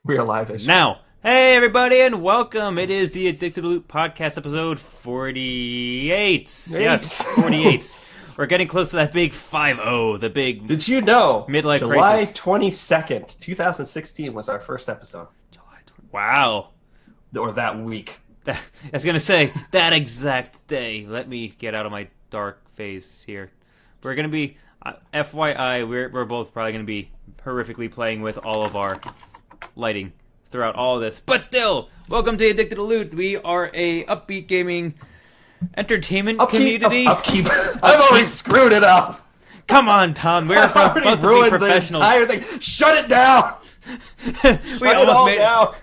We are live-ish. Now, hey everybody and welcome. It is the Addicted to Loot podcast episode 48. Yes, 48. We're getting close to that big 5-0, the big Did you know midlife July crisis. 22nd, 2016 was our first episode. Wow. Or that week. I was going to say, that exact day. Let me get out of my dark phase here. We're going to be, FYI, we're both probably going to be horrifically playing with all of our lighting throughout all of this. But still, welcome to Addicted to Loot. We are a upbeat gaming entertainment community. Upkeep. I've already screwed it up. Come on, Tom. We're I've already supposed to be ruined the professionals. entire thing. Shut it down. We Shut it all down.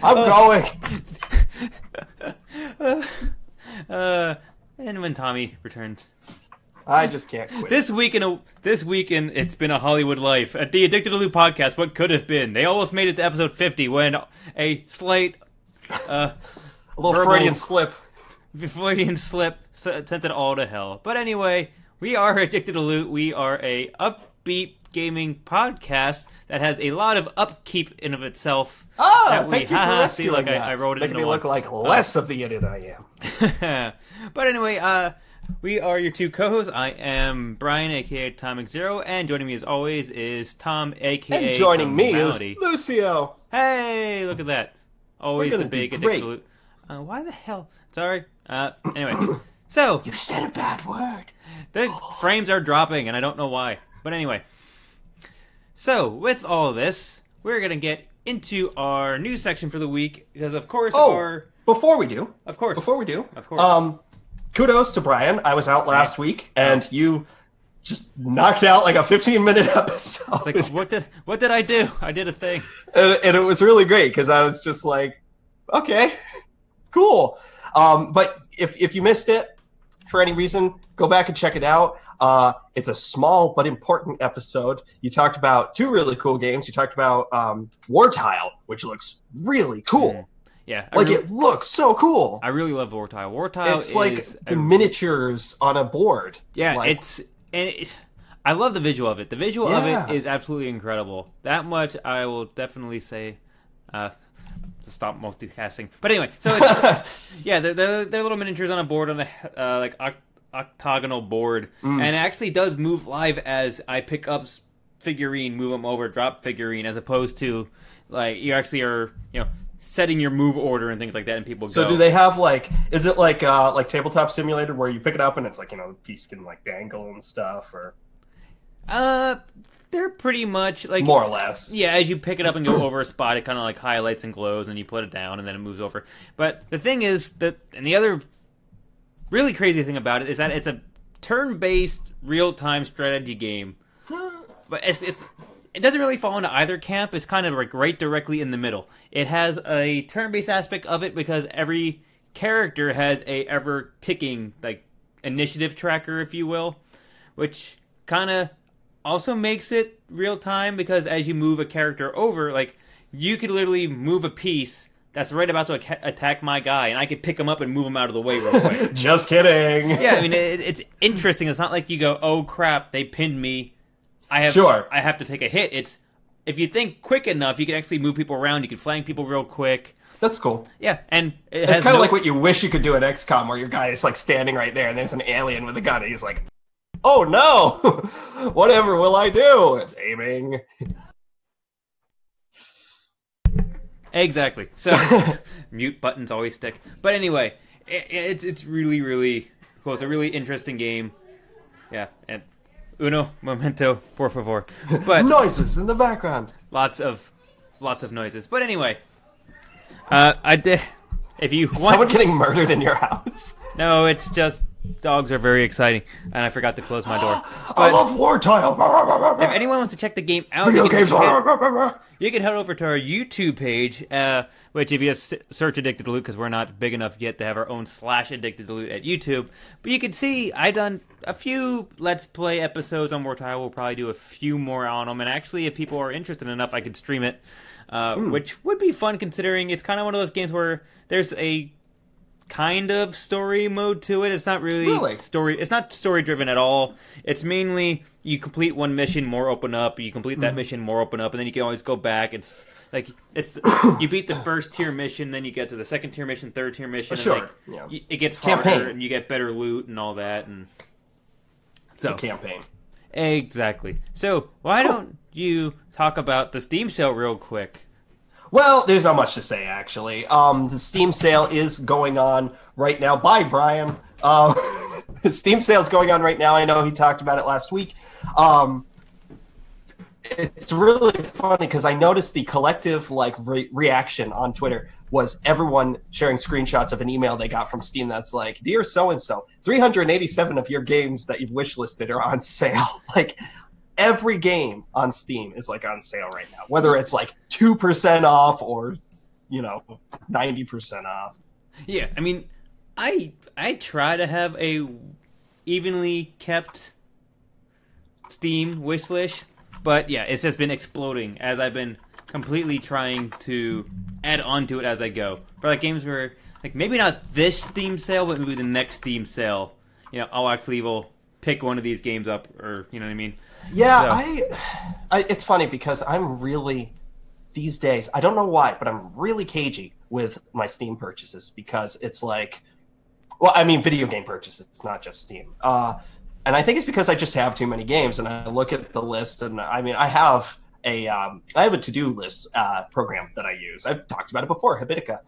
I'm going. And when Tommy returns. I just can't quit. This week in It's Been a Hollywood Life at the Addicted to Loot podcast. What could have been? They almost made it to episode 50 when a slight a little verbal- Freudian slip. Freudian slip sent it all to hell. But anyway, we are Addicted to Loot. We are a upbeat gaming podcast that has a lot of upkeep in of itself. Thank you for rescuing see, like that. I wrote it Making into me look one. like less of the idiot I am. But anyway, we are your two co-hosts. I am Brian, aka Atomic Zero, and joining me as always is Tom, aka And joining me is Commonality. Lucio. Hey, look at that! Always We're the gonna do big great. Addicted to Loot. Why the hell? Sorry. Anyway, so You said a bad word. the frames are dropping, and I don't know why. But anyway, so with all of this, we're gonna get into our news section for the week because, of course, Before we do, of course, kudos to Brian. I was out last week, and you just knocked out like a 15-minute episode. It's like, what did I do? I did a thing. and it was really great because I was just like, okay, cool. But if you missed it for any reason, go back and check it out. It's a small but important episode. You talked about two really cool games. You talked about War Tile, which looks really cool. Yeah, It looks so cool. I really love War Tile. War Tile It's like the miniatures on a board. Yeah, Like- I love the visual of it. The visual of Yeah. it is absolutely incredible. That much I will definitely say. Stop multicasting. But anyway, so it's yeah, they're little miniatures on a board on a like octagonal board, and it actually does move live as I pick up figurine, move them over, drop figurine, as opposed to like you actually are setting your move order and things like that, and people So go. do they have is it like Tabletop Simulator where you pick it up and it's like, the piece can like dangle and stuff, or They're pretty much like more or less? Yeah, as you pick it up and go over a spot, it kind of like highlights and glows, and then you put it down, and then it moves over. But the thing is and the other really crazy thing about it is that it's a turn-based, real-time strategy game. But it doesn't really fall into either camp. It's kind of like right directly in the middle. It has a turn-based aspect of it because every character has a ever-ticking like initiative tracker, if you will, which kind of also makes it real time because as you move a character over, like you could literally move a piece that's right about to attack my guy, and I could pick him up and move him out of the way real quick. Just kidding. Yeah, I mean it's interesting. It's not like you go, oh crap, they pinned me. I have to take a hit. It's if you think quick enough, you can actually move people around. You can flank people real quick. That's cool. Yeah, and It's kind of like what you wish you could do in XCOM, where your guy is like standing right there, and there's an alien with a gun, and he's like, "Oh no, whatever will I do?" Aiming. Exactly. So mute buttons always stick. But anyway, it's really really cool. It's a really interesting game. Yeah, and uno momento por favor. But Noises in the background. lots of noises. But anyway, I did. If you want, Someone getting murdered in your house. no, it's just dogs are very exciting, and I forgot to close my door. I But love War Tile. if anyone wants to check the game out, Video you can games. you can head over to our YouTube page, which if you just search Addicted to Loot, because we're not big enough yet to have our own /Addicted to Loot at YouTube, but you can see I've done a few Let's Play episodes on War Tile. We'll probably do a few more on them, and actually if people are interested enough, I could stream it, which would be fun considering it's kind of one of those games where there's a kind of story mode to it. It's not really story. It's not story driven at all. It's mainly you complete one mission, more open up. You complete that mission, more open up, and then you can always go back. It's you beat the first tier mission, then you get to the second tier mission, third tier mission. Sure, and it gets harder, and you get better loot and all that. And so the campaign. Exactly. So why don't you talk about the Steam sale real quick? Well, there's not much to say, actually. The Steam sale is going on right now. Bye, Brian. The Steam sale is going on right now. I know he talked about it last week. It's really funny because I noticed the collective reaction on Twitter was everyone sharing screenshots of an email they got from Steam that's like, "Dear so-and-so, 387 of your games that you've wishlisted are on sale." Like, every game on Steam is on sale right now, whether it's 2% off or 90% off. Yeah, I mean, I try to have a evenly kept Steam wish list, but yeah, it's just been exploding as I've been completely trying to add on to it as I go. For games where maybe not this Steam sale, but maybe the next Steam sale, I'll actually will pick one of these games up, or you know what I mean. Yeah, so. It's funny because I'm really, these days, I don't know why, but I'm really cagey with my Steam purchases because it's video game purchases, not just Steam. And I think it's because I just have too many games, and I look at the list, and I have a to-do list program that I use. I've talked about it before, Habitica.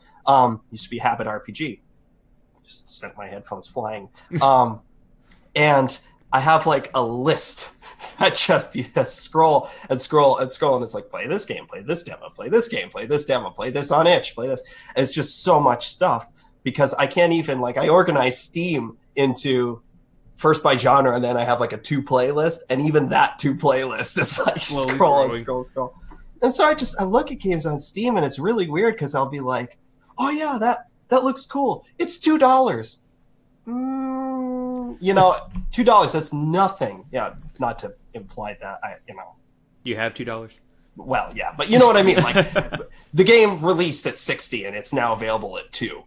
Used to be Habit RPG. Just sent my headphones flying. And I have a list that just scroll and scroll and scroll, and it's play this game, play this demo, play this game, play this demo, play this on itch, play this. And it's just so much stuff because I can't even I organize Steam into first by genre, and then I have a 2-play list, and even that 2-play list is scroll and scroll and scroll. And so I look at games on Steam, and it's really weird because I'll be like, oh yeah, that looks cool. It's $2. $2, that's nothing. Yeah, not to imply that You have $2? Well, yeah, but you know what I mean. The game released at 60 and it's now available at 2.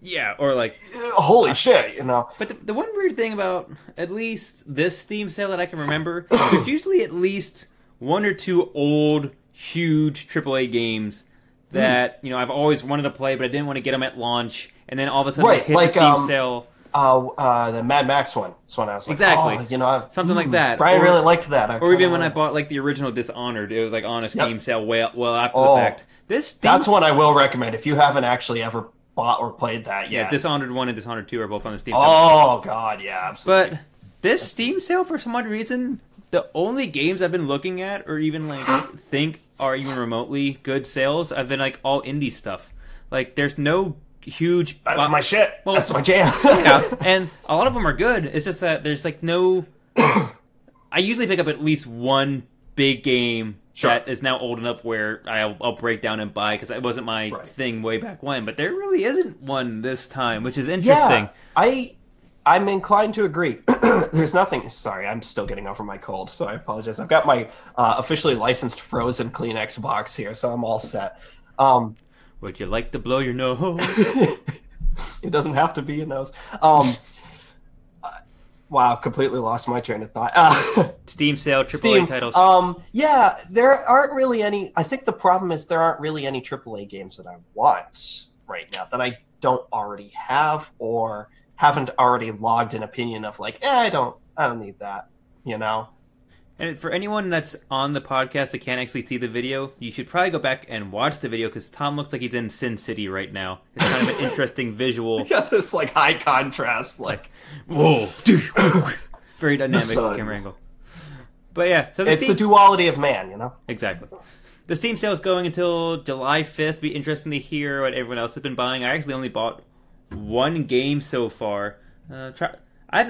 Yeah, or holy shit, But the one weird thing about at least this Steam sale that I can remember, there's usually at least 1 or 2 old, huge AAA games that I've always wanted to play, but I didn't want to get them at launch, and then all of a sudden hit the Steam sale. The Mad Max one. That's when I was exactly. Something like that. Brian really liked that. Or even when I bought the original Dishonored, it was on a Steam sale well after the fact. That's one I will recommend if you haven't actually ever bought or played that yet. Yeah, Dishonored 1 and Dishonored 2 are both on the Steam sale. Oh god, yeah, absolutely. But this Steam sale, for some odd reason, the only games I've been looking at or even think are even remotely good sales, I've been all indie stuff. There's no huge. That's my shit. Well, that's my jam. Yeah, and a lot of them are good. It's just that there's no. I usually pick up at least one big game that is now old enough where I'll break down and buy because it wasn't my thing way back when. But there really isn't one this time, which is interesting. Yeah, I'm inclined to agree. There's nothing. Sorry, I'm still getting over my cold, so I apologize. I've got my officially licensed Frozen Kleenex box here, so I'm all set. Would you like to blow your nose? It doesn't have to be a nose. Wow, completely lost my train of thought. Steam sale, AAA titles. Yeah, there aren't really any. I think the problem is there aren't really any AAA games that I want right now that I don't already have or haven't already logged an opinion of I don't need that, And for anyone that's on the podcast that can't actually see the video, you should probably go back and watch the video because Tom looks like he's in Sin City right now. It's kind of an interesting visual. Yeah, this high contrast, whoa, very dynamic camera angle. But yeah, so it's the duality of man, Exactly. The Steam sale is going until July 5th. Be interesting to hear what everyone else has been buying. I actually only bought one game so far. I've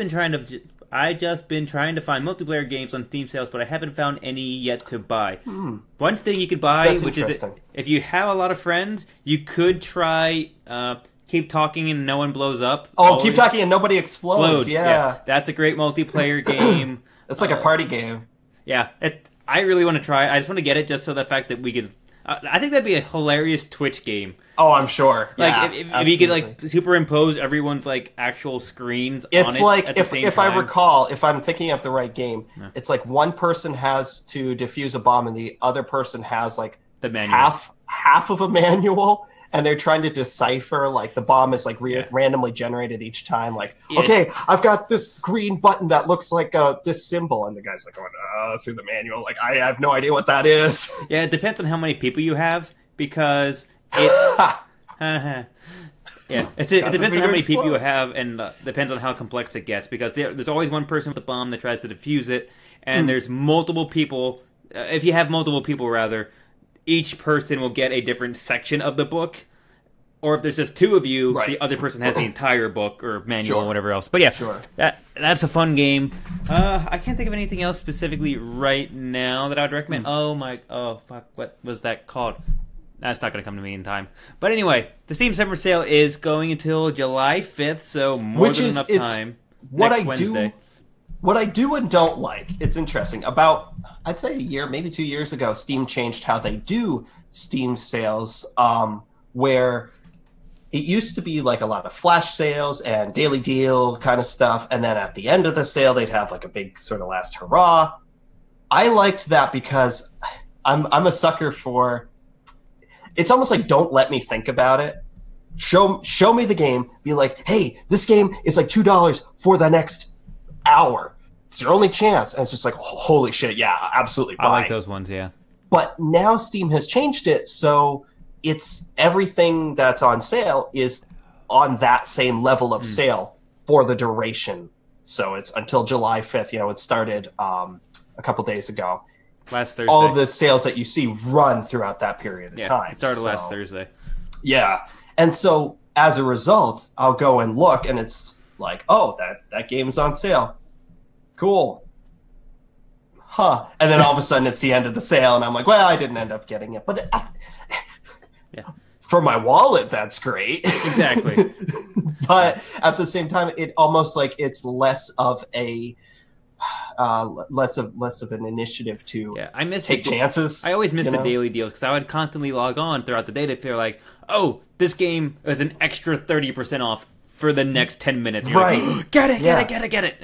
just been trying to find multiplayer games on Steam sales, but I haven't found any yet to buy. One thing you could buy, which is if you have a lot of friends, you could try Keep Talking and No One Blows Up. Oh, Keep Talking and Nobody Explodes. Yeah. That's a great multiplayer game. It's a party game. Yeah, I really want to try it. I just want to get it just so the fact that we could I think that'd be a hilarious Twitch game. Oh, I'm sure. Like Yeah, if you could like superimpose everyone's like actual screens. It's on like it at the same if time. I recall, if I'm thinking of the right game, it's like one person has to defuse a bomb and the other person has like the manual. half of a manual, and they're trying to decipher like the bomb is like randomly generated each time. Like, okay, I've got this green button that looks like this symbol, and the guy's like going through the manual. Like, I have no idea what that is. Yeah, it depends on how many people you have because it. Yeah, it depends on how many people you have, and depends on how complex it gets. Because there's always one person with the bomb that tries to defuse it, and there's multiple people. If you have multiple people, rather, each person will get a different section of the book. Or if there's just two of you, the other person has the entire book or manual or whatever else. But yeah, that's a fun game. I can't think of anything else specifically right now that I'd recommend. Oh fuck, what was that called? That's not going to come to me in time. But anyway, the Steam Summer Sale is going until July 5th, so more than enough time. What I do and don't like, it's interesting. About, I'd say a year, maybe 2 years ago, Steam changed how they do Steam sales, where it used to be like a lot of flash sales and daily deal kind of stuff, and then at the end of the sale, they'd have like a big sort of last hurrah. I liked that because I'm a sucker for... It's almost like don't let me think about it. Show me the game. Be like, hey, this game is like $2 for the next hour. It's your only chance. And it's just like, holy shit, yeah, absolutely. I like those ones, yeah. But now Steam has changed it, so it's everything that's on sale is on that same level of sale for the duration. So it's until July 5th. You know, it started a couple days ago. Last Thursday. All of the sales that you see run throughout that period of time. It started last Thursday. Yeah. And so as a result, I'll go and look and it's like, oh, that game's on sale. Cool. Huh. And then all of a sudden it's the end of the sale and I'm like, well, I didn't end up getting it. But for my wallet, that's great. Exactly. But at the same time, it almost like it's less of a... less of an initiative to take chances. I always miss the daily deals because I would constantly log on throughout the day to feel like, oh, this game is an extra 30% off for the next 10 minutes. You're right. Like, get it.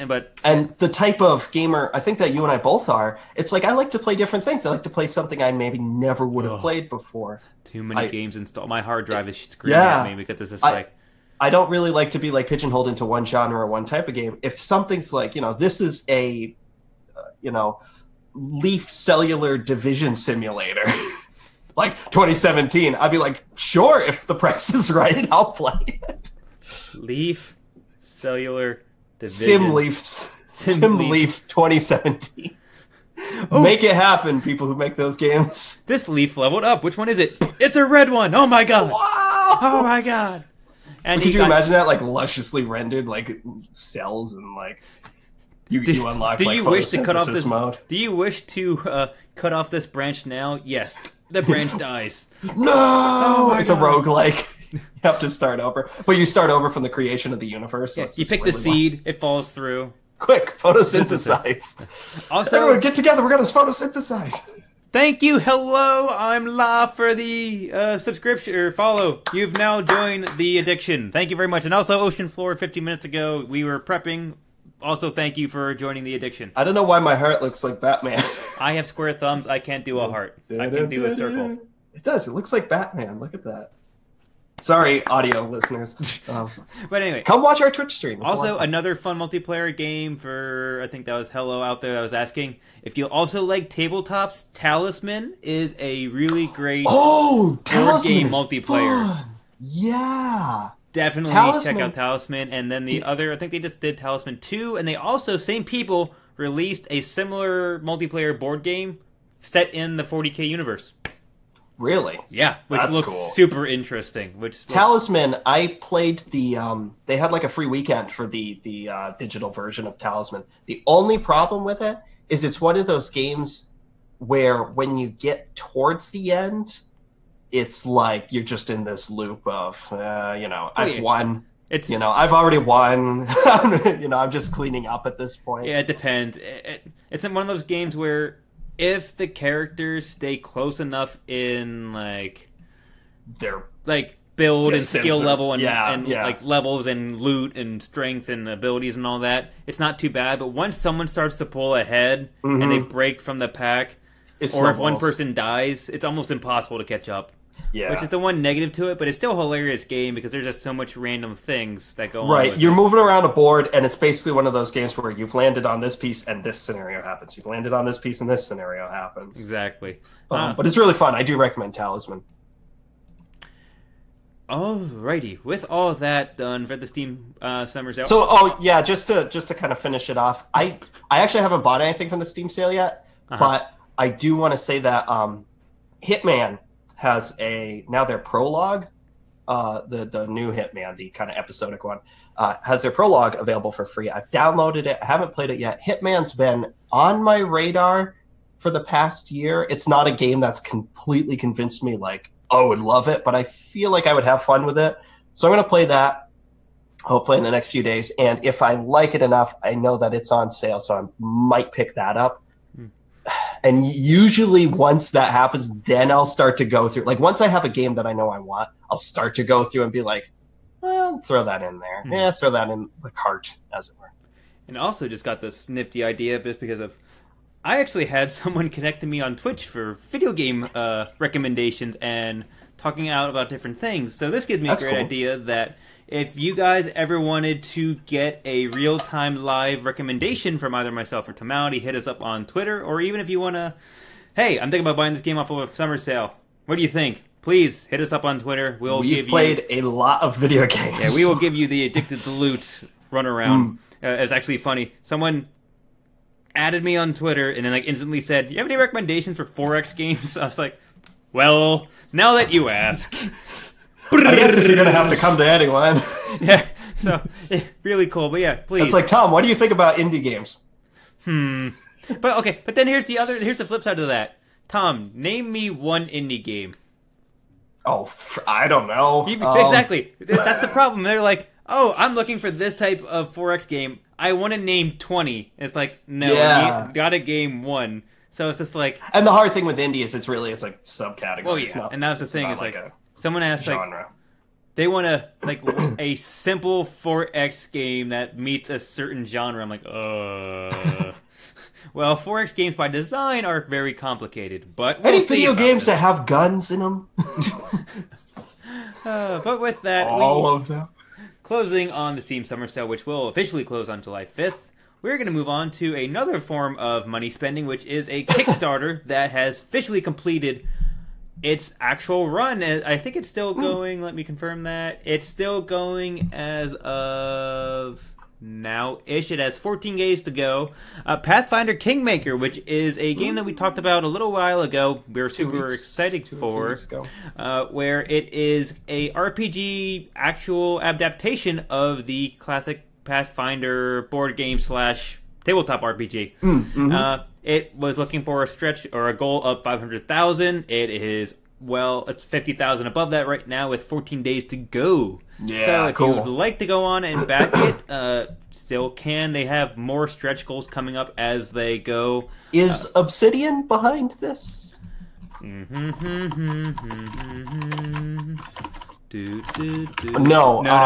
And the type of gamer I think that you and I both are, it's like I like to play different things. I like to play something I maybe never would have played before. Too many games installed. My hard drive is screaming at me because it's just like... I don't really like to be like pigeonholed into one genre or one type of game. If something's like, this is a, Leaf Cellular Division Simulator, like 2017, I'd be like, sure, if the price is right, I'll play it. Leaf Cellular Division. SimLeaf 2017. Oh. Make it happen, people who make those games. This Leaf leveled up. Which one is it? It's a red one. Oh my god. Wow. Oh my god. And could you imagine that, like lusciously rendered, like cells and like you unlock like photosynthesis mode? Do you wish to cut off this branch now? Yes, the branch dies. No, it's a roguelike. You have to start over, but you start over from the creation of the universe. Yeah, you pick the seed, it falls through. Quick, photosynthesize. Also, everyone get together. We're gonna photosynthesize. Thank you. Hello, I'm La for the subscription or follow. You've now joined the addiction. Thank you very much. And also, Ocean Floor, 15 minutes ago, we were prepping. Also, thank you for joining the addiction. I don't know why my heart looks like Batman. I have square thumbs. I can't do a heart. I can do a circle. It does. It looks like Batman. Look at that. Sorry, audio listeners. But anyway. Come watch our Twitch stream. It's also, another fun multiplayer game for, I think that was Hello out there that was asking. If you also like tabletops, Talisman is a really great board game multiplayer. Fun. Yeah. Definitely check out Talisman. And then the other, I think they just did Talisman 2. And they also, same people, released a similar multiplayer board game set in the 40K universe. Really? Yeah, which That's looks cool. super interesting. Talisman, I played the they had like a free weekend for the digital version of Talisman. The only problem with it is it's one of those games where when you get towards the end, it's like you're just in this loop of I've won. I've already won. I'm just cleaning up at this point. Yeah, it depends. It's one of those games where if the characters stay close enough in They're build distance and skill level and yeah. like levels and loot and strength and abilities and all that, it's not too bad. But once someone starts to pull ahead and they break from the pack, or if one person dies, it's almost impossible to catch up. Yeah. Which is the one negative to it, but it's still a hilarious game because there's just so much random things that go on. Right, you're moving around a board, and it's basically one of those games where you've landed on this piece and this scenario happens. You've landed on this piece and this scenario happens. Exactly. But it's really fun. I do recommend Talisman. Alrighty, with all that done for the Steam Summer Sale. So, just to kind of finish it off, I actually haven't bought anything from the Steam sale yet, but I do want to say that Hitman has now their prologue, the new Hitman, the kind of episodic one, has their prologue available for free. I've downloaded it. I haven't played it yet. Hitman's been on my radar for the past year. It's not a game that's completely convinced me I would love it, but I feel like I would have fun with it. So I'm going to play that hopefully in the next few days. And if I like it enough, I know that it's on sale, so I might pick that up. And usually once that happens, then I'll start to go through. Once I have a game that I know I want, I'll start to go through and be like, well, throw that in there. Yeah, throw that in the cart, as it were. And also just got this nifty idea just because of... I actually had someone connect to me on Twitch for video game recommendations and talking out about different things. So this gives me a great idea that if you guys ever wanted to get a real-time live recommendation from either myself or Tomality, hit us up on Twitter. Or even if you want to, hey, I'm thinking about buying this game off of a summer sale. What do you think? Please hit us up on Twitter. We've played a lot of video games. Yeah, we will give you the Addicted to Loot runaround. It's actually funny. Someone added me on Twitter and then instantly said, you have any recommendations for 4X games? I was like, well, now that you ask. I guess if you're going to have to come to anyone. Yeah, so really cool. But yeah, please. It's like, Tom, what do you think about indie games? But then here's the flip side of that. Tom, name me one indie game. Oh, I don't know. Exactly. That's the problem. They're like, oh, I'm looking for this type of 4X game. I want to name 20. It's like, no, you got to game one. So it's just like... And the hard thing with indie is it's like subcategories. Oh, yeah. And that's the thing. It's like someone asked, genre. They want a simple 4X game that meets a certain genre. I'm like, Well, 4X games by design are very complicated, but any video games that have guns in them? But with that, all of them. Closing on the Steam Summer Sale, which will officially close on July 5th, we're going to move on to another form of money spending, which is a Kickstarter that has officially completed its actual run. I think it's still going. Let me confirm that. It's still going as of now-ish. It has 14 days to go. Pathfinder Kingmaker, which is a game that we talked about a little while ago. We were super excited for, where it is a RPG actual adaptation of the classic Pathfinder board game / tabletop RPG. It was looking for a stretch or a goal of 500,000. It is, it's 50,000 above that right now with 14 days to go. Yeah, so if you would like to go on and back it, still can. They have more stretch goals coming up as they go. Is Obsidian behind this? No,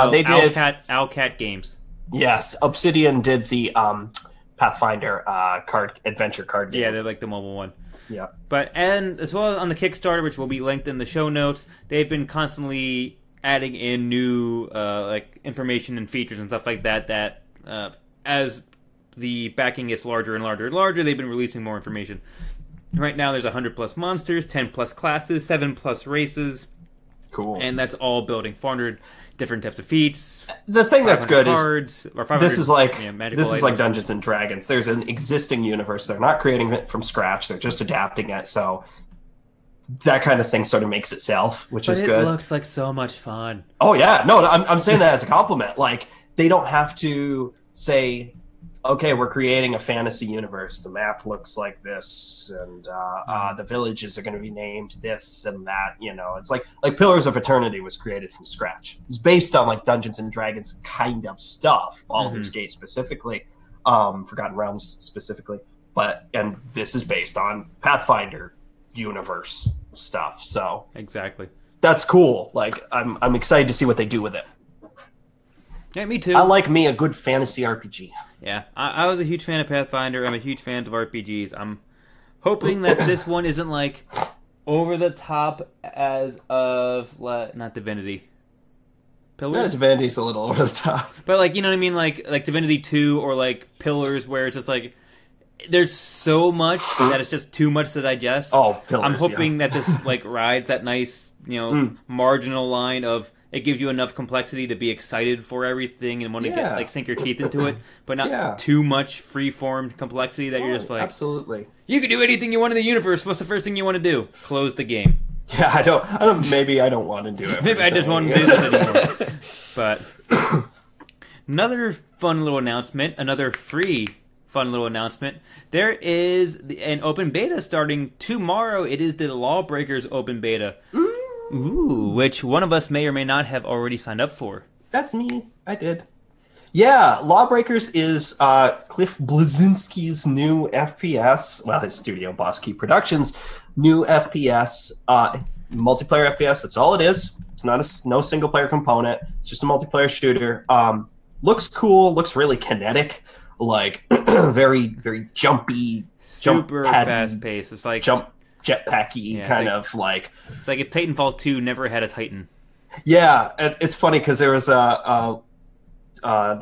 they did Owlcat Games. Yes, Obsidian did the Pathfinder adventure card game. Yeah, they're like the mobile one. Yeah. And as well as on the Kickstarter, which will be linked in the show notes, they've been constantly adding in new information and features and stuff like that as the backing gets larger and larger and larger, they've been releasing more information. Right now there's 100 plus monsters, 10 plus classes, 7 plus races. Cool. And that's all building 400 different types of feats. The thing that's good cards, is this is like Dungeons and Dragons. There's an existing universe. They're not creating it from scratch. They're just adapting it. So that kind of thing sort of makes itself, which is good. It looks like so much fun. Oh yeah, no, I'm saying that as a compliment. Like they don't have to say, okay, we're creating a fantasy universe. The map looks like this, and the villages are going to be named this and that. You know, it's like Pillars of Eternity was created from scratch. It's based on like Dungeons and Dragons kind of stuff. Baldur's Gate specifically, Forgotten Realms specifically. and this is based on Pathfinder universe stuff. So exactly, that's cool. Like I'm excited to see what they do with it. Yeah, me too. I like me a good fantasy RPG. Yeah, I was a huge fan of Pathfinder. I'm a huge fan of RPGs. I'm hoping that this one isn't like over the top as of not Divinity. Pillars? Yeah, Divinity's a little over the top. But like, you know what I mean? Like Divinity 2 or like Pillars, where it's just like there's so much that it's just too much to digest. Oh, Pillars, I'm hoping that this like rides that nice, marginal line of it gives you enough complexity to be excited for everything and want to get like sink your teeth into it, but not too much free-formed complexity that you're just like, absolutely. You can do anything you want in the universe. What's the first thing you want to do? Close the game. Yeah, I don't. Maybe I don't want to do it. Maybe I just want to do this anymore. But another fun little announcement, another free fun little announcement. There is an open beta starting tomorrow. It is the Lawbreakers open beta. Ooh, which one of us may or may not have already signed up for. That's me. I did. Yeah, Lawbreakers is Cliff Bleszinski's new FPS. Well, his studio, Boss Key Productions, new FPS, multiplayer FPS. That's all it is. It's not no single player component. It's just a multiplayer shooter. Looks cool. Looks really kinetic. Like very, very jumpy, super fast paced. It's like jetpacky kind of like. It's like if Titanfall 2 never had a Titan. Yeah, it's funny because there was an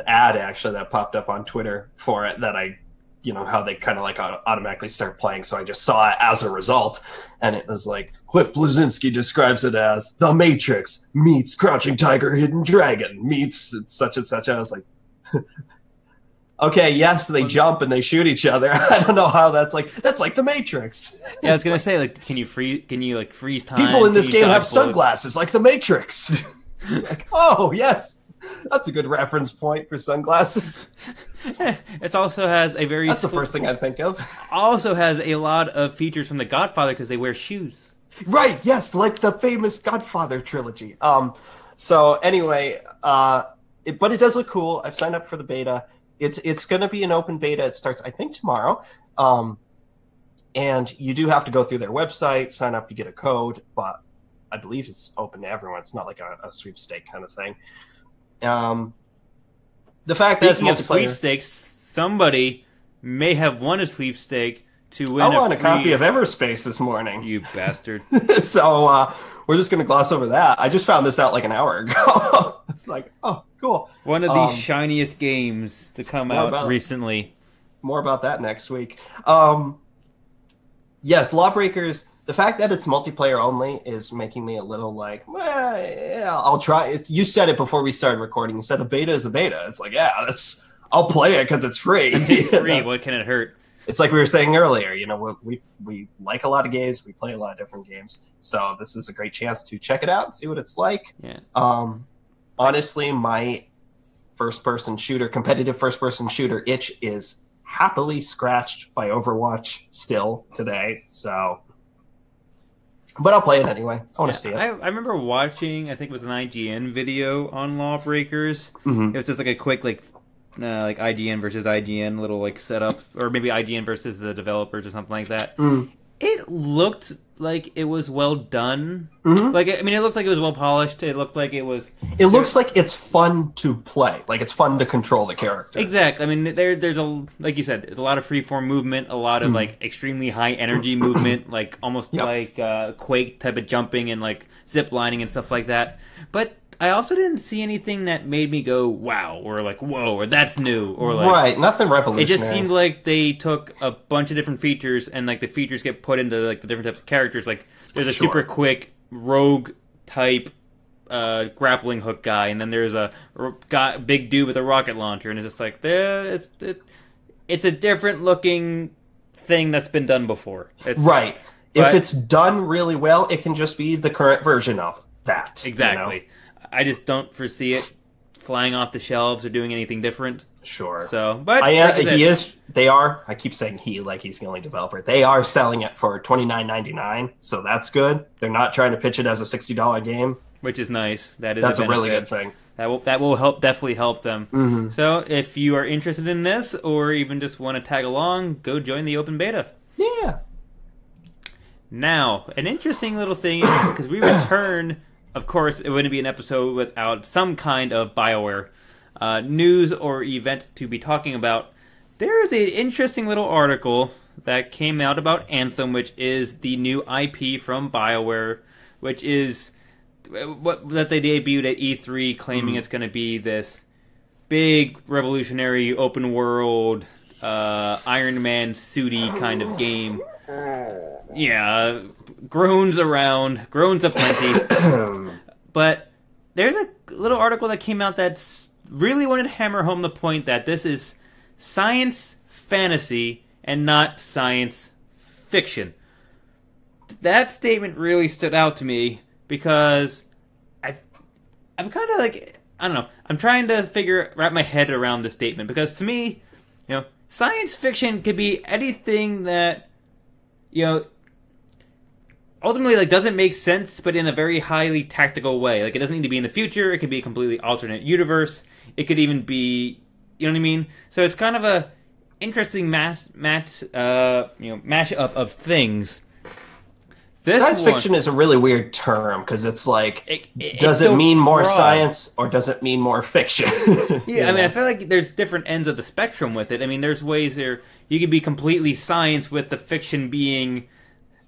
ad actually that popped up on Twitter for it that I, how they kind of like automatically start playing. So I just saw it as a result, and it was like Cliff Bleszinski describes it as The Matrix meets Crouching Tiger, Hidden Dragon meets such and such. I was like, okay, yes, they jump and they shoot each other. I don't know how that's like The Matrix. Yeah, I was gonna say, like, can you freeze time? People in this game have sunglasses like The Matrix. Like, oh yes. That's a good reference point for sunglasses. It also has a very... That's the first thing I think of. Also has a lot of features from The Godfather because they wear shoes. Right, yes, like the famous Godfather trilogy. So anyway, but it does look cool. I've signed up for the beta. It's going to be an open beta. It starts, I think, tomorrow. And you do have to go through their website, sign up, you get a code, but I believe it's open to everyone. It's not like a sweepstake kind of thing. The fact that Speaking of sweepstakes, somebody may have won a sweepstake to win. I won a copy of Everspace this morning. You bastard! So we're just going to gloss over that. I just found this out like an hour ago. It's like, oh, cool. One of the shiniest games to come out recently. More about that next week. Yes, Lawbreakers. The fact that it's multiplayer only is making me a little like, well, yeah, I'll try it. You said it before we started recording. You said a beta is a beta. It's like, yeah, I'll play it because it's free. It's free. What can it hurt? It's like we were saying earlier. We like a lot of games. We play a lot of different games. So this is a great chance to check it out and see what it's like. Yeah. Honestly, my competitive first-person shooter itch is happily scratched by Overwatch still today. So. But I'll play it anyway. I want to see it. I remember watching, I think it was an IGN video on Lawbreakers. Mm-hmm. It was just like a quick like IGN versus IGN little like setup, or maybe IGN versus the developers or something like that. It looked like it was well done. Like, I mean, it looked like it was well polished. It looked like it was. It looks like it's fun to play. Like it's fun to control the character. Exactly. I mean, there's like you said, there's a lot of freeform movement, a lot of like extremely high energy movement, like almost like Quake type of jumping and like zip lining and stuff like that. But I also didn't see anything that made me go wow or like whoa or that's new or like right, nothing revolutionary. It just seemed like they took a bunch of different features and like the features get put into like the different types of characters. Like there's a super quick rogue type grappling hook guy, and then there's a big dude with a rocket launcher, and it's just like it's a different looking thing that's been done before. Right. If it's done really well, it can just be the current version of that. Exactly. I just don't foresee it flying off the shelves or doing anything different. Sure. So, but they are. I keep saying he like he's the only developer. They are selling it for $29.99, so that's good. They're not trying to pitch it as a $60 game, which is nice. That's a really good thing. that will definitely help them. Mm-hmm. So if you are interested in this, or even just want to tag along, go join the open beta. Yeah. Now, an interesting little thing is because we return. Of course, it wouldn't be an episode without some kind of BioWare news or event to be talking about. There is an interesting little article that came out about Anthem, which is the new IP from BioWare, which is what that they debuted at E3, claiming it's going to be this big, revolutionary, open world, Iron Man suity kind of game. Yeah, groans aplenty. But there's a little article that came out that's really wanted to hammer home the point that this is science fantasy and not science fiction. That statement really stood out to me because I'm kind of like, I don't know, I'm trying to wrap my head around this statement because to me, science fiction could be anything that, ultimately, doesn't make sense, but in a very highly tactical way. It doesn't need to be in the future. It could be a completely alternate universe. It could even be, you know what I mean? So it's kind of a interesting mashup of things. Science fiction is a really weird term because it's does it so mean more broad. science or does it mean more fiction? Yeah, I feel like there's different ends of the spectrum with it. There's ways there you could be completely science with the fiction being,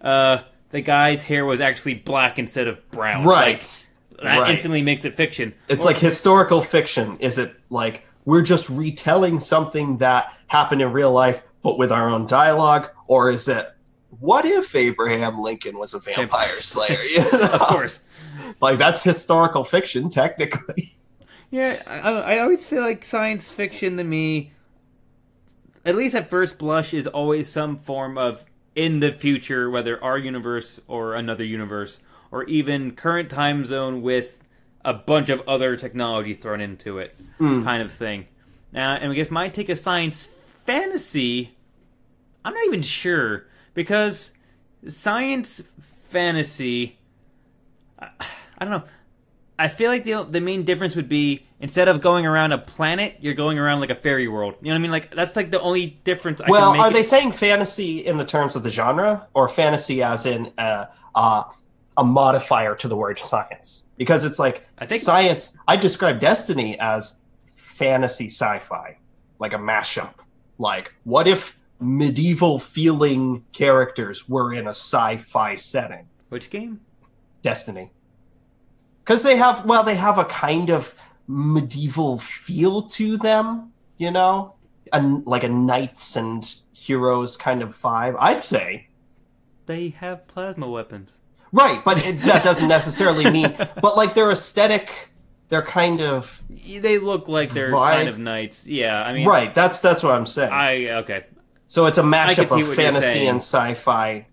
the guy's hair was actually black instead of brown. Right. That instantly makes it fiction. It's like historical fiction. Is it we're just retelling something that happened in real life, but with our own dialogue? Or is it, what if Abraham Lincoln was a vampire slayer? Of course. That's historical fiction, technically. Yeah, I always feel like science fiction to me, at least at first blush, is always some form of in the future, whether our universe or another universe, or even current time zone with a bunch of other technology thrown into it, kind of thing. Now, and I guess my take of science fantasy, I'm not even sure, because science fantasy, I don't know. I feel like the main difference would be, instead of going around a planet, you're going around a fairy world. You know what I mean? That's the only difference I can make. Are they saying fantasy in the terms of the genre, or fantasy as in a modifier to the word science? Because it's I think science, I describe Destiny as fantasy sci-fi, a mashup. What if medieval feeling characters were in a sci-fi setting? Which game? Destiny. Because they have a kind of medieval feel to them, a knights and heroes kind of vibe, I'd say. They have plasma weapons. Right, but that doesn't necessarily mean... But, their aesthetic, they're kind of... They look like they're kind of knights. Yeah, Right, that's what I'm saying. Okay. So it's a mashup of fantasy and sci-fi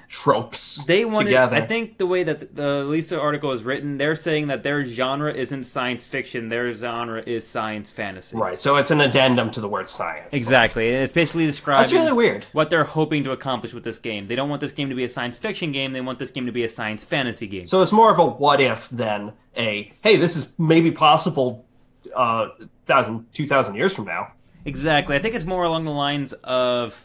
tropes together. I think the way that the Lisa article is written, they're saying that their genre isn't science fiction, their genre is science fantasy. Right, so it's an addendum to the word science. Exactly, and it's basically describing That's really weird. What they're hoping to accomplish with this game. They don't want this game to be a science fiction game, they want this game to be a science fantasy game. So it's more of a what if than a, hey, this is maybe possible 2,000 years from now. Exactly, I think it's more along the lines of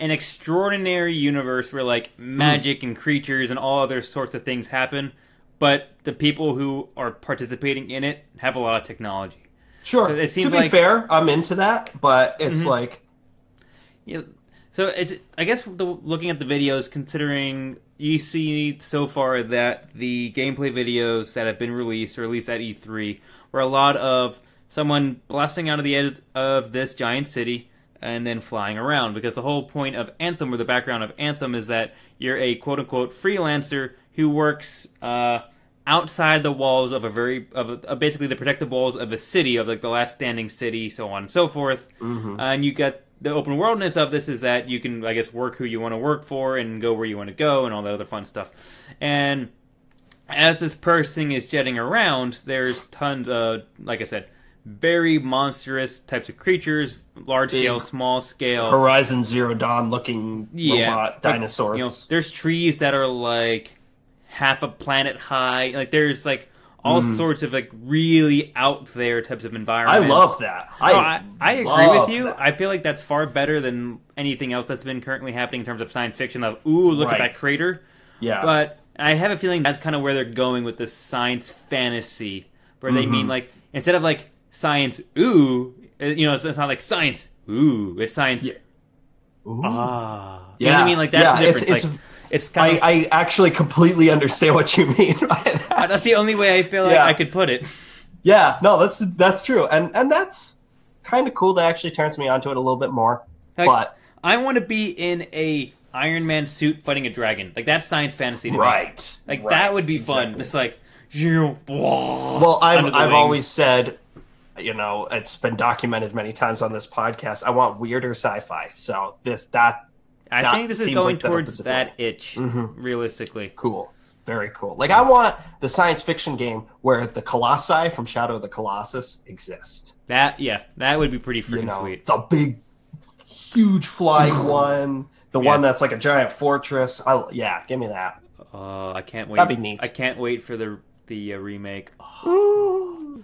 an extraordinary universe where magic and creatures and all other sorts of things happen, but the people who are participating in it have a lot of technology. Sure. So it seems to be fair, I'm into that, but it's yeah. So it's, I guess, looking at the videos, considering you see so far that the gameplay videos that have been released, or at least at E3, were a lot of someone blasting out of the edge of this giant city and then flying around, because the whole point of Anthem, or the background of Anthem, is that you're a quote-unquote freelancer who works outside the walls of basically the protective walls of a city, of the last standing city, so on and so forth. And you get the open worldness of this is that you can, I guess, work who you want to work for and go where you want to go and all that other fun stuff. And as this person is jetting around, there's tons of, like I said, very monstrous types of creatures, large scale, small scale, Horizon Zero Dawn looking robot dinosaurs. There's trees that are half a planet high. There's all sorts of like really out there types of environments. I love that. I agree with you. That. I feel like that's far better than anything else that's been currently happening in terms of science fiction. Of ooh, look at that crater. Yeah, but I have a feeling that's kind of where they're going with this science fantasy, where they mean like instead of like science ooh, it's not like science ooh, it's science. Yeah. Ooh. Ah, you know what I mean? Like that's the difference. It's kind of, I actually completely understand what you mean by that. That's the only way I feel like I could put it. Yeah, no, that's true, and that's kind of cool. That actually turns me onto it a little bit more. Like, but I want to be in a Iron Man suit fighting a dragon. Like that's science fantasy to me. Like that would be fun. It's like, well, I've always said, it's been documented many times on this podcast. I want weirder sci-fi. So I think this is going towards that itch, realistically. Cool. Very cool. Like, I want the science fiction game where the Colossi from Shadow of the Colossus exist. That would be pretty freaking sweet. The big, huge flying one. The one that's like a giant fortress. Give me that. I can't wait. That'd be neat. I can't wait for the remake. Gonna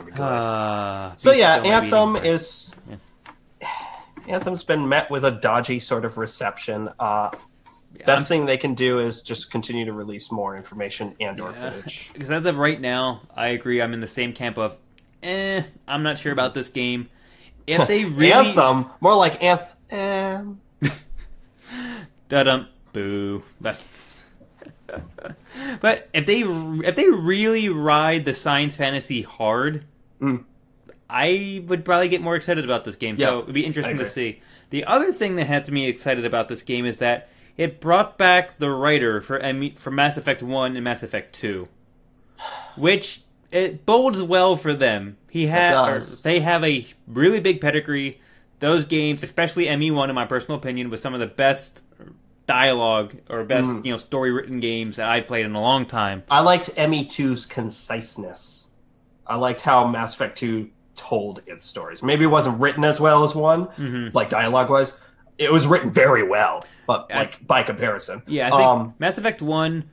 be good. So Anthem is... Yeah. Anthem's been met with a dodgy sort of reception. Best thing they can do is just continue to release more information and/or footage. Because as of right now, I agree. I'm in the same camp of, I'm not sure about this game. If they really Anthem, more like Anthem. Da-dum, boo. But if they really ride the science fantasy hard. I would probably get more excited about this game, so it would be interesting to see. The other thing that had me excited about this game is that it brought back the writer for Mass Effect 1 and Mass Effect 2, which it bodes well for them. They have a really big pedigree. Those games, especially ME1, in my personal opinion, was some of the best dialogue or best story-written games that I've played in a long time. I liked ME2's conciseness. I liked how Mass Effect 2 told its stories. Maybe it wasn't written as well as one, like dialogue-wise. It was written very well, but by comparison. Yeah, I think Mass Effect 1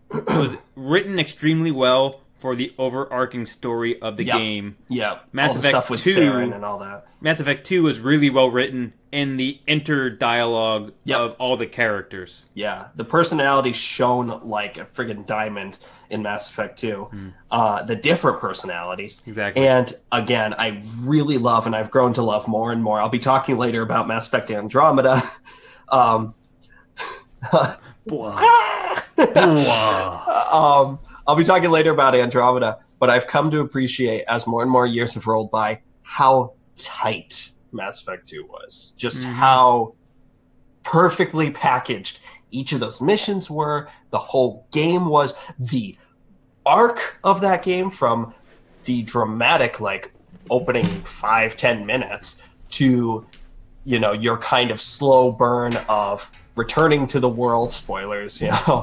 was written extremely well for the overarching story of the game. Yeah, Mass Effect stuff with 2 Saren and all that. Mass Effect 2 was really well written in the inter-dialogue of all the characters. Yeah, the personality shone like a friggin' diamond in Mass Effect 2. The different personalities. Exactly. And again, I really love, and I've grown to love more and more. I'll be talking later about Mass Effect Andromeda. I'll be talking later about Andromeda, but I've come to appreciate, as more and more years have rolled by, how tight Mass Effect 2 was. Just how perfectly packaged each of those missions were. The whole game was. The arc of that game, from the dramatic, opening 5-10 minutes to, your kind of slow burn of returning to the world, spoilers,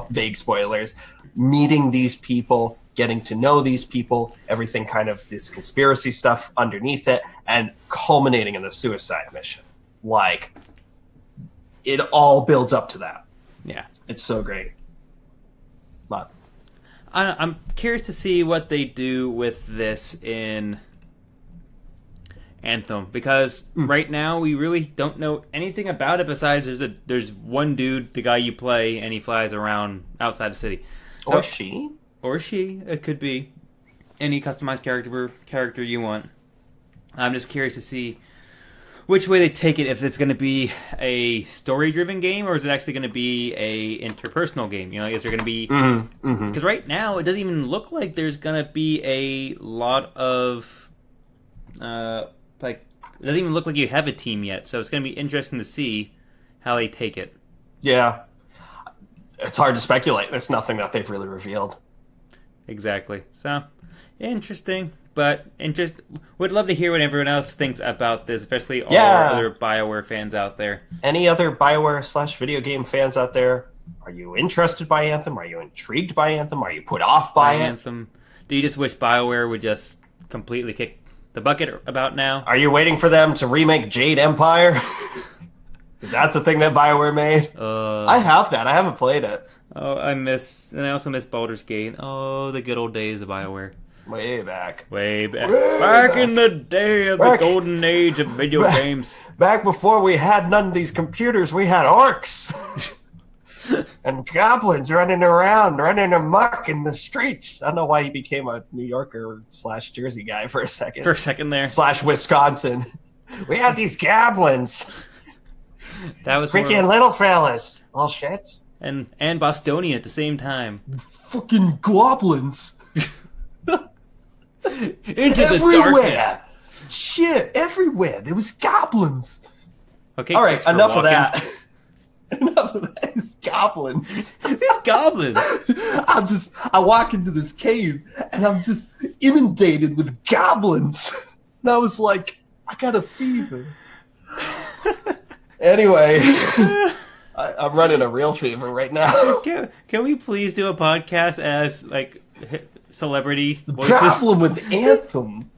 vague spoilers, meeting these people, getting to know these people, everything kind of this conspiracy stuff underneath it, and culminating in the suicide mission. It all builds up to that. Yeah. It's so great. But I'm curious to see what they do with this in Anthem, because right now we really don't know anything about it besides there's one dude, the guy you play, and he flies around outside the city. Or she. It could be any customized character you want. I'm just curious to see which way they take it, if it's going to be a story-driven game or is it actually going to be a interpersonal game? Is there going to be... Because right now, it doesn't even look like there's going to be a lot of... it doesn't even look like you have a team yet, so it's going to be interesting to see how they take it. Yeah. It's hard to speculate. There's nothing that they've really revealed. Exactly. So, interesting. But would love to hear what everyone else thinks about this, especially all our other BioWare fans out there. Any other BioWare/video game fans out there? Are you interested by Anthem? Are you intrigued by Anthem? Are you put off by Anthem? Do you just wish BioWare would just completely kick the bucket about now? Are you waiting for them to remake Jade Empire? Because that's the thing that BioWare made. I have that. I haven't played it. Oh, and I also miss Baldur's Gate. Oh, the good old days of BioWare. Way back. Way back in the day of the golden age of video games. Back before we had none of these computers, we had orcs. And goblins running amok in the streets. I don't know why he became a New Yorker / Jersey guy for a second. For a second there. / Wisconsin. We had these goblins. That was freaking little fellas. Little shits. And Bostonian at the same time. Fucking goblins. Into the darkness. Shit, everywhere. There was goblins. Okay, all right, enough of that. Enough of that. These goblins. These goblins. I walk into this cave and I'm just inundated with goblins. And I was like, I got a fever. Anyway, I'm running a real fever right now. Can we please do a podcast as like celebrity voices? The problem with Anthem.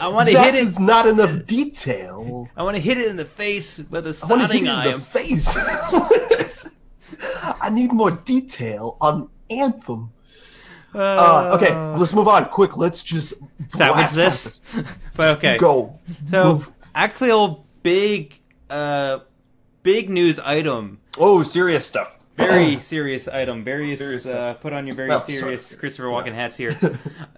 I want to hit it. There's not enough detail. I want to hit it in the face with a sounding eye. In the face. I need more detail on Anthem. Okay, let's move on. Quick, let's just salvage this. But okay, go. So actually, big news item. Oh, serious stuff. Very serious item. Very serious stuff. Put on your very serious Christopher Walken hats here.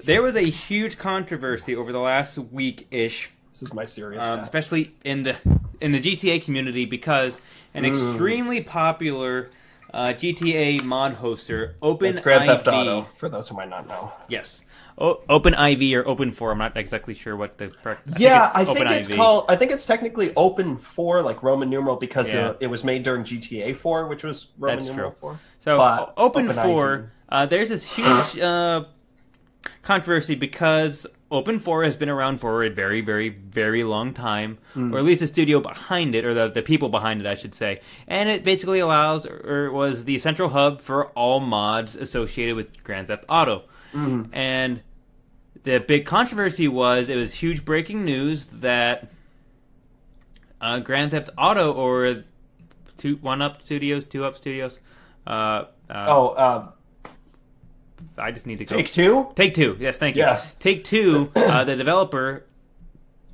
There was a huge controversy over the last week-ish. This is my serious especially in the GTA community, because an extremely popular GTA mod hoster, OpenIV. It's Grand Theft Auto, for those who might not know. Yes. OpenIV or Open4, I'm not exactly sure what the correct. I think it's called. I think it's technically Open4, like Roman numeral, because it was made during GTA 4, which was Roman numeral 4. So Open4, there's this huge controversy because Open4 has been around for a very, very, very long time, or at least the studio behind it, or the people behind it, I should say. And it basically allows, or was the central hub for all mods associated with Grand Theft Auto. And the big controversy was, it was huge breaking news that Grand Theft Auto, or 1UP Studios, 2UP Studios, I just need to go. Take-Two? Take-Two, yes, thank you. Yes. Take-Two, the developer,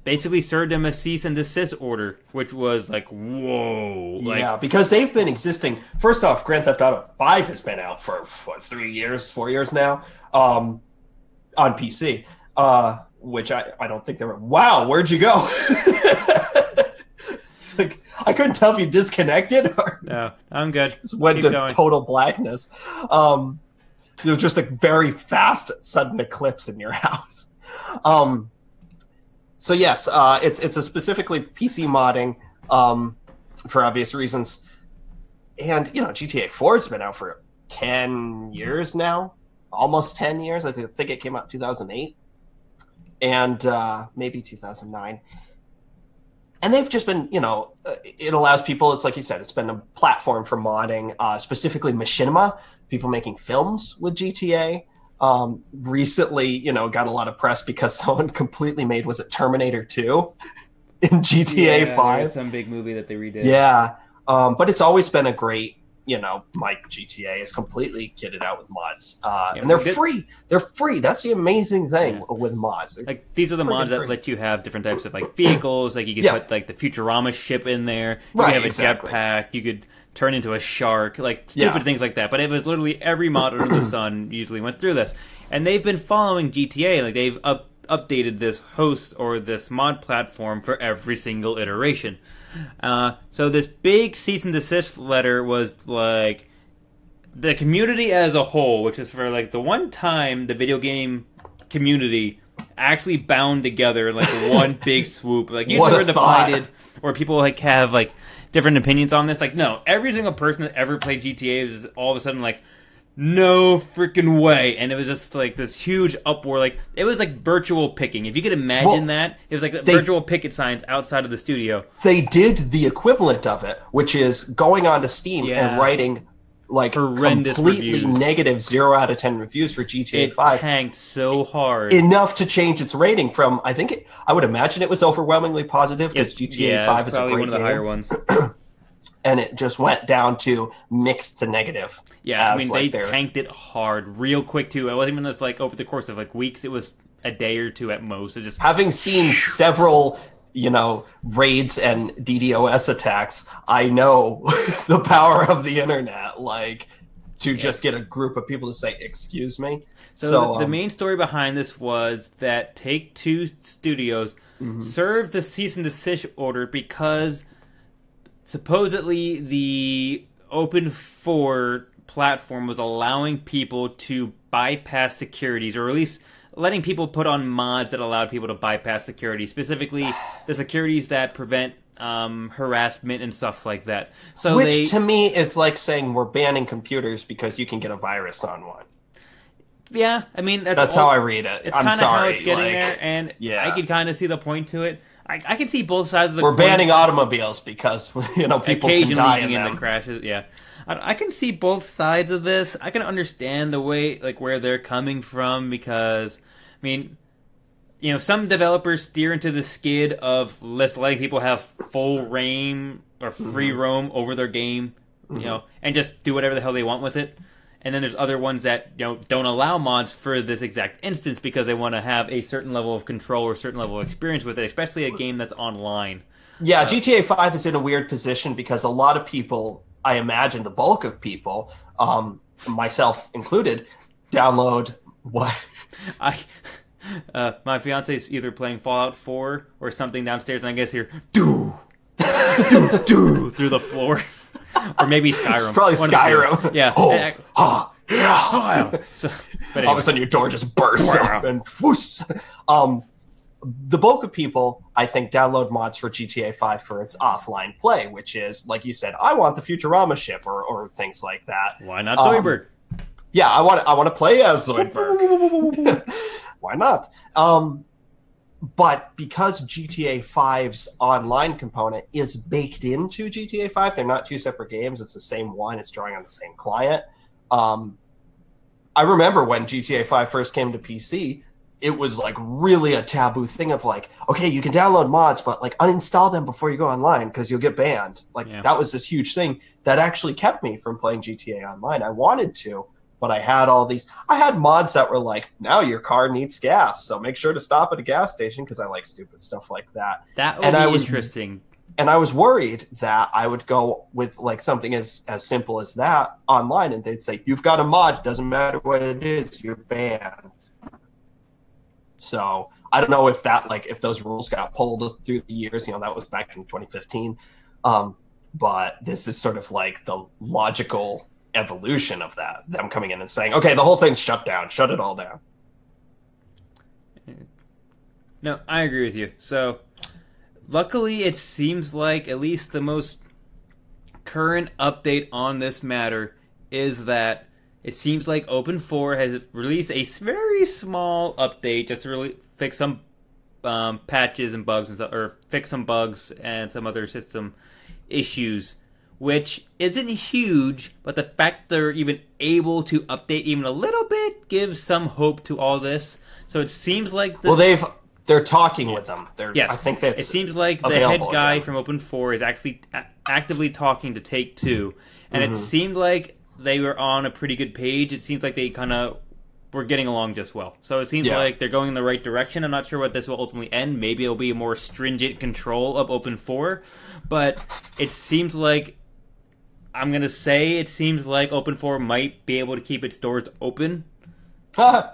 basically served him a cease and desist order, which was like, whoa. Yeah, because they've been existing. First off, Grand Theft Auto 5 has been out for, 4 years now, on PC, which I don't think they were. Wow, where'd you go? It's like, I couldn't tell if you disconnected or... No, I'm good. Just went to total blackness. There was just a very fast, sudden eclipse in your house. So yes, it's a specifically PC modding, for obvious reasons. And, GTA 4 has been out for 10 years now. Almost 10 years. I think it came out in 2008. And maybe 2009. And they've just been, it allows people, it's like you said, it's been a platform for modding, specifically Machinima, people making films with GTA. Recently, got a lot of press because someone completely made, was it Terminator 2 in GTA 5? Some big movie that they redid. Yeah, but it's always been a great, my GTA is completely kitted out with mods, and they're free. They're free. That's the amazing thing with mods. Like, these are the mods that let you have different types of vehicles. Like, you could put the Futurama ship in there. You could have a jetpack. You could turn into a shark, stupid things like that. But it was literally every mod under the sun usually went through this. And they've been following GTA. They've updated this host or this mod platform for every single iteration. So this big cease and desist letter was the community as a whole, which is for the one time the video game community actually bound together in one big swoop. Usually we're divided, or people have different opinions on this. No, every single person that ever played GTA is all of a sudden no freaking way. And it was just this huge uproar. It was virtual picking. If you could imagine that, it was virtual picket signs outside of the studio. They did the equivalent of it, which is going onto Steam and writing horrendous completely reviews. Negative 0 out of 10 reviews for GTA 5. It tanked so hard. Enough to change its rating from, I would imagine it was overwhelmingly positive, because GTA 5 is a great one of the game. higher ones. and it just went down to mixed to negative. Yeah, I mean, they tanked it hard real quick, too. It wasn't even just, like, over the course of, like, weeks. It was a day or two at most. It just... Having seen several, raids and DDoS attacks, I know the power of the internet, like, to just get a group of people to say, excuse me. So the main story behind this was that Take-Two Studios served the cease and desist order because supposedly the Open 4 platform was allowing people to bypass securities, or at least letting people put on mods that allowed people to bypass security, specifically the securities that prevent harassment and stuff like that. So to me is like saying we're banning computers because you can get a virus on one. Yeah, I mean that's how I read it. It's kind of how it's getting there, and I could kind of see the point to it. I can see both sides of the coin. We're banning automobiles because people can die in them. The crashes. Yeah, I can see both sides of this. I can understand the way, like, where they're coming from, because I mean, some developers steer into the skid of letting people have full reign or free roam over their game, and just do whatever the hell they want with it. And then there's other ones that don't allow mods for this exact instance because they want to have a certain level of control or a certain level of experience with it, especially a game that's online. Yeah, GTA 5 is in a weird position because a lot of people, I imagine the bulk of people, myself included, download what? My fiance is either playing Fallout 4 or something downstairs, and I guess here, through the floor. Or maybe Skyrim. It's probably Skyrim. Yeah. So, anyway. All of a sudden your door just bursts up and whoosh. The bulk of people, I think, download mods for GTA 5 for its offline play, which is, like you said, I want the Futurama ship or things like that. Why not Zoidberg? Yeah, I want to play as Zoidberg. Why not? But because GTA 5's online component is baked into GTA 5, they're not two separate games. It's the same one. It's drawing on the same client. I remember when GTA 5 first came to PC, it was like really a taboo thing of like, okay, you can download mods, but like uninstall them before you go online because you'll get banned. That was this huge thing that actually kept me from playing GTA Online. I wanted to, but I had mods that were like, now your car needs gas, so make sure to stop at a gas station, because I like stupid stuff like that. That would be interesting. And I was worried that I would go with like something as simple as that online, and they'd say, you've got a mod, doesn't matter what it is, you're banned. So I don't know if if those rules got pulled through the years, that was back in 2015. But this is sort of like the logical evolution of that, them coming in and saying, okay, the whole thing's shut down, shut it all down. No, I agree with you. So luckily it seems like at least the most current update on this matter is that it seems like Open 4 has released a very small update just to really fix some patches and bugs and stuff, or fix some bugs and some other system issues, which isn't huge, but the fact they're even able to update even a little bit gives some hope to all this. So it seems like this... Well, they're talking with them. Yes. I think that's it seems like the head guy from Open 4 is actually actively talking to Take-Two, and it seemed like they were on a pretty good page. It seems like they kind of were getting along just well. So it seems like they're going in the right direction. I'm not sure what this will ultimately end. Maybe it'll be a more stringent control of Open 4, but it seems like... I'm going to say it seems like Open 4 might be able to keep its doors open. I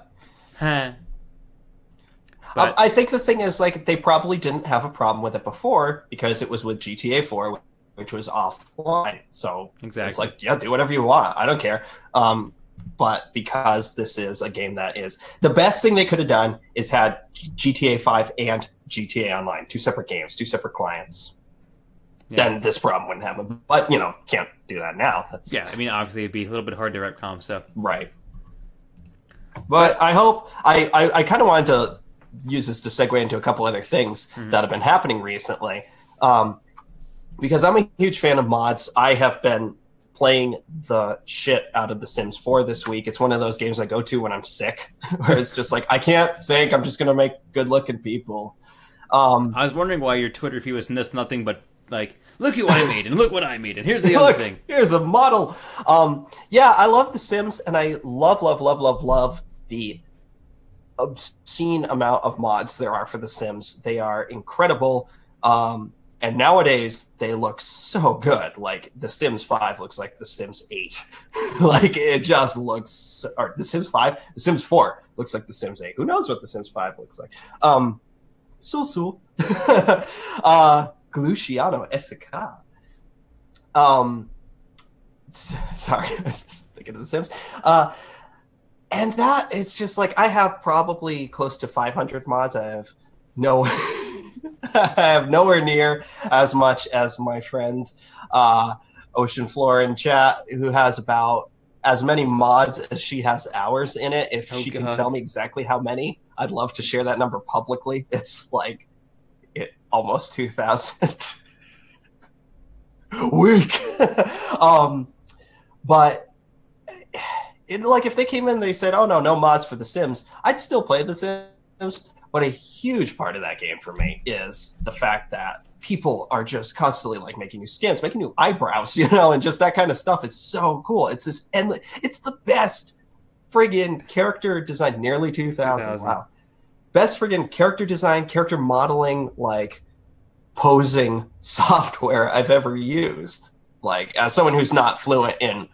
think the thing is, like, they probably didn't have a problem with it before because it was with GTA 4, which was offline. So it's like, yeah, do whatever you want. I don't care. But because this is a game that is... The best thing they could have done is had GTA 5 and GTA Online. Two separate games, two separate clients. Then this problem wouldn't happen. But, can't do that now. I mean, obviously it'd be a little bit hard to retcom, so... Right. But I hope... I kind of wanted to use this to segue into a couple other things that have been happening recently. Because I'm a huge fan of mods. I have been playing the shit out of The Sims 4 this week. It's one of those games I go to when I'm sick, where it's just like, I can't think, I'm just going to make good-looking people. I was wondering why your Twitter feed was just nothing but like, look at what I made, and look what I made, and here's the other thing. Here's a model. Yeah, I love The Sims, and I love the obscene amount of mods there are for The Sims. They are incredible. And nowadays, they look so good. Like, The Sims 5 looks like The Sims 8. Like, it just looks... Or The Sims 5? The Sims 4 looks like The Sims 8. Who knows what The Sims 5 looks like? Sul. Gluciano Esika. Sorry, I was just thinking of The Sims. And that is just like, I have probably close to 500 mods. I have nowhere near as much as my friend Ocean Floor in chat, who has about as many mods as she has hours in it. If she can tell me exactly how many, I'd love to share that number publicly. It's like almost 2,000. Weak. But like, if they came in and they said, oh no mods for The Sims, I'd still play The Sims. But a huge part of that game for me is the fact that people are just constantly like making new skins, making new eyebrows, and just that kind of stuff is so cool. It's this endless. It's the best friggin' character design. Nearly 2,000. Wow. Best friggin' character design, character modeling, like posing software I've ever used. Like, as someone who's not fluent in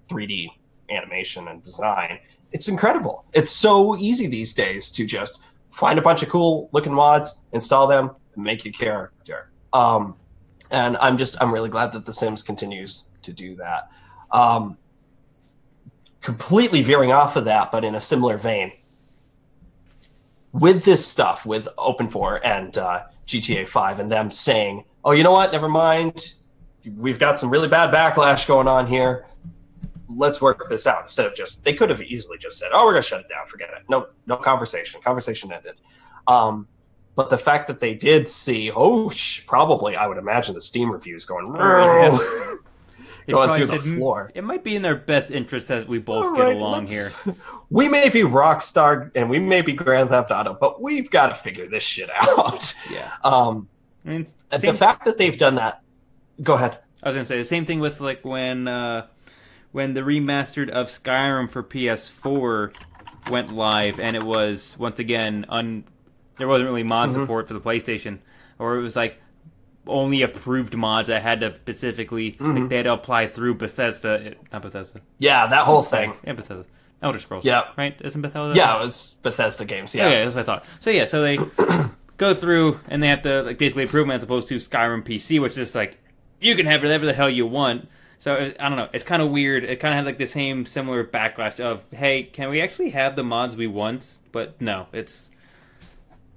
3D animation and design, it's incredible. It's so easy these days to just find a bunch of cool looking mods, install them, and make your character. And I'm really glad that The Sims continues to do that. Completely veering off of that, but in a similar vein, with this stuff, with Open4 and GTA 5 and them saying, oh, you know what, never mind, we've got some really bad backlash going on here, let's work this out. Instead of just, they could have easily just said, oh, we're going to shut it down, forget it. No conversation. Conversation ended. But the fact that they did see, probably, I would imagine, the Steam reviews going, going through the floor. It might be in their best interest that we both get along here. We may be Rockstar and we may be Grand Theft Auto, but we've got to figure this shit out. Yeah. The fact that they've done that, go ahead. I was going to say, the same thing with like when the remastered of Skyrim for PS4 went live, and it was, once again, there wasn't really mod support for the PlayStation, or it was like only approved mods that had to specifically, like, they had to apply through Bethesda, not Bethesda. Yeah, that whole thing. Yeah, Bethesda. Elder Scrolls. Yeah. Right? Isn't Bethesda? Yeah, it was Bethesda games, yeah. Okay, that's what I thought. So they go through, and they have to like basically approve them as opposed to Skyrim PC, which is like, you can have whatever the hell you want. So, I don't know, it's kind of weird. It kind of had like the same similar backlash of, hey, can we actually have the mods we want? But no, it's...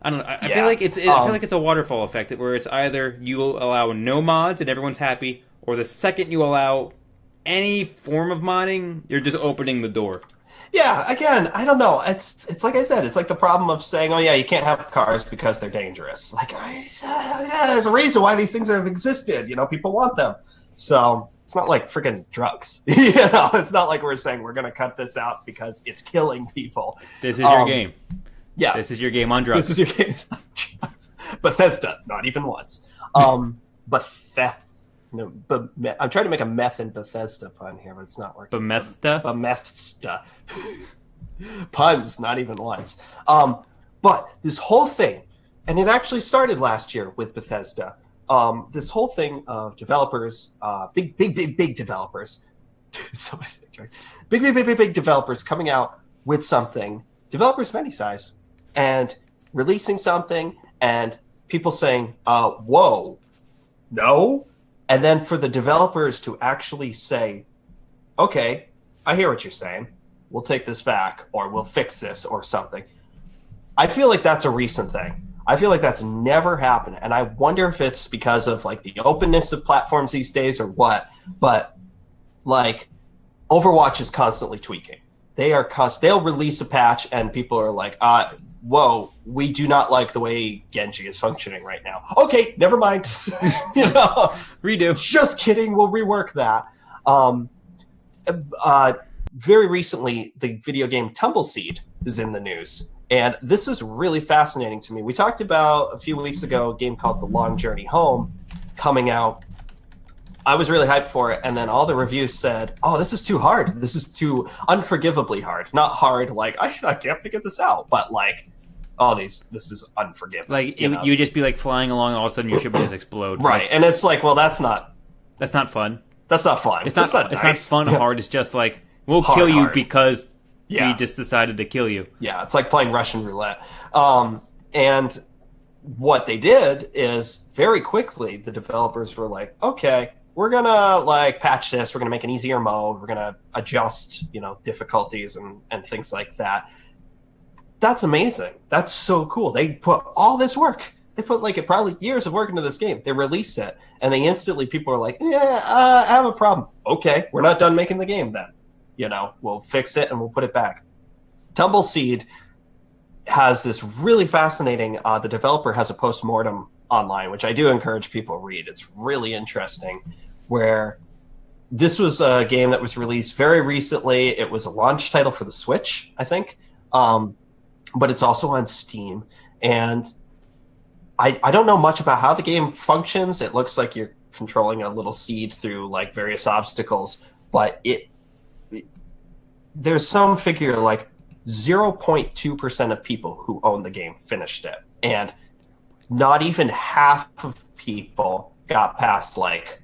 I don't know. I feel like I feel like it's a waterfall effect where it's either you allow no mods and everyone's happy, or the second you allow any form of modding, you're just opening the door. Yeah, again, I don't know. It's like I said, it's like the problem of saying, oh yeah, you can't have cars because they're dangerous. Like, there's a reason why these things have existed. People want them. So it's not like freaking drugs. It's not like we're saying we're going to cut this out because it's killing people. This is your game. Yeah. This is your game on drugs. This is your game on drugs. Bethesda, not even once. I'm trying to make a meth and Bethesda pun here, but it's not working. Bethesda. Puns, not even once. But this whole thing, and it actually started last year with Bethesda, this whole thing of developers, big developers, so big developers coming out with something, developers of any size, and releasing something, and people saying, whoa, no? And then for the developers to actually say, okay, I hear what you're saying. We'll take this back, or we'll fix this, or something. I feel like that's a recent thing. I feel like that's never happened. And I wonder if it's because of like the openness of platforms these days or what. But like Overwatch is constantly tweaking. They'll release a patch and people are like, whoa, we do not like the way Genji is functioning right now. Okay, never mind. Redo. Just kidding. We'll rework that. Very recently, the video game Tumbleseed is in the news. And this is really fascinating to me. We talked about a few weeks ago a game called The Long Journey Home. coming out, I was really hyped for it, and then all the reviews said, "Oh, this is too hard. This is too unforgivably hard. Not hard like I can't figure this out, but like, oh, this is unforgivable." Like you would just be like flying along, and all of a sudden your ship would just explode. Right, like, and it's like, well, that's not fun. That's not fun. It's not nice. fun hard. It's just like we'll kill you because we just decided to kill you. Yeah, it's like playing Russian roulette. And what they did is very quickly the developers were like, okay, we're gonna like patch this. We're gonna make an easier mode. We're gonna adjust, difficulties and things like that. That's amazing. That's so cool. They put all this work. They put probably years of work into this game. They release it, and they instantly people are like, I have a problem. Okay, we're not done making the game then. We'll fix it and we'll put it back. Tumbleseed has this really fascinating. The developer has a postmortem online, which I do encourage people to read. It's really interesting. Where this was a game that was released very recently. It was a launch title for the Switch, I think, but it's also on Steam. And I don't know much about how the game functions. It looks like you're controlling a little seed through like various obstacles, but there's some figure like 0.2% of people who own the game finished it, and not even half of people got past like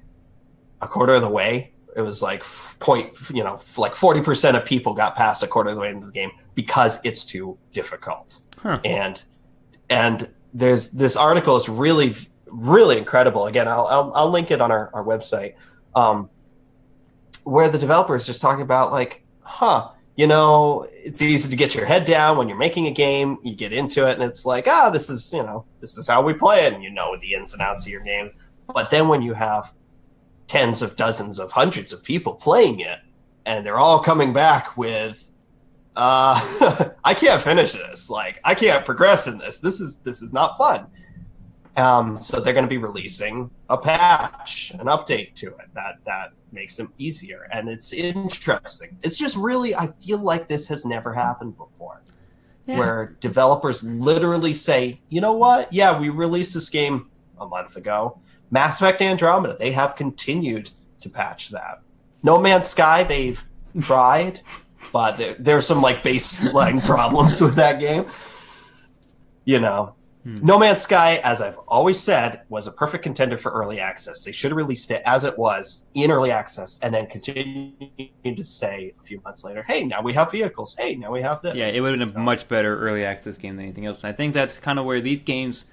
a quarter of the way. It was like like 40% of people got past a quarter of the way into the game because it's too difficult. Huh. And there's this article is really, really incredible. Again, I'll link it on our website, where the developer is just talking about like, it's easy to get your head down when you're making a game. You get into it and it's like, this is how we play it, and the ins and outs of your game. But then when you have tens of dozens of hundreds of people playing it, and they're all coming back with, I can't finish this. Like, I can't progress in this. This is not fun. So they're going to be releasing a patch, an update to it that makes them easier. And it's interesting. It's just really, I feel like this has never happened before. Yeah. Where developers literally say, you know what? Yeah, we released this game a month ago. Mass Effect Andromeda, they have continued to patch that. No Man's Sky, they've tried, but there's some like baseline problems with that game. No Man's Sky, as I've always said, was a perfect contender for early access. They should have released it as it was in early access and then continued to say a few months later, hey, now we have vehicles. Hey, now we have this. Yeah, it would have been a much better early access game than anything else. And I think that's kind of where these games,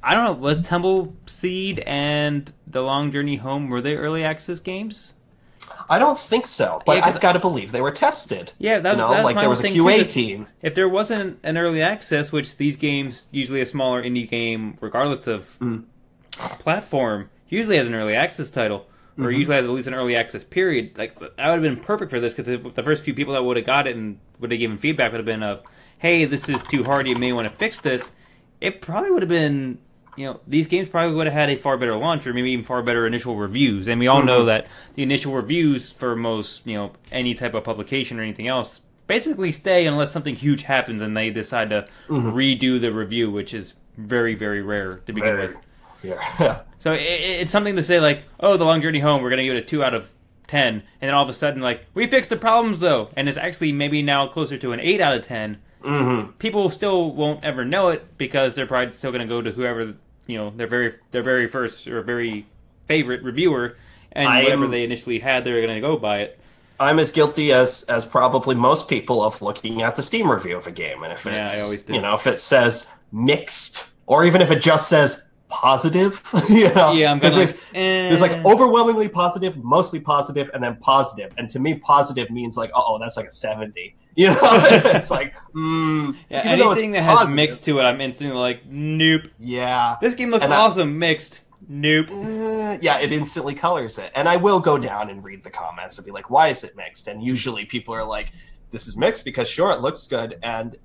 I don't know, was Tumbleseed and The Long Journey Home, were they early access games? I don't think so, but I've got to believe they were tested. Yeah, that was like there was a QA team. If there wasn't an early access, which these games, usually a smaller indie game, regardless of platform, usually has an early access title, or usually has at least an early access period. Like that would have been perfect for this, because the first few people that would have got it and would have given feedback would have been of, "Hey, this is too hard. You may want to fix this." It probably would have been. These games probably would have had a far better launch, or maybe even far better initial reviews. And we all know that the initial reviews for most, any type of publication or anything else, basically stay unless something huge happens and they decide to redo the review, which is very, very rare to begin with. Yeah. So it's something to say like, oh, The Long Journey Home, we're going to give it a 2 out of 10. And then all of a sudden, like, we fixed the problems, though. And it's actually maybe now closer to an 8 out of 10. People still won't ever know it because they're probably still going to go to whoever... their very first or very favorite reviewer, and whatever they initially had, they're going to go by it. I'm as guilty as probably most people of looking at the Steam review of a game, and if it's I always do. If it says mixed, or even if it just says positive, I'm gonna there's like overwhelmingly positive, mostly positive, and then positive. And to me, positive means like, that's like a 70. It's like, anything that has mixed to it, I'm instantly like, nope. Yeah. This game looks awesome, mixed. Nope. It instantly colors it. And I will go down and read the comments and be like, why is it mixed? And usually people are like, this is mixed because sure, it looks good, and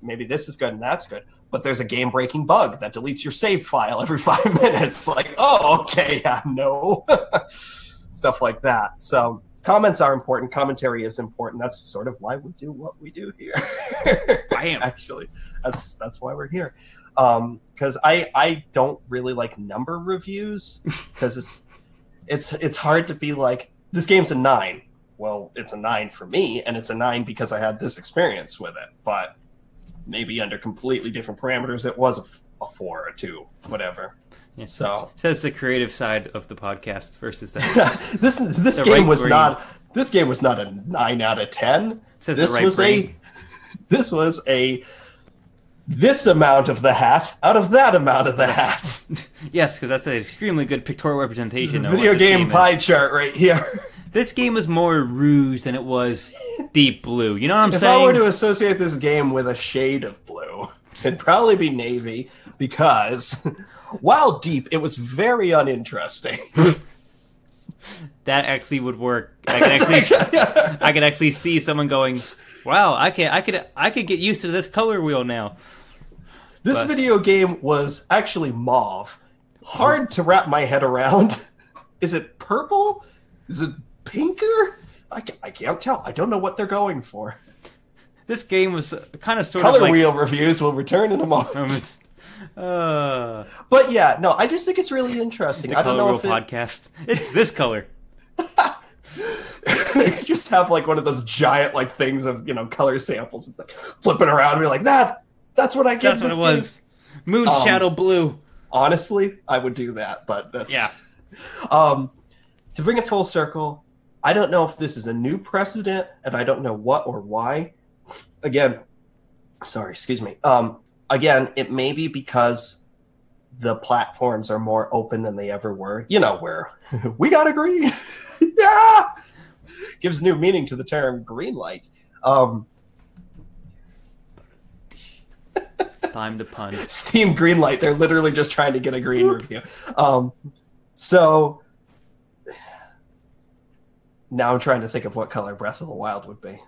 maybe this is good and that's good, but there's a game-breaking bug that deletes your save file every 5 minutes. Like, okay, no. Stuff like that. So... comments are important. Commentary is important. That's sort of why we do what we do here. Bam. Actually, that's why we're here. because I don't really like number reviews because it's hard to be like, this game's a 9. Well, it's a 9 for me, and it's a 9 because I had this experience with it. But maybe under completely different parameters, it was a 4 or a 2, whatever. Yeah. So says the creative side of the podcast versus the this game was brain. Not this game was not a 9 out of 10. Says this right was brain. this was a this amount of the hat out of that amount of the hat. Yes, because that's an extremely good pictorial representation of video game pie chart right here. This game was more Rouge than it was Deep Blue. You know what I'm saying? If I were to associate this game with a shade of blue, it'd probably be navy, because while deep, it was very uninteresting. That actually would work. I could actually see someone going, "Wow, I could get used to this color wheel now." This video game was actually mauve. Hard to wrap my head around. Is it purple? Is it pinker? I can't tell. I don't know what they're going for. This game was kind of sort Color of like... wheel reviews will return in a moment. But yeah, no, I just think it's really interesting. The I don't know if podcast. It's this color. Just have like one of those giant like things of, you know, color samples and like, flipping around and be like, that's what I get. That's what it was. Moon Shadow Blue. Honestly, I would do that, but that's yeah. To bring it full circle, I don't know if this is a new precedent, and I don't know what or why. Again, excuse me. Again, it may be because the platforms are more open than they ever were. You know, where we got a green. Yeah! Gives new meaning to the term green light. Time to pun. Steam Greenlight. They're literally just trying to get a green review. So now I'm trying to think of what color Breath of the Wild would be.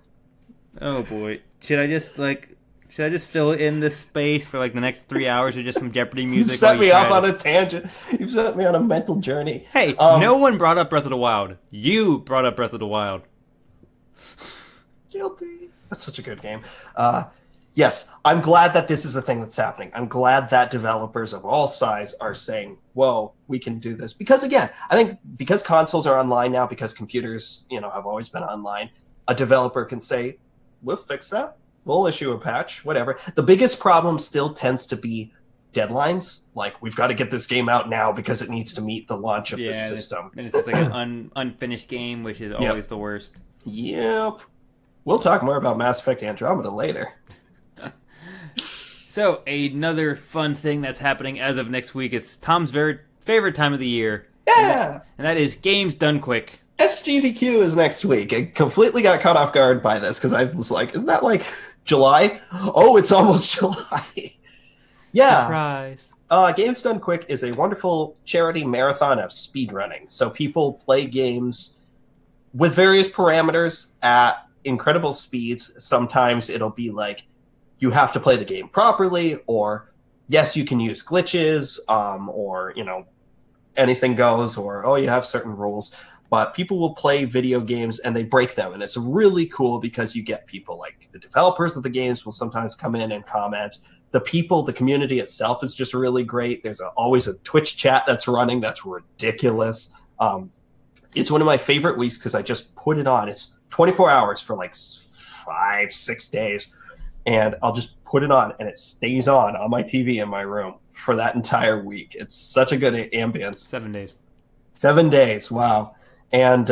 Oh boy. Should I just fill in this space for like the next 3 hours or just some Jeopardy music? You've set me off on a tangent. You've set me on a mental journey. Hey, no one brought up Breath of the Wild. You brought up Breath of the Wild. Guilty. That's such a good game. Yes, I'm glad that this is a thing that's happening. I'm glad that developers of all size are saying, whoa, we can do this. Because again, I think because consoles are online now, because computers, you know, have always been online, a developer can say, we'll fix that. We'll issue a patch, whatever. The biggest problem still tends to be deadlines. Like, we've got to get this game out now because it needs to meet the launch of the system. And it's like an unfinished game, which is always the worst. Yep. We'll talk more about Mass Effect Andromeda later. So, another fun thing that's happening as of next week is Tom's very favorite time of the year. Yeah! And that is Games Done Quick. SGDQ is next week. I completely got caught off guard by this because I was like, isn't that like July? Oh, it's almost July. Yeah. Surprise. Games Done Quick is a wonderful charity marathon of speedrunning. So people play games with various parameters at incredible speeds. Sometimes it'll be like, you have to play the game properly, or yes, you can use glitches, or, you know, anything goes, or, oh, you have certain rules. But people will play video games and they break them. And it's really cool because you get people like the developers of the games will sometimes come in and comment. The people, the community itself is just really great. There's always a Twitch chat that's running that's ridiculous. It's one of my favorite weeks because I just put it on. It's 24 hours for like 5-6 days. And I'll just put it on and it stays on my TV in my room for that entire week. It's such a good ambience. 7 days. 7 days. Wow. And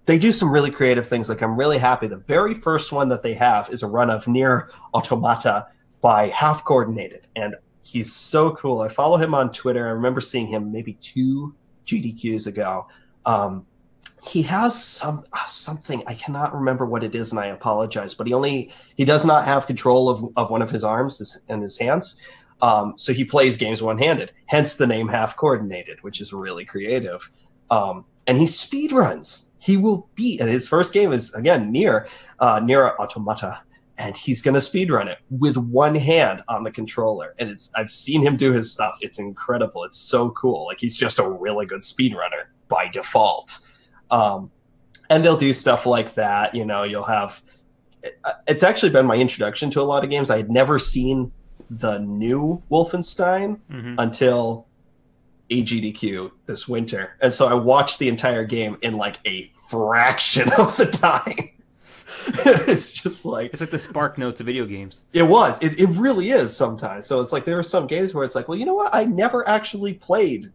they do some really creative things. Like, I'm really happy. The very first one that they have is a run of Nier Automata by Half Coordinated. And he's so cool. I follow him on Twitter. I remember seeing him maybe 2 GDQs ago. He has something, I cannot remember what it is, and I apologize, but he does not have control of one of his arms and his hands. So he plays games one-handed, hence the name Half Coordinated, which is really creative. And he speedruns. He will beat, and his first game is, again, Nier Automata, and he's going to speedrun it with one hand on the controller. And I've seen him do his stuff. It's incredible. It's so cool. Like, he's just a really good speedrunner by default. And they'll do stuff like that. You know, you'll have, it's actually been my introduction to a lot of games. I had never seen the new Wolfenstein Mhm. until AGDQ this winter, and so I watched the entire game in like a fraction of the time. It's just like It's like the Spark Notes of video games. it really is sometimes. So it's like there are some games where it's like, well, you know what? I never actually played,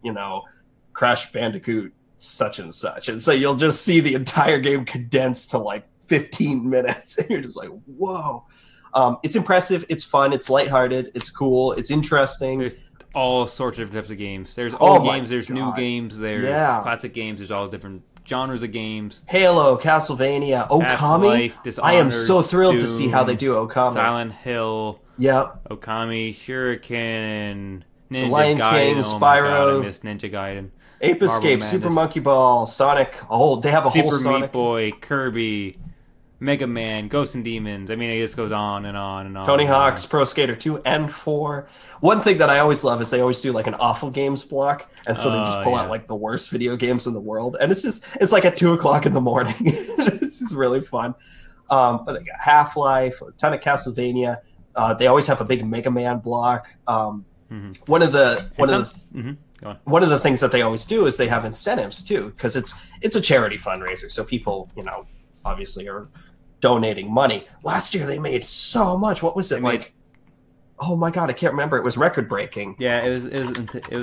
Crash Bandicoot such and such. And so you'll just see the entire game condensed to like 15 minutes. And you're just like, whoa. It's impressive. It's fun. It's lighthearted. It's cool. It's interesting. There's all sorts of different types of games. There's Oh old my games, there's new God. games, there's Yeah. classic games, there's all different genres of games. Halo, Castlevania, Okami. Half-Life, I am Dishonored, so thrilled to see Doom, how they do Okami. Silent Hill, Yeah. Okami, Shuriken, Ninja Lion Gaiden. King, Oh my God, Spyro. I miss Ninja Gaiden. Ape Marvel Escape, Madness. Super Monkey Ball, Sonic. Oh, they have a whole Super Sonic. Meat Boy, Kirby, Mega Man, Ghosts and Demons. I mean, it just goes on and on and on. Tony and on. Hawk's Pro Skater 2 and 4. One thing that I always love is they always do like an awful games block, and so they just pull out yeah. like the worst video games in the world, and it's like at 2 o'clock in the morning. This is really fun. But they got Half-Life, a ton of Castlevania. They always have a big Mega Man block. Mhm. One of the Mhm. Go on. one of the things that they always do is they have incentives too, because it's a charity fundraiser, so people obviously are donating money. Last year they made so much. What was it like? Oh my God, I can't remember. It was record breaking. Yeah, it was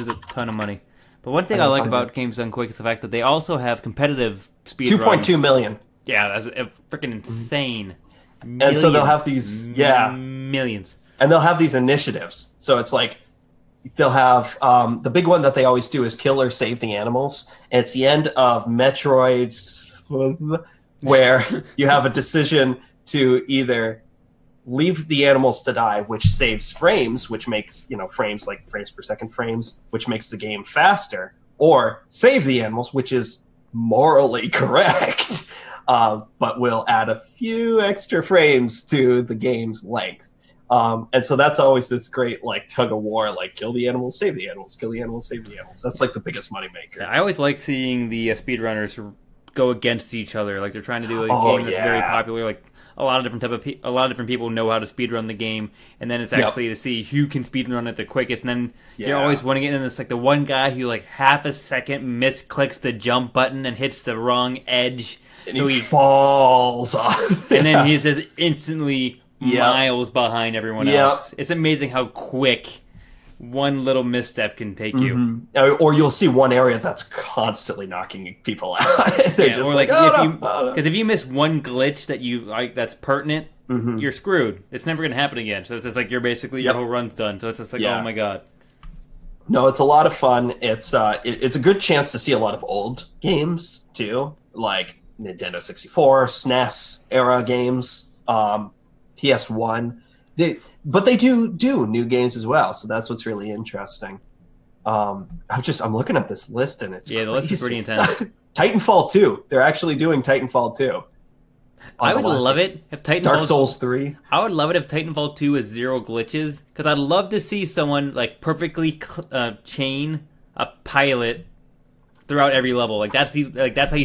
a ton of money. But one thing I I gotta like find about it. Games Done Quick is the fact that they also have competitive speed 2.2 million. Yeah, that's freaking insane. And so they'll have these, millions. and they'll have these initiatives. So it's like they'll have the big one that they always do is kill or save the animals. And it's the end of Metroid, where you have a decision to either leave the animals to die, which saves frames, which makes frames like frames per second frames, which makes the game faster, or save the animals, which is morally correct, but will add a few extra frames to the game's length. And so that's always this great like tug of war, like kill the animals, save the animals, kill the animals, save the animals. That's like the biggest moneymaker. Yeah, I always like seeing the speedrunners go against each other. Like they're trying to do a Oh, game that's yeah. very popular. Like a lot of different people know how to speedrun the game, and then it's actually to see who can speedrun it the quickest. And then you're Yeah. always winning it, and it's like the one guy who like half a second misclicks the jump button and hits the wrong edge, And so he he falls off. and then he's just instantly Yep. miles behind everyone Yep. else. It's amazing how quick one little misstep can take you. Mhm. Or you'll see one area that's constantly knocking people out. They're Yeah, just or like, like oh, if no, you oh, no." because if you miss one glitch that you like that's pertinent, Mhm. you're screwed. It's never gonna happen again. So it's just like you're basically Yep. your whole run's done. So it's just like Yeah. oh my god. No, it's a lot of fun. It's a good chance to see a lot of old games too, like Nintendo 64, SNES era games, PS1. But they do new games as well, so that's what's really interesting. I'm looking at this list and it's Yeah, the list is pretty crazy. intense. Titanfall 2. They're actually doing Titanfall 2. I would love it if Titanfall Dark Souls 3. I would love it if Titanfall 2 is zero glitches because I'd love to see someone like perfectly chain a pilot throughout every level. Like that's how you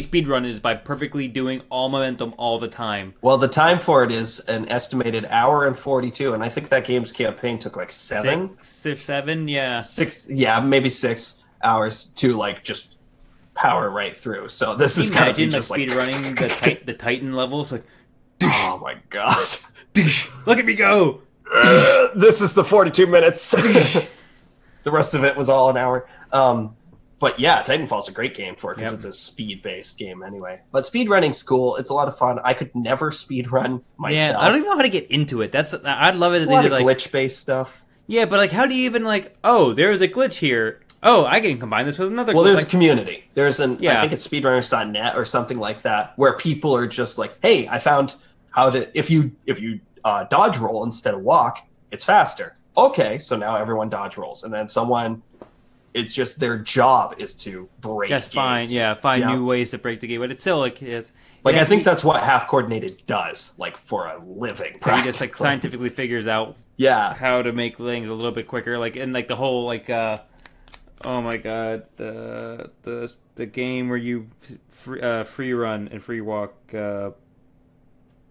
speedrun it, is by perfectly doing all momentum all the time. Well, the time for it is an estimated hour and 42, and I think that game's campaign took like 7. 6 or 7, yeah. 6, yeah, maybe 6 hours to like just power right through. So this Can is you kind of imagine just like speedrunning the Titan levels? Like, oh my god, look at me go! this is the 42 minutes. The rest of it was all an hour. But yeah, Titanfall's a great game for it because Yep. it's a speed-based game anyway. But speedrunning's cool. It's a lot of fun. I could never speedrun myself. Yeah, I don't even know how to get into it. I'd love it It's if a they lot did of like glitch-based stuff. yeah, but like how do you even like oh there's a glitch here. Oh, I can combine this with another. Well, glitch. there's a Like, community. There's I Yeah. think it's speedrunners.net or something like that, where people are just like, hey, I found how to, if you dodge roll instead of walk, it's faster. Okay, so now everyone dodge rolls. And then it's just their job is to break just games. find Yeah. new ways to break the game, but it's still like it's Like, yeah, I think that's what Half Coordinated does, like, for a living. he just like practically. scientifically figures out Yeah. how to make things a little bit quicker. Like and like the whole like oh my god the game where you free run and free walk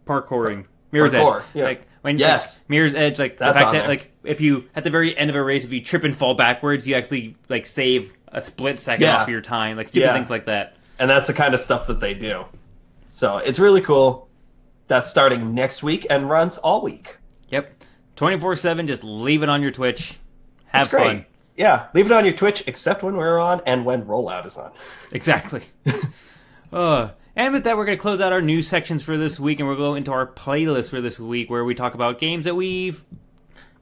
parkouring. Mirror's Parkour, Edge. yeah. Like When Yes. like, Mirror's Edge, like the That's fact on that there. like if you at the very end of a race, if you trip and fall backwards, you actually like save a split second Yeah. off of your time, like stupid Yeah. things like that. And that's the kind of stuff that they do. So it's really cool. That's starting next week and runs all week. Yep, 24/7. Just leave it on your Twitch. Have It's great. fun. Yeah, leave it on your Twitch except when we're on and when Rollout is on. Exactly. And with that, we're going to close out our news sections for this week, and we'll go into our playlist for this week, where we talk about games that we've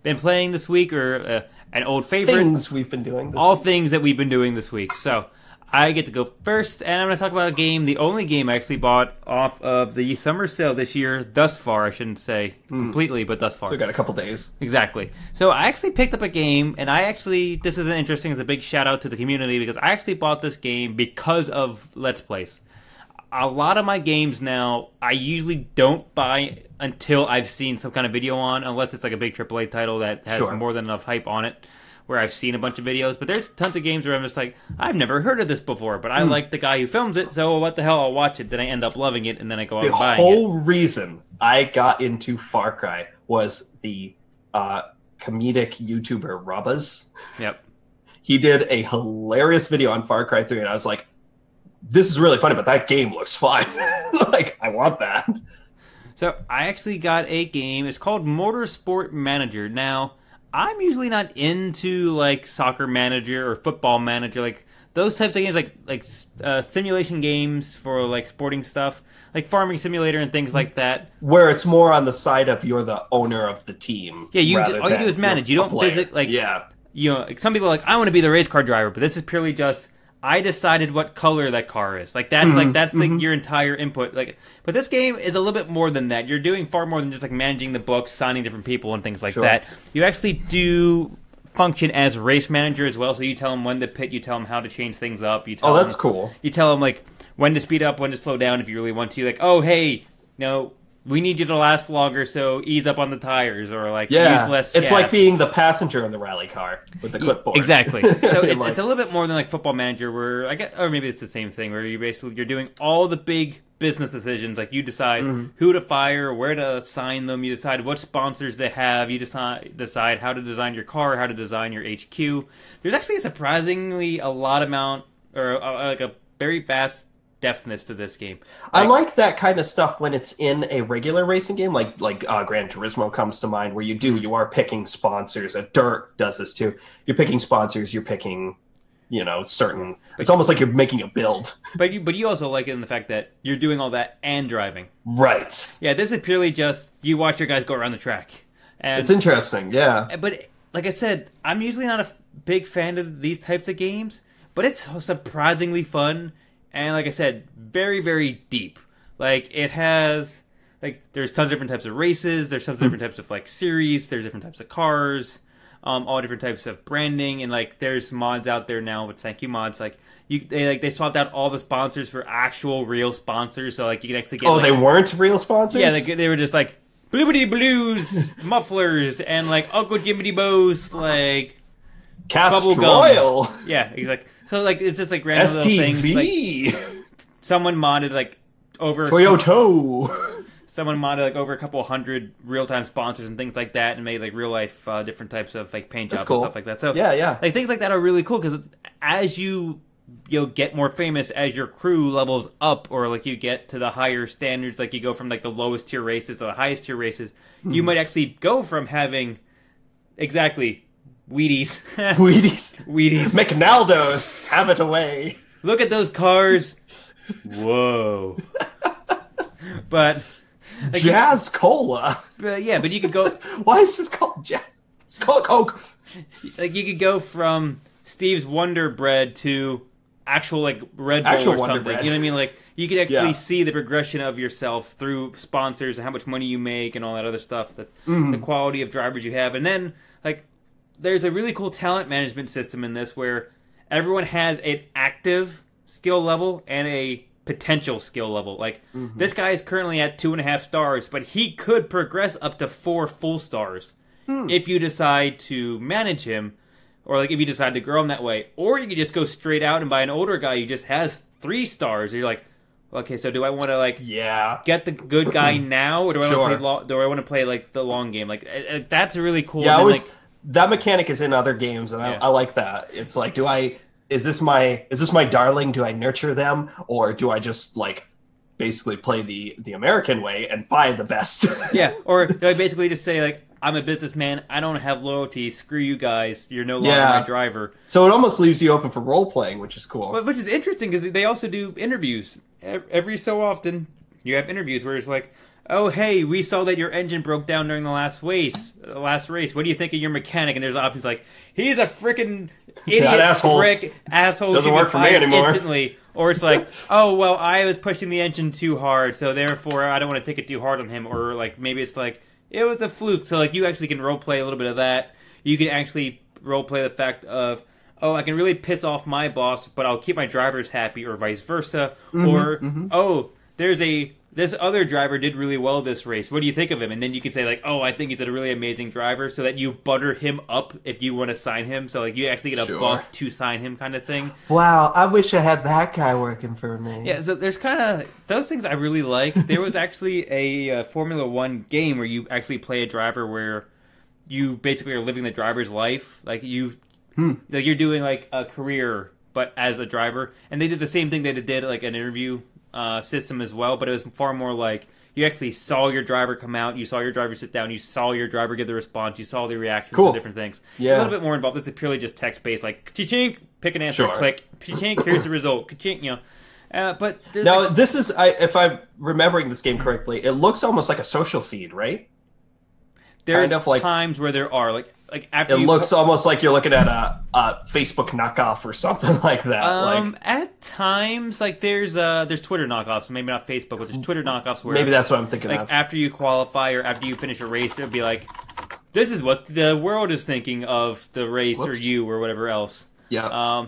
been playing this week, or an old favorite. Things we've been doing this All week. things that we've been doing this week. So I get to go first, and I'm going to talk about a game, the only game I actually bought off of the summer sale this year, thus far. I shouldn't say completely, but thus far. So we got a couple days. Exactly. So I actually picked up a game, and this is interesting, as a big shout out to the community, because I actually bought this game because of Let's Plays. A lot of my games now, I usually don't buy until I've seen some kind of video on, unless it's like a big AAA title that has Sure. more than enough hype on it, where I've seen a bunch of videos. But there's tons of games where I'm just like, I've never heard of this before, but I like the guy who films it, so what the hell, I'll watch it. Then I end up loving it, and then I go out The and buying it. whole reason I got into Far Cry was the comedic YouTuber Rubbas. Yep. He did a hilarious video on Far Cry 3, and I was like, this is really funny, but that game looks fun. Like, I want that. So I actually got a game. It's called Motorsport Manager. Now, I'm usually not into like Soccer Manager or Football Manager, like those types of games, like simulation games for like sporting stuff, like Farming Simulator and things like that. Where it's more on the side of you're the owner of the team. Yeah, you rather all you than do is manage. You you're a don't player. visit like Yeah. you know. Like, some people are like, I want to be the race car driver, but this is purely just I decided what color that car is. Like that's like your entire input. Like, but this game is a little bit more than that. You're doing far more than just like managing the books, signing different people, and things like Sure. that. You actually do function as race manager as well. So you tell them when to pit, you tell them how to change things up. You tell Oh, that's them, cool. You tell them like when to speed up, when to slow down if you really want to. Like, oh hey, no, we need you to last longer, so ease up on the tires, or like Yeah. use less. It's gas. like being the passenger in the rally car with the clipboard. Exactly. So And, it's a little bit more than like Football Manager, where I guess, or maybe it's the same thing, where you're doing all the big business decisions. Like you decide who to fire, where to sign them. You decide what sponsors they have. You decide how to design your car, how to design your HQ. There's actually surprisingly a lot amount, or like a very vast depthness to this game. I like that kind of stuff when it's in a regular racing game, like Gran Turismo comes to mind, where you are picking sponsors. Dirt does this too. You're picking sponsors. You're picking, certain. It's almost like you're making a build. But you also like it in the fact that you're doing all that and driving. Right. Yeah, this is purely just you watch your guys go around the track. And It's interesting. Yeah. But like I said, I'm usually not a big fan of these types of games, but it's surprisingly fun. And like I said, very, very deep. Like it has, like there's tons of different types of races. There's tons of different types of like series. There's different types of cars, all different types of branding, and like there's mods out there now. But thank you mods. Like they swapped out all the sponsors for actual real sponsors. So like you can actually get. Oh, like, they weren't real sponsors? Yeah, they were just like Bloobity Blues mufflers and like Uncle Jiminy Bo's like bubble gum. Castrol. Yeah, exactly. So like it's just like random little things. Like, STV. someone modded like over Toyota. someone modded like over a couple hundred real time sponsors and things like that, and made like real life different types of like paint jobs That's cool. and stuff like that. So Yeah. like things like that are really cool because as you get more famous, as your crew levels up, or like you get to the higher standards, like you go from like the lowest tier races to the highest tier races, you might actually go from having exactly Wheaties. Wheaties. McNaldo's. Have it away. Look at those cars. Whoa. But like, Jazz Cola. but you could go Why is this called Jazz? It's called Coke. like you could go from Steve's Wonder Bread to actual like Red Bull Actual or Wonder something. Bread. You know what I mean? Like you could actually Yeah. see the progression of yourself through sponsors and how much money you make and all that other stuff. The quality of drivers you have, and then like there's a really cool talent management system in this where everyone has an active skill level and a potential skill level. Like this guy is currently at 2.5 stars, but he could progress up to 4 full stars if you decide to manage him, or like if you decide to grow him that way. Or you could just go straight out and buy an older guy who just has 3 stars. And you're like, okay, so do I want to like Yeah. get the good guy now, or do I want to Sure. play? Do I want to play like the long game? Like that's really cool. Yeah, And I then, was like, that mechanic is in other games, and Yeah. I like that. It's like, is this my darling? Do I nurture them, or do I just like basically play the American way and buy the best? yeah, or do I basically just say like I'm a businessman, I don't have loyalty, screw you guys, you're no longer Yeah. my driver. So it almost leaves you open for role playing, which is cool. Which is interesting because they also do interviews every so often. You have interviews where it's like, oh hey, we saw that your engine broke down during the last race. What do you think of your mechanic? And there's options like, he's a freaking idiot, That asshole. asshole. Doesn't should be work for me fired anymore. Instantly. Or it's like, oh well, I was pushing the engine too hard, so therefore I don't want to take it too hard on him. Or like maybe it's like, it was a fluke. So like you actually can role play a little bit of that. You can actually role play the fact of, oh, I can really piss off my boss, but I'll keep my drivers happy, or vice versa. Oh, this other driver did really well this race. What do you think of him? And then you can say like, oh, I think he's a really amazing driver, so that you butter him up if you want to sign him. So like you actually get a Sure. buff to sign him, kind of thing. Wow, I wish I had that guy working for me. Yeah, so there's kind of those things I really like. There was actually a Formula One game where you actually play a driver where you basically are living the driver's life. Like like you're doing like a career, but as a driver. And they did the same thing. They did like an interview system as well, but it was far more like you actually saw your driver come out, you saw your driver sit down, you saw your driver give the response, you saw the reactions Cool. to different things. Yeah. A little bit more involved. This is purely just text based, like chink, pick an answer, Sure. click, chink, here's the result, chink, you know. But there's Now, like, this is, if I'm remembering this game correctly, it looks almost like a social feed, right? there's kind of like- times where there are like after It you looks almost like you're looking at a Facebook knockoff or something like that. at times like there's Twitter knockoffs, maybe not Facebook, but there's Twitter knockoffs where Maybe that's what I'm thinking like of. after you qualify or after you finish a race, it'll be like, this is what the world is thinking of the race or Whoops. you or whatever else. Yeah.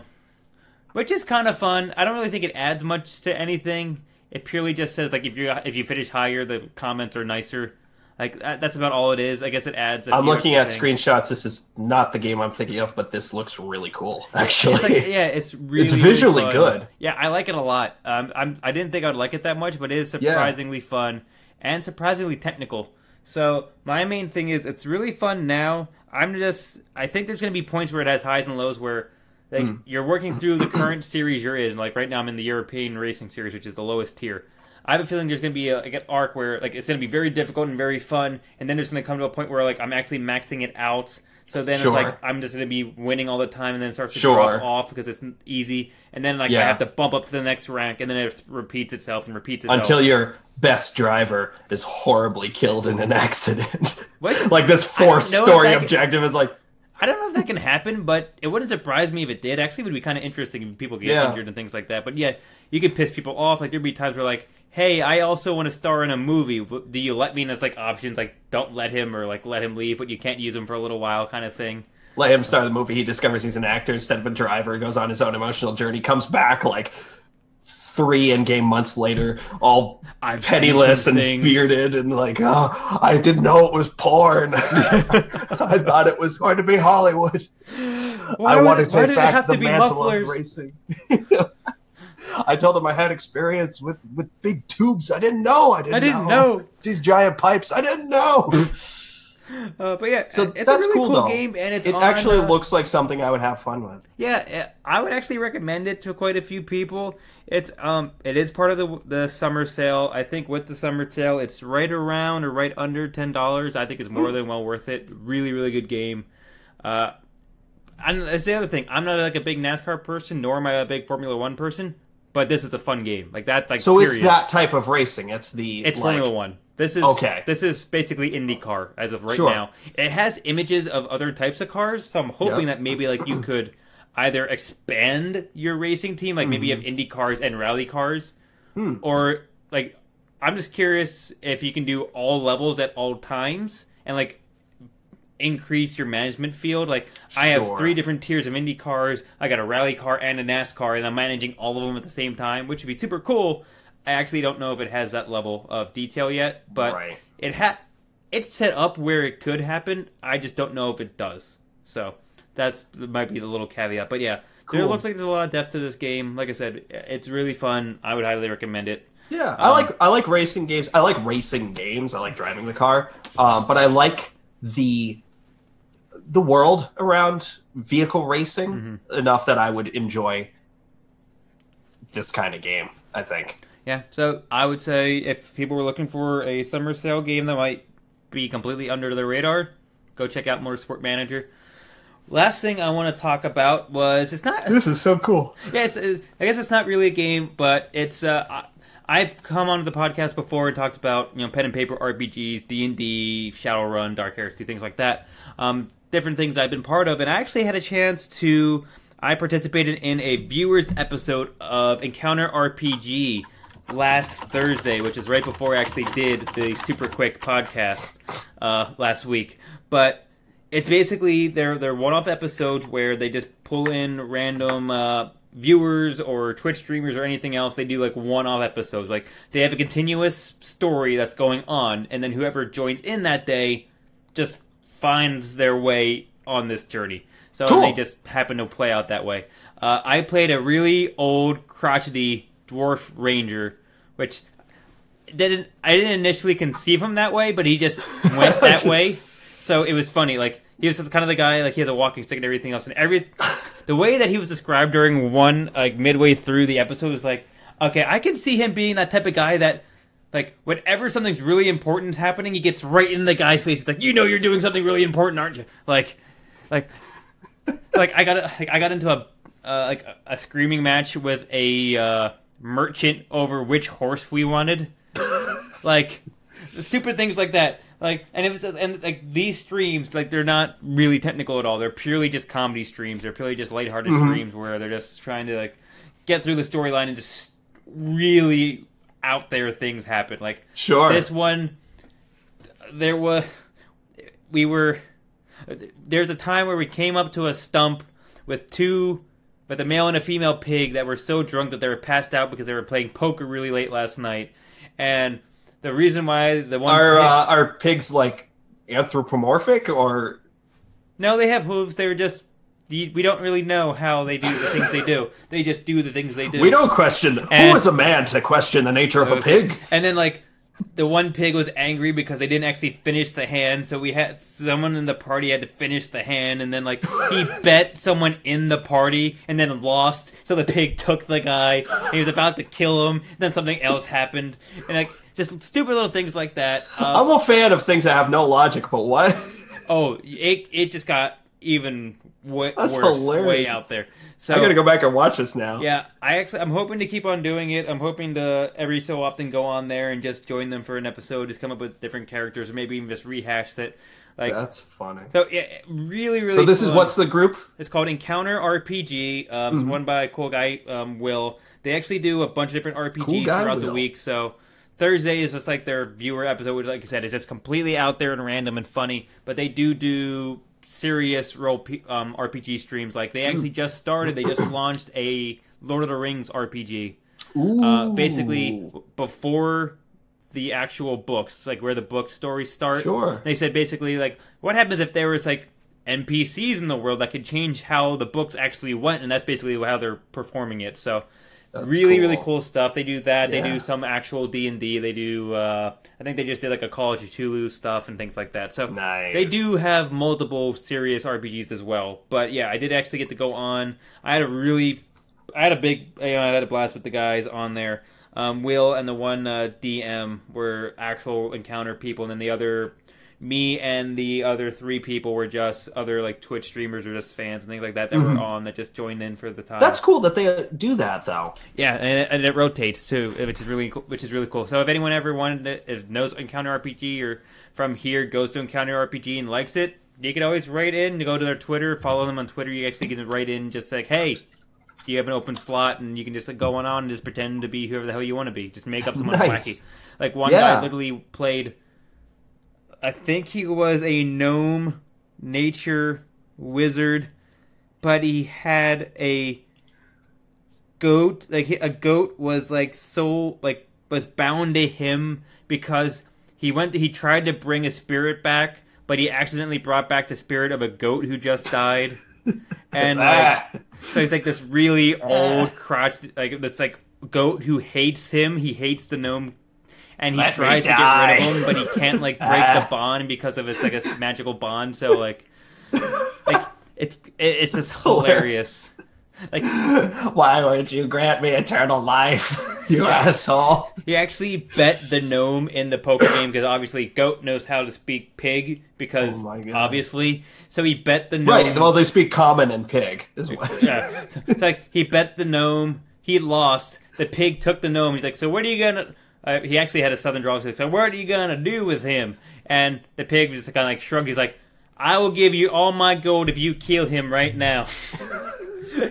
Which is kind of fun. I don't really think it adds much to anything. It purely just says like if you finish higher, the comments are nicer. Like that's about all it is. I guess it adds. I'm looking at extra things. screenshots. This is not the game I'm thinking of, but this looks really cool, actually. It's like, yeah, it's really It's visually fun. good. Yeah, I like it a lot. I didn't think I would like it that much, but it is surprisingly fun and surprisingly technical. So my main thing is it's really fun now. I think there's going to be points where it has highs and lows where like you're working through the current series you're in. Like right now I'm in the European Racing Series, which is the lowest tier. I have a feeling there's going to be like an arc where like it's going to be very difficult and very fun, and then there's going to come to a point where like I'm actually maxing it out. So then Sure. it's like I'm just going to be winning all the time, and then it starts to Sure. drop off because it's easy, and then like I Yeah. have to bump up to the next rank, and then it repeats itself and repeats itself Until your best driver is horribly killed in an accident. What? Like this I don't fourth know if story that- objective is like, I don't know if that can happen, but it wouldn't surprise me if it did. Actually, it would be kind of interesting if people get Yeah. injured and things like that. But yeah, you could piss people off. Like there'd be times where like, hey, I also want to star in a movie. Do you let me? And it's like options like don't let him or like let him leave, but you can't use him for a little while, kind of thing. let him start the movie. He discovers he's an actor instead of a driver. Goes on his own emotional journey. Comes back like 3 in-game months later, all I've penniless seen and some things. bearded, and like, oh, I didn't know it was porn. I thought it was going to be Hollywood. I want to why take did it back have the to be mantle mufflers? of racing. I told him I had experience with big tubes. I didn't know. I didn't know. These giant pipes. I didn't know. But yeah, So it's that's a really cool, cool though. game, and it's It on, actually looks like something I would have fun with. Yeah, I would actually recommend it to quite a few people. It is part of the summer sale. I think with the summer sale, it's right around or right under $10. I think it's more than well worth it. Really, really good game. And that's the other thing. I'm not like a big NASCAR person, nor am I a big Formula One person. But this is a fun game, like that. Like So period. it's that type of racing. It's It's Formula One. This is Okay. This is basically IndyCar as of right Sure. now. It has images of other types of cars, so I'm hoping Yep. that maybe like you could either expand your racing team, like maybe you have Indy cars and rally cars, or like I'm just curious if you can do all levels at all times and like increase your management field. Like I have Sure. 3 different tiers of Indy cars. I got a rally car and a NASCAR, and I'm managing all of them at the same time, which would be super cool. I actually don't know if it has that level of detail yet, but Right. it's set up where it could happen. I just don't know if it does. So that might be the little caveat. But yeah, there Cool. looks like there's a lot of depth to this game. Like I said, it's really fun. I would highly recommend it. Yeah, I like racing games. I like racing games. I like driving the car. But I like the world around vehicle racing enough that I would enjoy this kind of game, I think. Yeah, so I would say if people were looking for a summer sale game that might be completely under the radar, go check out Motorsport Manager. Last thing I want to talk about was it's not. This is so cool. Yeah, I guess it's not really a game, but it's. I've come onto the podcast before and talked about pen and paper RPGs, D&D, Shadowrun, Dark Heresy, things like that. Different things I've been part of, and I actually had a chance to. I participated in a viewers episode of Encounter RPG last Thursday, which is right before I actually did the super quick podcast last week. But it's basically they're one-off episodes where they just pull in random viewers or Twitch streamers or anything else. They do like one-off episodes. Like they have a continuous story that's going on, and then whoever joins in that day just finds their way on this journey. So cool. They just happen to play out that way. I played a really old, crotchety dwarf ranger, which I didn't initially conceive him that way, but he just went that way. So it was funny. Like he was kind of the guy, like he has a walking stick and everything else, and the way that he was described during one midway through the episode was like, okay, I can see him being that type of guy that. Like, whenever something's really important is happening, he gets right in the guy's face. He's like, you're doing something really important, aren't you? Like I got into a screaming match with a merchant over which horse we wanted. Like, stupid things like that. Like, and these streams, like, they're not really technical at all. They're purely just comedy streams. They're purely just lighthearted streams where they're just trying to, like, get through the storyline and just really out there things happen. Like, sure. This one, there's a time where we came up to a stump with a male and a female pig that were so drunk that they were passed out because they were playing poker really late last night. And the reason why the one are pigs like anthropomorphic or no, they have hooves. They were just we don't really know how they do the things they do. They just do the things they do. We don't question who is a man to question the nature of a pig. And then like the one pig was angry because they didn't actually finish the hand, so we had someone in the party had to finish the hand, and then like he bet someone in the party and then lost, so the pig took the guy. He was about to kill him, then something else happened, and like just stupid little things like that. I'm a fan of things that have no logic, but what? It just got even worse, hilarious. Way out there. So I gotta go back and watch this now. Yeah, I'm hoping to keep on doing it. I'm hoping to every so often go on there and just join them for an episode, just come up with different characters, or maybe even just rehash it. Like that's funny. So yeah, really, really. So this fun. is what's the group? It's called Encounter RPG. It's run by a cool guy, Will. They actually do a bunch of different RPGs throughout the week. So Thursday is just like their viewer episode, which, like I said, is just completely out there and random and funny. But they do serious role RPG streams. Like they actually just started. They just launched a Lord of the Rings RPG. Basically before the actual books, like where the book stories start. Sure. They said basically like what happens if there was like NPCs in the world that could change how the books actually went, and that's basically how they're performing it. So that's really cool stuff. They do that. Yeah. They do some actual D&D. They do I think they just did like a Call of Cthulhu stuff and things like that. So nice. They do have multiple serious RPGs as well. But yeah, I did actually get to go on. I had a blast with the guys on there. Will and the one DM were actual encounter people, and then the other, me and the other 3 people were just other like Twitch streamers or just fans and things like that were on that just joined in for the time. That's cool that they do that though. Yeah, and it rotates too, which is really cool. So if anyone ever knows Encounter RPG or from here goes to Encounter RPG and likes it, you can always write in, go to their Twitter, follow them on Twitter. You actually can write in just like, hey, you have an open slot, and you can just like go on and just pretend to be whoever the hell you want to be. Just make up someone wacky. Like one guy literally played, I think he was a gnome nature wizard, but he had a goat. Like a goat was like was bound to him because he tried to bring a spirit back, but he accidentally brought back the spirit of a goat who just died. And like, so he's like this really old crotch, like this like goat who hates him. He hates the gnome, and he Let tries me to die. get rid of him, but he can't like break the bond because of it's like a magical bond. So like it's just hilarious. Like, why would you grant me eternal life, you asshole? he actually bet the gnome in the poker game because obviously goat knows how to speak pig because Oh my God. obviously, so he bet the gnome. Right, well, they speak common and pig. Is what. Yeah, so it's like he bet the gnome. He lost. The pig took the gnome. He's like, so what are you gonna? He actually had a southern drawl. He's like, so what are you gonna do with him? And the pig just kind of like shrugged. He's like, I will give you all my gold if you kill him right now.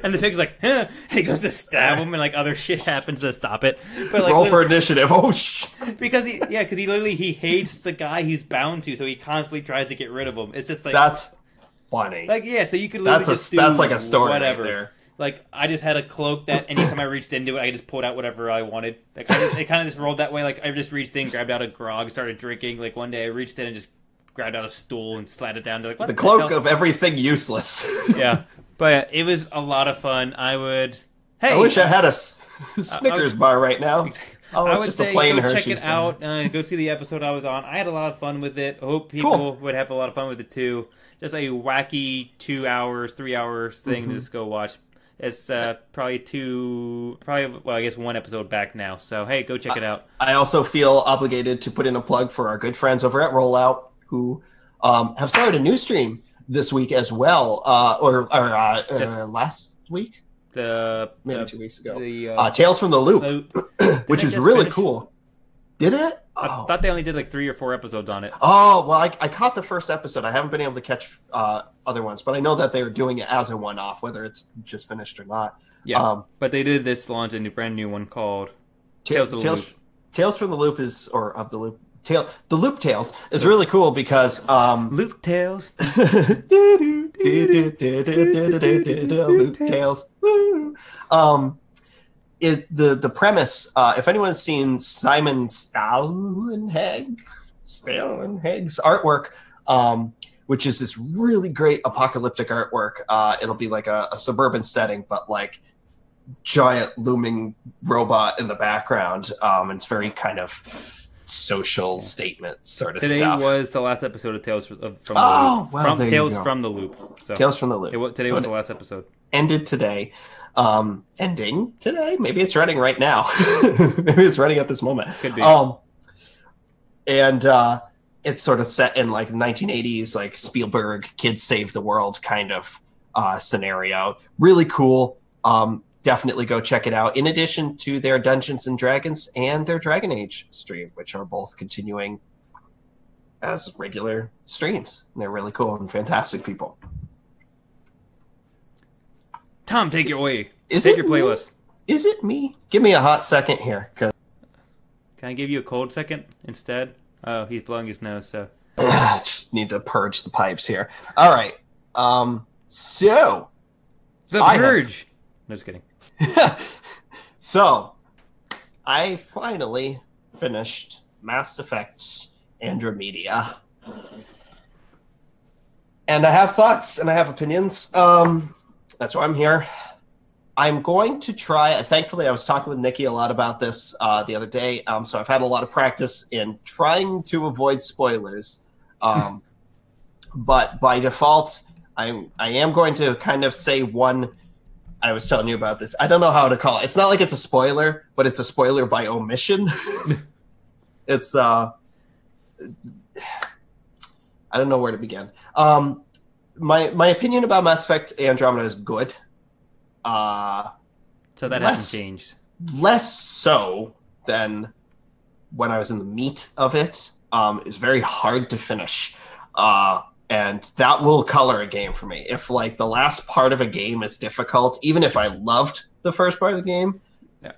And the pig's like, huh? And he goes to stab him, and like other shit happens to stop it. But like, Roll for initiative. Oh, shit. because he literally he hates the guy he's bound to, so he constantly tries to get rid of him. It's just like That's funny. like yeah. So you could literally just do that's like a story whatever. right there. Like I just had a cloak that anytime I reached into it, I just pulled out whatever I wanted. Like it kind of just rolled that way. Like I just reached in, grabbed out a grog, started drinking. Like one day I reached in and just grabbed out a stool and slat it down. To like what The cloak hell? of everything useless. Yeah, but it was a lot of fun. I would. Hey, I wish I had a Snickers bar right now. Oh, I it's would just say a plain go Hershey's check it bar. out. Go see the episode I was on. I had a lot of fun with it. I hope people Cool. would have a lot of fun with it too. Just a wacky 2 hours, 3 hours thing to just go watch. It's probably I guess one episode back now. So hey, go check it out. I also feel obligated to put in a plug for our good friends over at Rollout who have started a new stream this week as well, or last week, maybe 2 weeks ago. Tales from the Loop, which is really cool. Did it? I thought they only did like 3 or 4 episodes on it. Oh, well, I caught the first episode. I haven't been able to catch other ones, but I know that they're doing it as a one-off, whether it's just finished or not. Yeah, but they did this launch a brand new one called Tales of the Loop. Tales from the Loop the Loop Tales is really cool because Loop Tales. Loop Tales. Woo. The premise, if anyone has seen Simon Stalenheg's artwork, which is this really great apocalyptic artwork, it'll be like a suburban setting, but like giant looming robot in the background. It's very kind of social statement sort of Today stuff. was the last episode of Tales from the Loop. Well, there you Tales go. from the Loop. So Tales from the Loop. today was the last episode. Ended today. Ending today? Maybe it's running right now. Maybe it's running at this moment. Could be. And it's sort of set in like 1980s, like Spielberg Kids Save the World kind of scenario. Really cool. Definitely go check it out. In addition to their Dungeons and Dragons and their Dragon Age stream, which are both continuing as regular streams. And they're really cool and fantastic people. Tom, take it away. Is Take it your playlist. Is it me? Give me a hot second here. Can I give you a cold second instead? Oh, he's blowing his nose, so. I just need to purge the pipes here. All right. So. The Purge! No, just kidding. So, I finally finished Mass Effect Andromeda. And I have thoughts and I have opinions. That's why I'm here. I'm going to try. Thankfully, I was talking with Nikki a lot about this the other day. So I've had a lot of practice in trying to avoid spoilers. But by default, I am going to kind of say one. I was telling you about this. I don't know how to call it. It's not like it's a spoiler, but it's a spoiler by omission. It's I don't know where to begin. My opinion about Mass Effect Andromeda is good. So that hasn't changed. Less so than when I was in the meat of it. It's very hard to finish. And that will color a game for me. If like the last part of a game is difficult, even if I loved the first part of the game.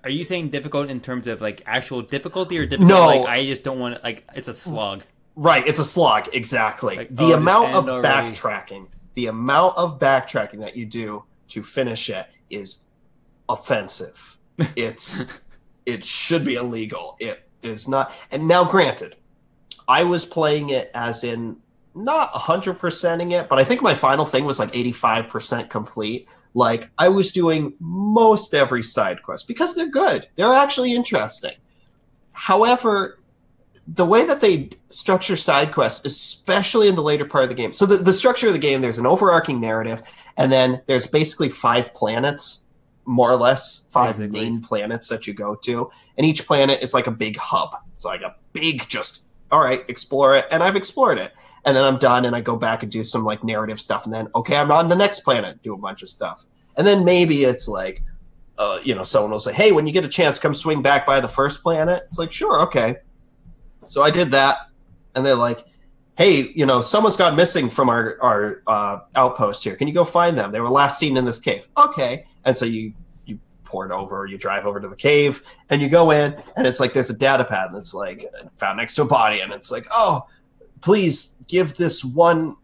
Are you saying difficult in terms of like actual difficulty or difficult? No. Like I just don't want to, like it's a slog. Right, it's a slog, exactly. Like, the amount just of end already. backtracking that you do to finish it is offensive. It should be illegal. It is not. And now granted, I was playing it as in not 100%ing it, but I think my final thing was like 85% complete. Like I was doing most every side quest because they're good. They're actually interesting. However, the way that they structure side quests, especially in the later part of the game. So the structure of the game, there's an overarching narrative, and then there's basically 5 planets, more or less, 5 main planets that you go to. And each planet is like a big hub. It's like a big just, all right, explore it. And I've explored it. And then I'm done, and I go back and do some like narrative stuff. And then, okay, I'm on the next planet, do a bunch of stuff. And then maybe it's like, someone will say, hey, when you get a chance, come swing back by the first planet. It's like, sure, okay. So I did that, and they're like, hey, someone's gone missing from our outpost here. Can you go find them? They were last seen in this cave. Okay. And so you drive over to the cave, and you go in, and it's like there's a data pad that's like found next to a body, and it's like, oh, please give this one,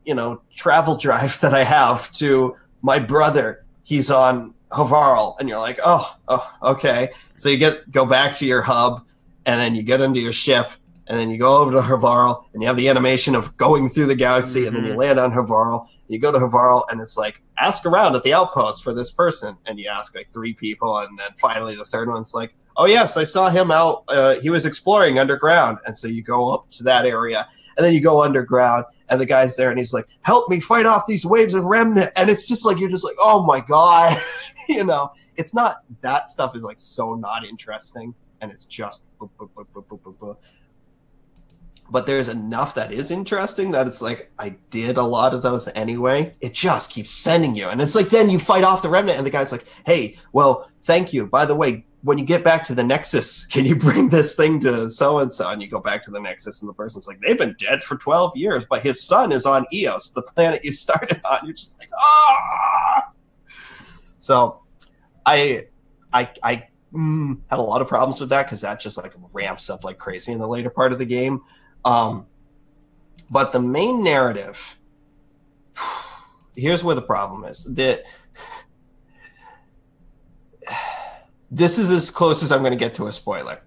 travel drive that I have to my brother. He's on Havarl. And you're like, oh, okay. So you go back to your hub, and then you get into your ship, and then you go over to Havarl, and you have the animation of going through the galaxy, and then you land on Havarl. You go to Havarl, and it's like, ask around at the outpost for this person. And you ask like 3 people, and then finally the third one's like, oh, yes, I saw him out. He was exploring underground. And so you go up to that area, and then you go underground, and the guy's there, and he's like, help me fight off these waves of remnant. And it's just like, you're just like, oh, my God. It's not, that stuff is like so not interesting, and it's just but there's enough that is interesting that it's like, I did a lot of those anyway. It just keeps sending you. And it's like, then you fight off the remnant, and the guy's like, hey, well, thank you. By the way, when you get back to the Nexus, can you bring this thing to so-and-so? And you go back to the Nexus, and the person's like, they've been dead for 12 years, but his son is on Eos, the planet you started on. You're just like, ah! So I had a lot of problems with that, because that just like ramps up like crazy in the later part of the game. But the main narrative, here's where the problem is. This is as close as I'm going to get to a spoiler.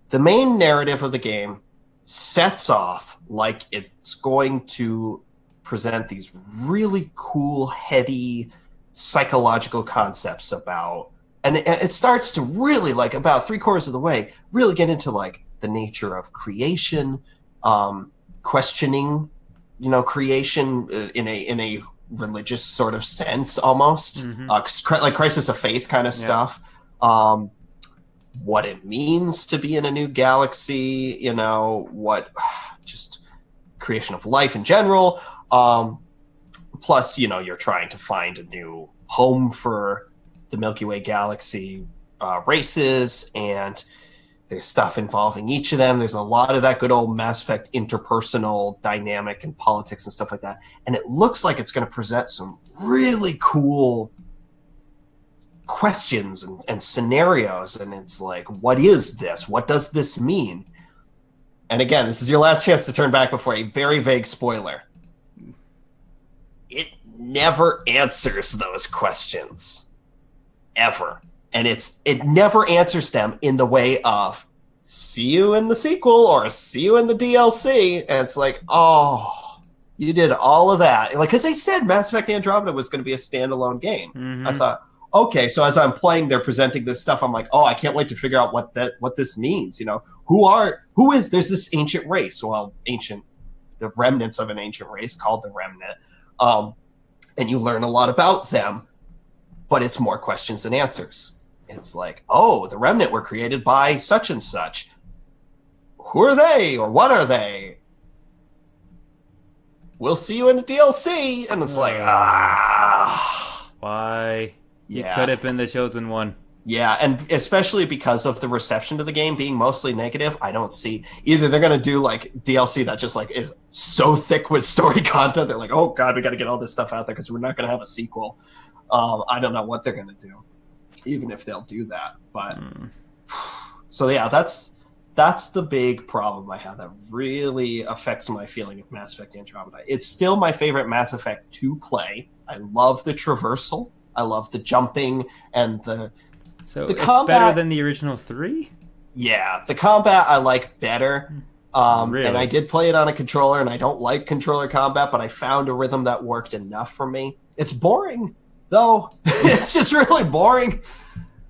The main narrative of the game sets off like it's going to present these really cool, heady, psychological concepts about, and it starts to really, like about 3/4 of the way, really get into like the nature of creation, questioning, creation in a religious sort of sense almost, like Crisis of Faith kind of stuff. What it means to be in a new galaxy, what just creation of life in general. Plus, you're trying to find a new home for the Milky Way galaxy races, and there's stuff involving each of them. There's a lot of that good old Mass Effect interpersonal dynamic and politics and stuff like that. And it looks like it's going to present some really cool questions and scenarios. And it's like, what is this? What does this mean? And again, this is your last chance to turn back before a very vague spoiler. It never answers those questions. Ever. And it never answers them in the way of, see you in the sequel or see you in the DLC. And it's like, oh, you did all of that. Like, because they said Mass Effect Andromeda was going to be a standalone game. I thought, okay, so as I'm playing, they're presenting this stuff. I'm like, oh, I can't wait to figure out what this means. There's this ancient race. Well, the remnants of an ancient race called the Remnant. And you learn a lot about them, but it's more questions than answers. It's like, oh, the Remnant were created by such and such. Who are they, or what are they? We'll see you in the DLC. And it's like, why? Yeah. You could have been the chosen one. Yeah, and especially because of the reception to the game being mostly negative, I don't see either they're going to do like DLC that just like is so thick with story content. They're like, oh God, we got to get all this stuff out there because we're not going to have a sequel. I don't know what they're going to do, even if they'll do that. But so yeah, that's the big problem I have that really affects my feeling of Mass Effect Andromeda. It's still my favorite Mass Effect to play. I love the traversal. I love the jumping and So the it's combat, better than the original 3? Yeah, the combat I like better. Really? And I did play it on a controller, and I don't like controller combat, but I found a rhythm that worked enough for me. It's boring. though. It's just really boring.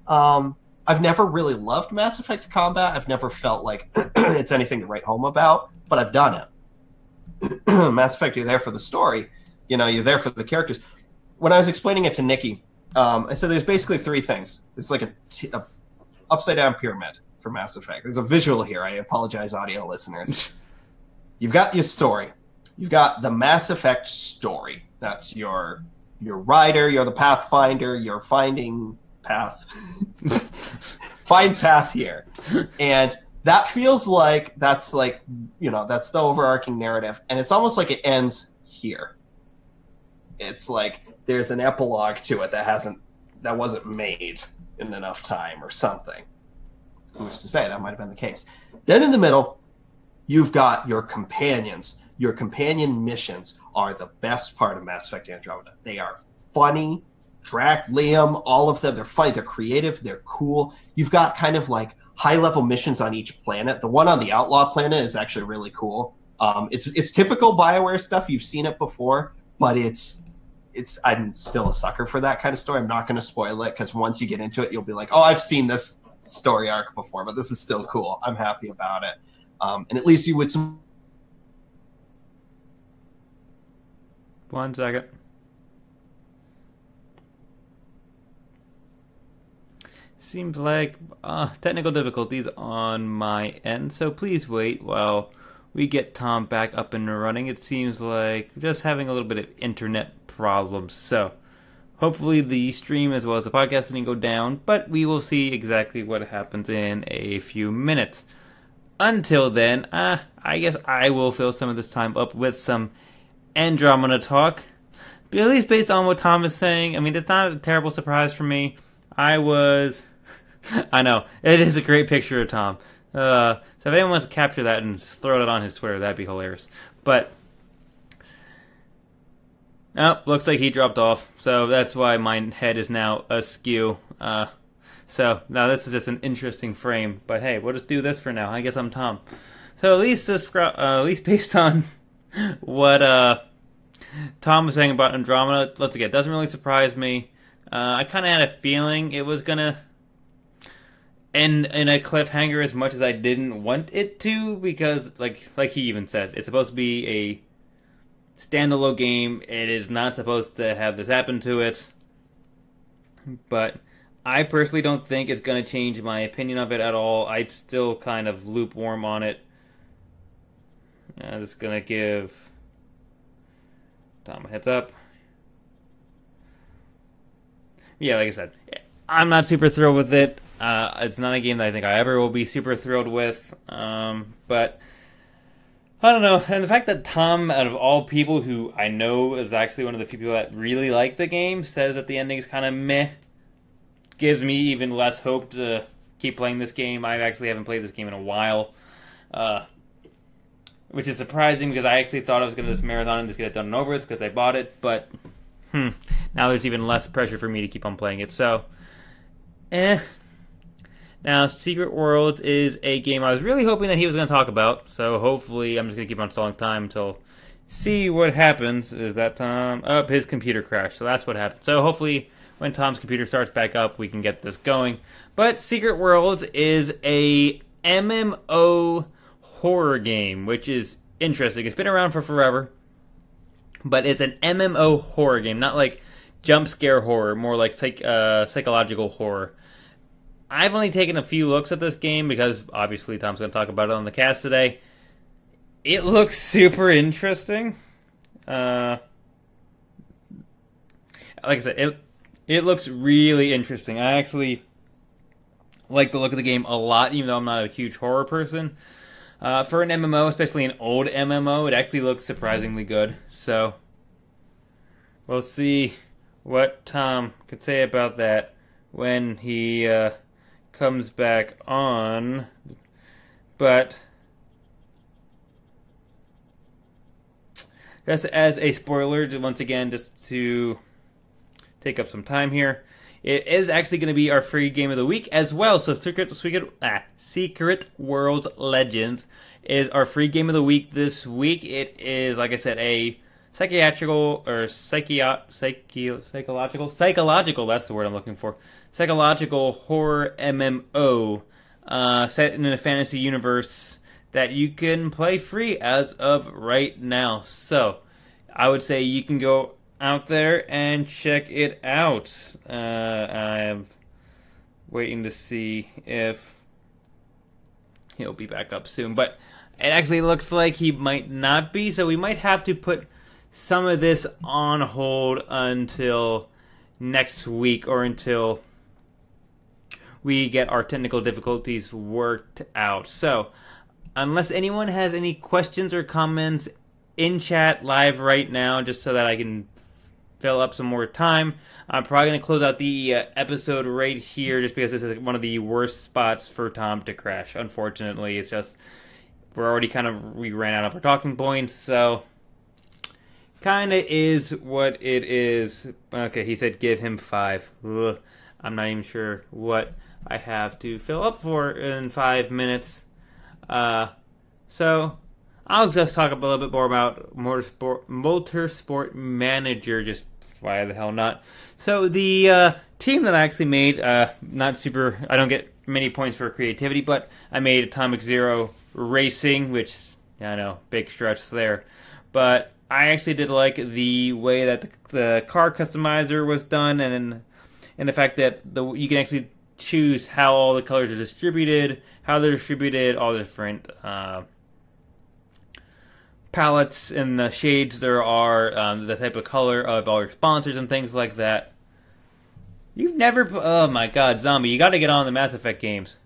I've never really loved Mass Effect combat. I've never felt like it's anything to write home about, but I've done it. Mass Effect, you're there for the story. You know, you're there for the characters. When I was explaining it to Nikki, I said there's basically three things. It's like a upside-down pyramid for Mass Effect. There's a visual here. I apologize, audio listeners. You've got your story. You've got the Mass Effect story. That's your rider, you're the Pathfinder, you're finding path. Find path here. And that feels like that's like, you know, that's the overarching narrative. And it's almost like it ends here. It's like there's an epilogue to it that wasn't made in enough time or something. Who's to say? That might have been the case. Then in the middle, you've got your companions. Your companion missions are the best part of Mass Effect Andromeda. They are funny. Drac, Liam, all of them, they're funny, they're creative, they're cool. You've got kind of like high-level missions on each planet. The one on the Outlaw planet is actually really cool. It's typical BioWare stuff. You've seen it before, but it's I'm still a sucker for that kind of story. I'm not going to spoil it because once you get into it, you'll be like, oh, I've seen this story arc before, but this is still cool. I'm happy about it. And it leaves you with some... 1 second. Seems like technical difficulties on my end, so please wait while we get Tom back up and running. It seems like just having a little bit of internet problems, so hopefully the stream as well as the podcast didn't go down, but we will see exactly what happens in a few minutes. Until then, I guess I will fill some of this time up with some Andromeda talk, but at least based on what Tom is saying, I mean, it's not a terrible surprise for me. I know, it is a great picture of Tom. So if anyone wants to capture that and throw it on his Twitter, that'd be hilarious. But, looks like he dropped off, so that's why my head is now askew. So, now this is just an interesting frame, but hey, we'll just do this for now. I guess I'm Tom. So at least based on what Tom was saying about Andromeda, once again, it doesn't really surprise me. I kind of had a feeling it was gonna end in a cliffhanger as much as I didn't want it to, because like he even said, it's supposed to be a standalone game. It is not supposed to have this happen to it. But I personally don't think it's going to change my opinion of it at all. I'm still kind of lukewarm on it. I'm just going to give Tom a heads up. Yeah, like I said, I'm not super thrilled with it. It's not a game that I think I ever will be super thrilled with. But I don't know. And the fact that Tom, out of all people who I know is actually one of the few people that really like the game, says that the ending is kind of meh, gives me even less hope to keep playing this game. I actually haven't played this game in a while. Which is surprising because I actually thought I was going to just marathon and just get it done and over with because I bought it. But now there's even less pressure for me to keep on playing it. So, Now, Secret World is a game I was really hoping that he was going to talk about, so hopefully I'm just going to keep on stalling time until see what happens. Is that Tom? Oh, his computer crashed, so that's what happened. So hopefully when Tom's computer starts back up, we can get this going. But Secret Worlds is a MMO horror game, which is interesting. It's been around for forever, but it's an MMO horror game, not like jump scare horror, more like psychological horror. I've only taken a few looks at this game because obviously Tom's going to talk about it on the cast today. It looks super interesting. Like I said, it looks really interesting. I actually like the look of the game a lot, even though I'm not a huge horror person. For an MMO, especially an old MMO, it actually looks surprisingly good. So, we'll see what Tom could say about that when he comes back on. But just as a spoiler, once again, just to take up some time here, it is actually going to be our free game of the week as well. So Secret World Legends is our free game of the week this week. It is, like I said, a psychiatrical or psychological. That's the word I'm looking for. Psychological horror MMO set in a fantasy universe that you can play free as of right now. So I would say you can go out there and check it out. I'm waiting to see if he'll be back up soon, but it actually looks like he might not be, so we might have to put some of this on hold until next week or until we get our technical difficulties worked out. So unless anyone has any questions or comments in chat live right now, just so that I can fill up some more time, I'm probably going to close out the episode right here, just because this is one of the worst spots for Tom to crash. Unfortunately, it's just we ran out of our talking points, so kind of is what it is. Okay, he said give him 5. Ugh, I'm not even sure what I have to fill up for in 5 minutes. So I'll just talk a little bit more about Motorsport Manager, just why the hell not. So the team that I actually made, not super, I don't get many points for creativity, but I made Atomic Zero Racing, which, I know, big stretch there. But I actually did like the way that the car customizer was done, and the fact that you can actually choose how all the colors are distributed, how they're distributed, all the different palettes and the shades there are, the type of color of all your sponsors and things like that. You've never... Oh my god, Zombie, you gotta get on the Mass Effect games.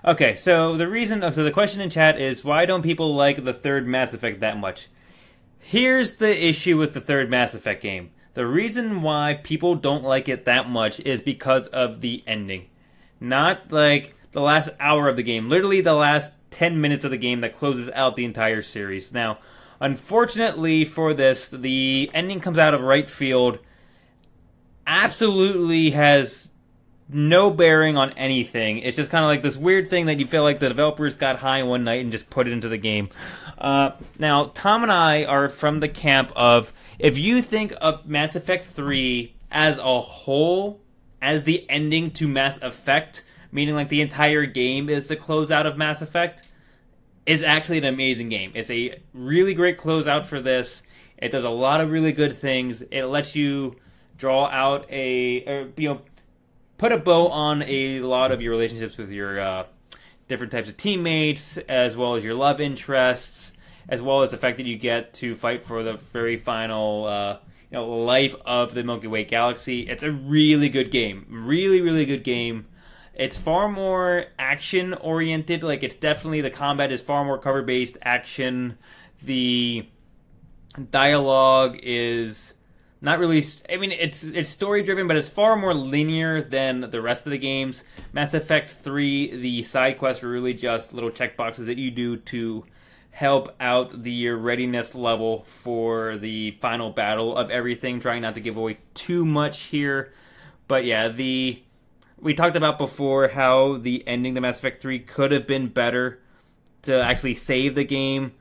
Okay, so the question in chat is, why don't people like the third Mass Effect that much? Here's the issue with the third Mass Effect game. The reason why people don't like it that much is because of the ending. Not like the last hour of the game. Literally the last 10 minutes of the game that closes out the entire series. Now, unfortunately for this, the ending comes out of right field. Absolutely has no bearing on anything. It's just kind of like this weird thing that you feel like the developers got high one night and just put it into the game. Now, Tom and I are from the camp of, if you think of Mass Effect 3 as a whole, as the ending to Mass Effect, meaning like the entire game is the closeout of Mass Effect, is actually an amazing game. It's a really great closeout for this. It does a lot of really good things. It lets you draw out put a bow on a lot of your relationships with your different types of teammates, as well as your love interests, as well as the fact that you get to fight for the very final life of the Milky Way galaxy. It's a really good game. Really, really good game. It's far more action-oriented. Like, it's definitely, the combat is far more cover-based action. The dialogue is not really... I mean, it's story-driven, but it's far more linear than the rest of the games. Mass Effect 3, the side quests were really just little checkboxes that you do to help out the readiness level for the final battle of everything. Trying not to give away too much here. But yeah, we talked about before how the ending to Mass Effect 3 could have been better to actually save the game.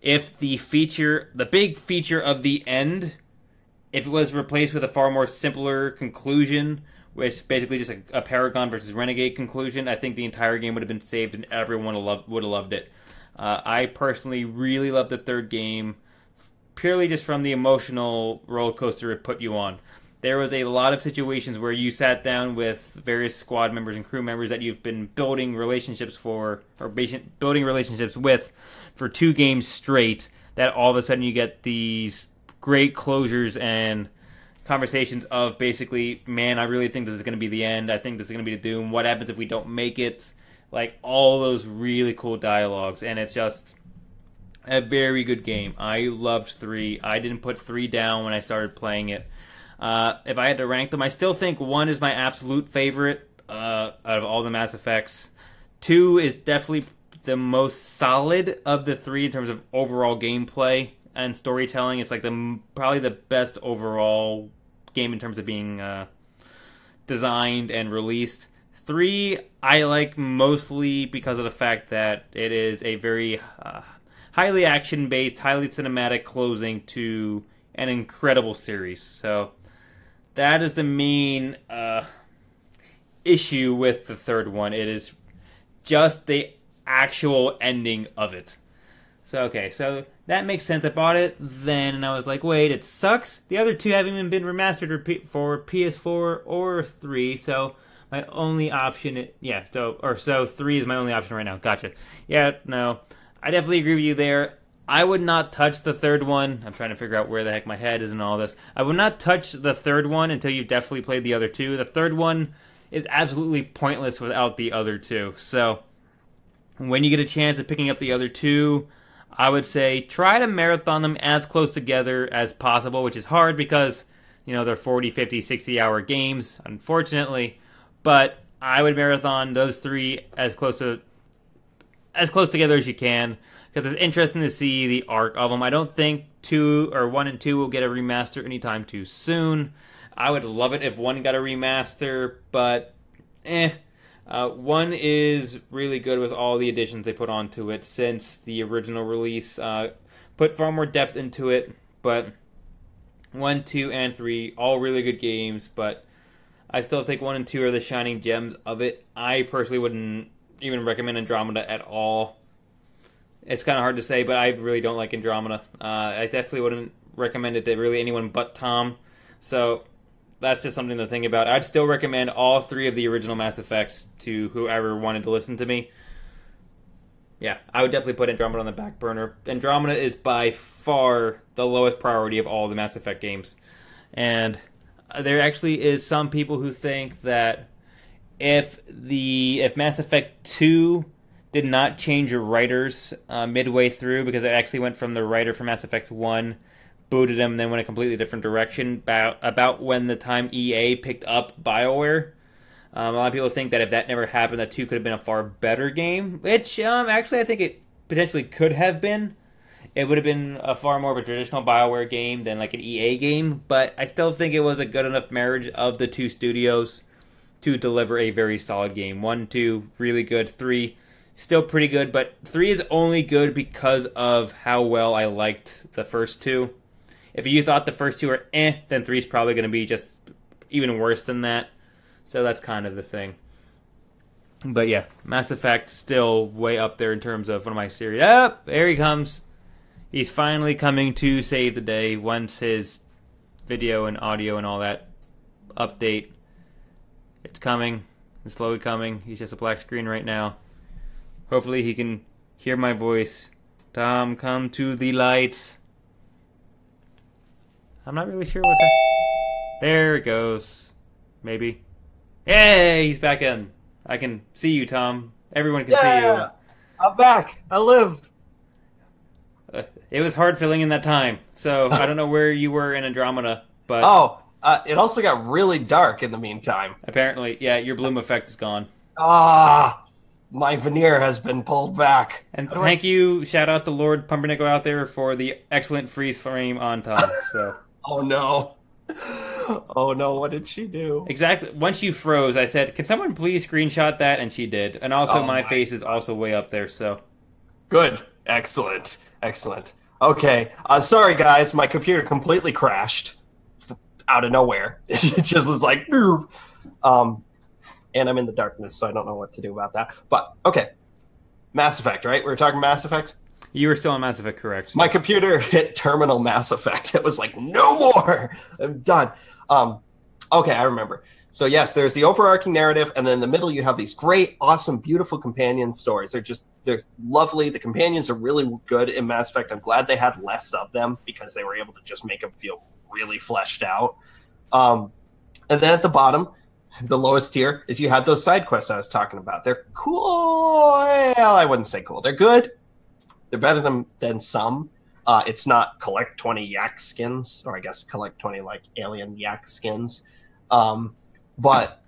If the big feature of the end, if it was replaced with a far more simpler conclusion, which is basically just a Paragon versus Renegade conclusion, I think the entire game would have been saved and everyone would have loved it. I personally really loved the third game, purely just from the emotional roller coaster it put you on. There was a lot of situations where you sat down with various squad members and crew members that you've been building relationships with for 2 games straight, that all of a sudden you get these great closures and conversations of basically, man, I really think this is going to be the end. I think this is going to be the doom. What happens if we don't make it? Like, all those really cool dialogues, and it's just a very good game. I loved 3. I didn't put 3 down when I started playing it. If I had to rank them, I still think 1 is my absolute favorite out of all the Mass Effects. 2 is definitely the most solid of the 3 in terms of overall gameplay and storytelling. It's like probably the best overall game in terms of being designed and released. 3 I like mostly because of the fact that it is a very highly action-based, highly cinematic closing to an incredible series. So that is the main issue with the third one. It is just the actual ending of it. So, okay, so that makes sense. I bought it then, and I was like, wait, it sucks? The other two haven't even been remastered for PS4 or 3, so my only option... So 3 is my only option right now. Gotcha. Yeah, no, I definitely agree with you there. I would not touch the third one. I'm trying to figure out where the heck my head is and all this. I would not touch the third one until you've definitely played the other two. The third one is absolutely pointless without the other two. So when you get a chance of picking up the other two, I would say try to marathon them as close together as possible, which is hard because, they're 40, 50, 60-hour games, unfortunately. But I would marathon those three as close together as you can, because it's interesting to see the arc of them. I don't think 1 and 2 will get a remaster anytime too soon. I would love it if 1 got a remaster, but 1 is really good with all the additions they put onto it since the original release. Put far more depth into it, but 1, 2, and 3, all really good games, but I still think 1 and 2 are the shining gems of it. I personally wouldn't even recommend Andromeda at all. It's kind of hard to say, but I really don't like Andromeda. I definitely wouldn't recommend it to really anyone but Tom. So that's just something to think about. I'd still recommend all 3 of the original Mass Effects to whoever wanted to listen to me. Yeah, I would definitely put Andromeda on the back burner. Andromeda is by far the lowest priority of all the Mass Effect games. And there actually is some people who think that if Mass Effect 2 did not change your writers midway through, because it actually went from the writer for Mass Effect 1, booted him, then went a completely different direction about when the time EA picked up BioWare. A lot of people think that if that never happened, that 2 could have been a far better game, which actually I think it potentially could have been. It would have been a far more of a traditional BioWare game than like an EA game, but I still think it was a good enough marriage of the 2 studios to deliver a very solid game. 1, 2, really good. 3, still pretty good, but 3 is only good because of how well I liked the first 2. If you thought the first 2 are then 3 is probably going to be just even worse than that. So that's kind of the thing. But yeah, Mass Effect still way up there in terms of one of my series. There he comes. He's finally coming to save the day once his video and audio and all that update. It's coming. It's slowly coming. He's just a black screen right now. Hopefully he can hear my voice. Tom, come to the light. I'm not really sure what's happening. There it goes. Maybe. Hey, he's back in. I can see you, Tom. Everyone can see you. I'm back. I live. It was hard filling in that time, so I don't know where you were in Andromeda, but... It also got really dark in the meantime. Apparently, yeah, your bloom effect is gone. My veneer has been pulled back. And thank you, shout out to Lord Pumpernickel out there for the excellent freeze frame on Tom. So. Oh no. Oh no, what did she do? Exactly. Once you froze, I said, can someone please screenshot that? And she did. And also my face is also way up there, so. Good. Excellent. Excellent. Okay. Sorry, guys. My computer completely crashed out of nowhere. It just was like, and I'm in the darkness, so I don't know what to do about that. But, okay. Mass Effect, right? We were talking Mass Effect? You were still on Mass Effect, correct? My computer hit terminal Mass Effect. It was like, no more! I'm done. Okay, I remember. So yes, there's the overarching narrative, and then in the middle you have these great, awesome, beautiful companion stories. They're lovely. The companions are really good in Mass Effect. I'm glad they had less of them because they were able to just make them feel really fleshed out. And then at the bottom, the lowest tier, is you had those side quests I was talking about. They're cool. Well, I wouldn't say cool. They're good. They're better than some. It's not collect 20 yak skins, or I guess collect 20 like alien yak skins. But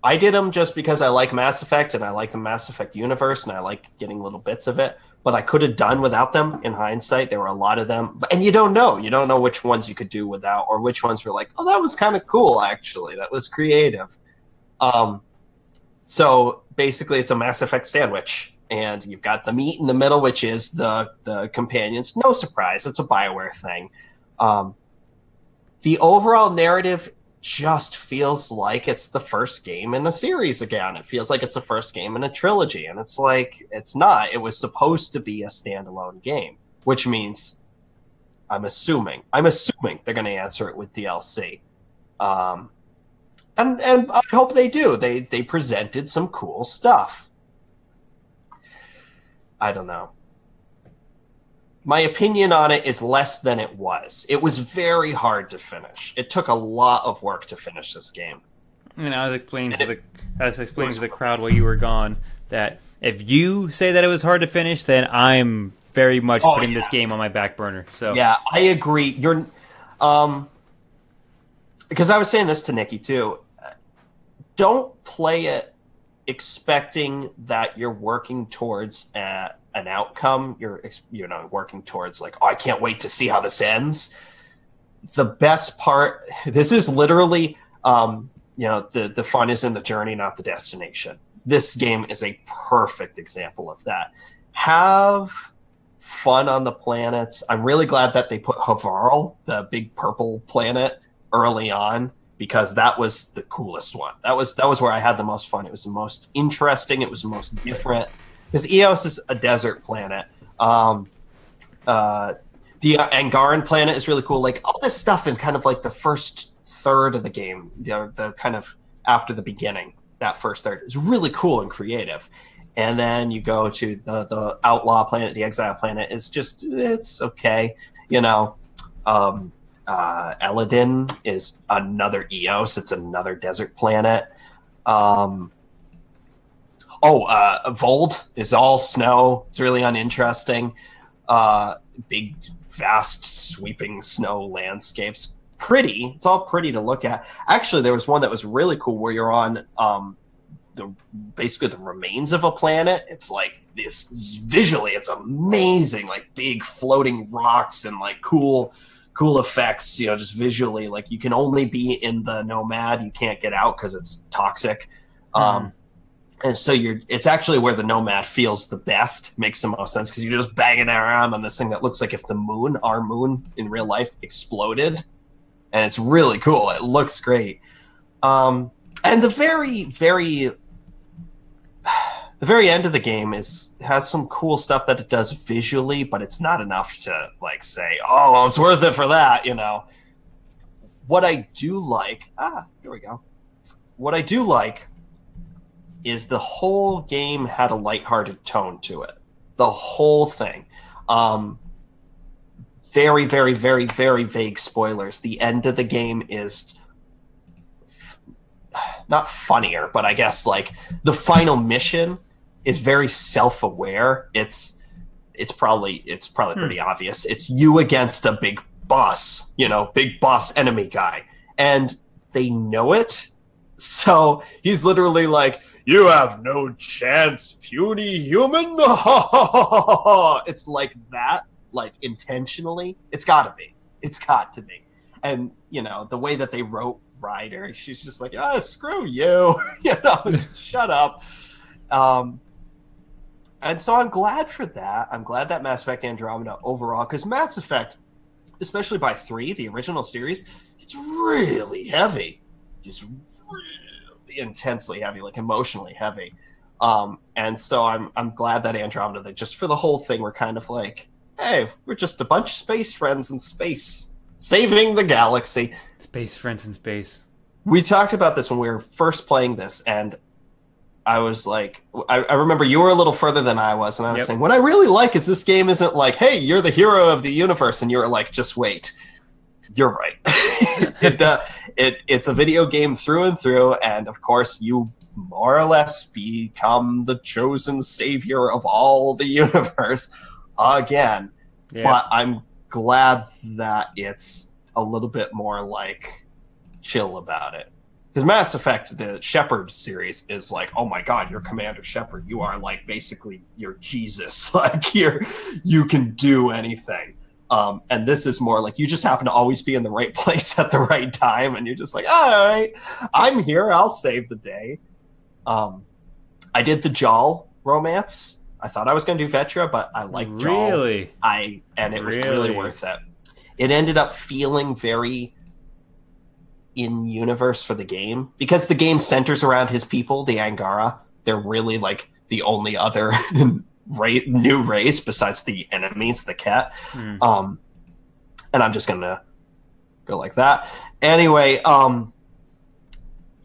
I did them just because I like Mass Effect and I like the Mass Effect universe and I like getting little bits of it. But I could have done without them in hindsight. There were a lot of them. And you don't know. You don't know which ones you could do without or which ones were like, oh, that was kind of cool, actually. That was creative. So basically it's a Mass Effect sandwich. and you've got the meat in the middle, which is the companions. No surprise, it's a BioWare thing. The overall narrative just feels like it's the first game in a series again. It feels like it's the first game in a trilogy, and it's like, it's not. It was supposed to be a standalone game, which means I'm assuming they're going to answer it with DLC. And I hope they do. They presented some cool stuff. I don't know. My opinion on it is less than it was. It was very hard to finish. It took a lot of work to finish this game. And I was explaining to the crowd while you were gone that if you say that it was hard to finish, then I'm very much putting this game on my back burner. So yeah, I agree. You're, because I was saying this to Nikki too. Don't play it expecting that you're working towards an outcome. You're working towards like, oh, I can't wait to see how this ends. The best part, this is literally, the fun is in the journey, not the destination. This game is a perfect example of that. Have fun on the planets. I'm really glad that they put Havarl, the big purple planet, early on, because that was the coolest one. That was where I had the most fun. It was the most interesting. It was the most different. Because Eos is a desert planet. The Angaran planet is really cool. Like all this stuff in kind of like the first third of the game, the kind of after the beginning, that first third is really cool and creative. And then you go to the outlaw planet, the exile planet. It's okay. Eladin is another Eos. It's another desert planet. Vold is all snow. It's really uninteresting. Big, vast, sweeping snow landscapes. Pretty. It's all pretty to look at. Actually, there was one that was really cool where you're on basically the remains of a planet. It's like this visually, it's amazing. Like big floating rocks and like cool effects. Just visually, like you can only be in the Nomad. You can't get out because it's toxic. And so it's actually where the Nomad feels the best, makes the most sense, because you're just banging around on this thing that looks like if our moon in real life exploded. And it's really cool. It looks great. And the very, very end of the game has some cool stuff that it does visually, but it's not enough to like say, oh, well, it's worth it for that, What I do like, here we go. What I do like is the whole game had a lighthearted tone to it. The whole thing. Very, very, very, very vague spoilers. The end of the game is not funnier, but I guess like the final mission is very self-aware. It's probably pretty obvious. It's you against a big boss, big boss enemy guy. And they know it. So he's literally like, you have no chance, puny human. It's like that, like intentionally. It's got to be. And, the way that they wrote Ryder, she's just like, screw you. Shut up. And so I'm glad for that. I'm glad that Mass Effect Andromeda overall, because Mass Effect, especially by 3, the original series, it's really heavy. Just really intensely heavy, like emotionally heavy. And so I'm glad that Andromeda, just for the whole thing, we're kind of like, hey, we're just a bunch of space friends in space, saving the galaxy. Space friends in space. We talked about this when we were first playing this, and I was like, I remember you were a little further than I was, and I was saying, what I really like is this game isn't like, hey, you're the hero of the universe, and you were like, just wait. You're right. It's a video game through and through, and of course you more or less become the chosen savior of all the universe again. Yeah. But I'm glad that it's a little bit more like chill about it. Because Mass Effect, the Shepard series, is like, oh my god, you're Commander Shepard. You are like basically you're Jesus. Like you can do anything. And this is more like you just happen to always be in the right place at the right time, and you're just like, all right, I'm here. I'll save the day. I did the Jaal romance. I thought I was going to do Vetra, but I like Jaal. Really? And it was really worth it. It ended up feeling very in universe for the game because the game centers around his people, the Angara. They're really like the only other new race besides the enemies, the Ket. And I'm just gonna go like that. Anyway,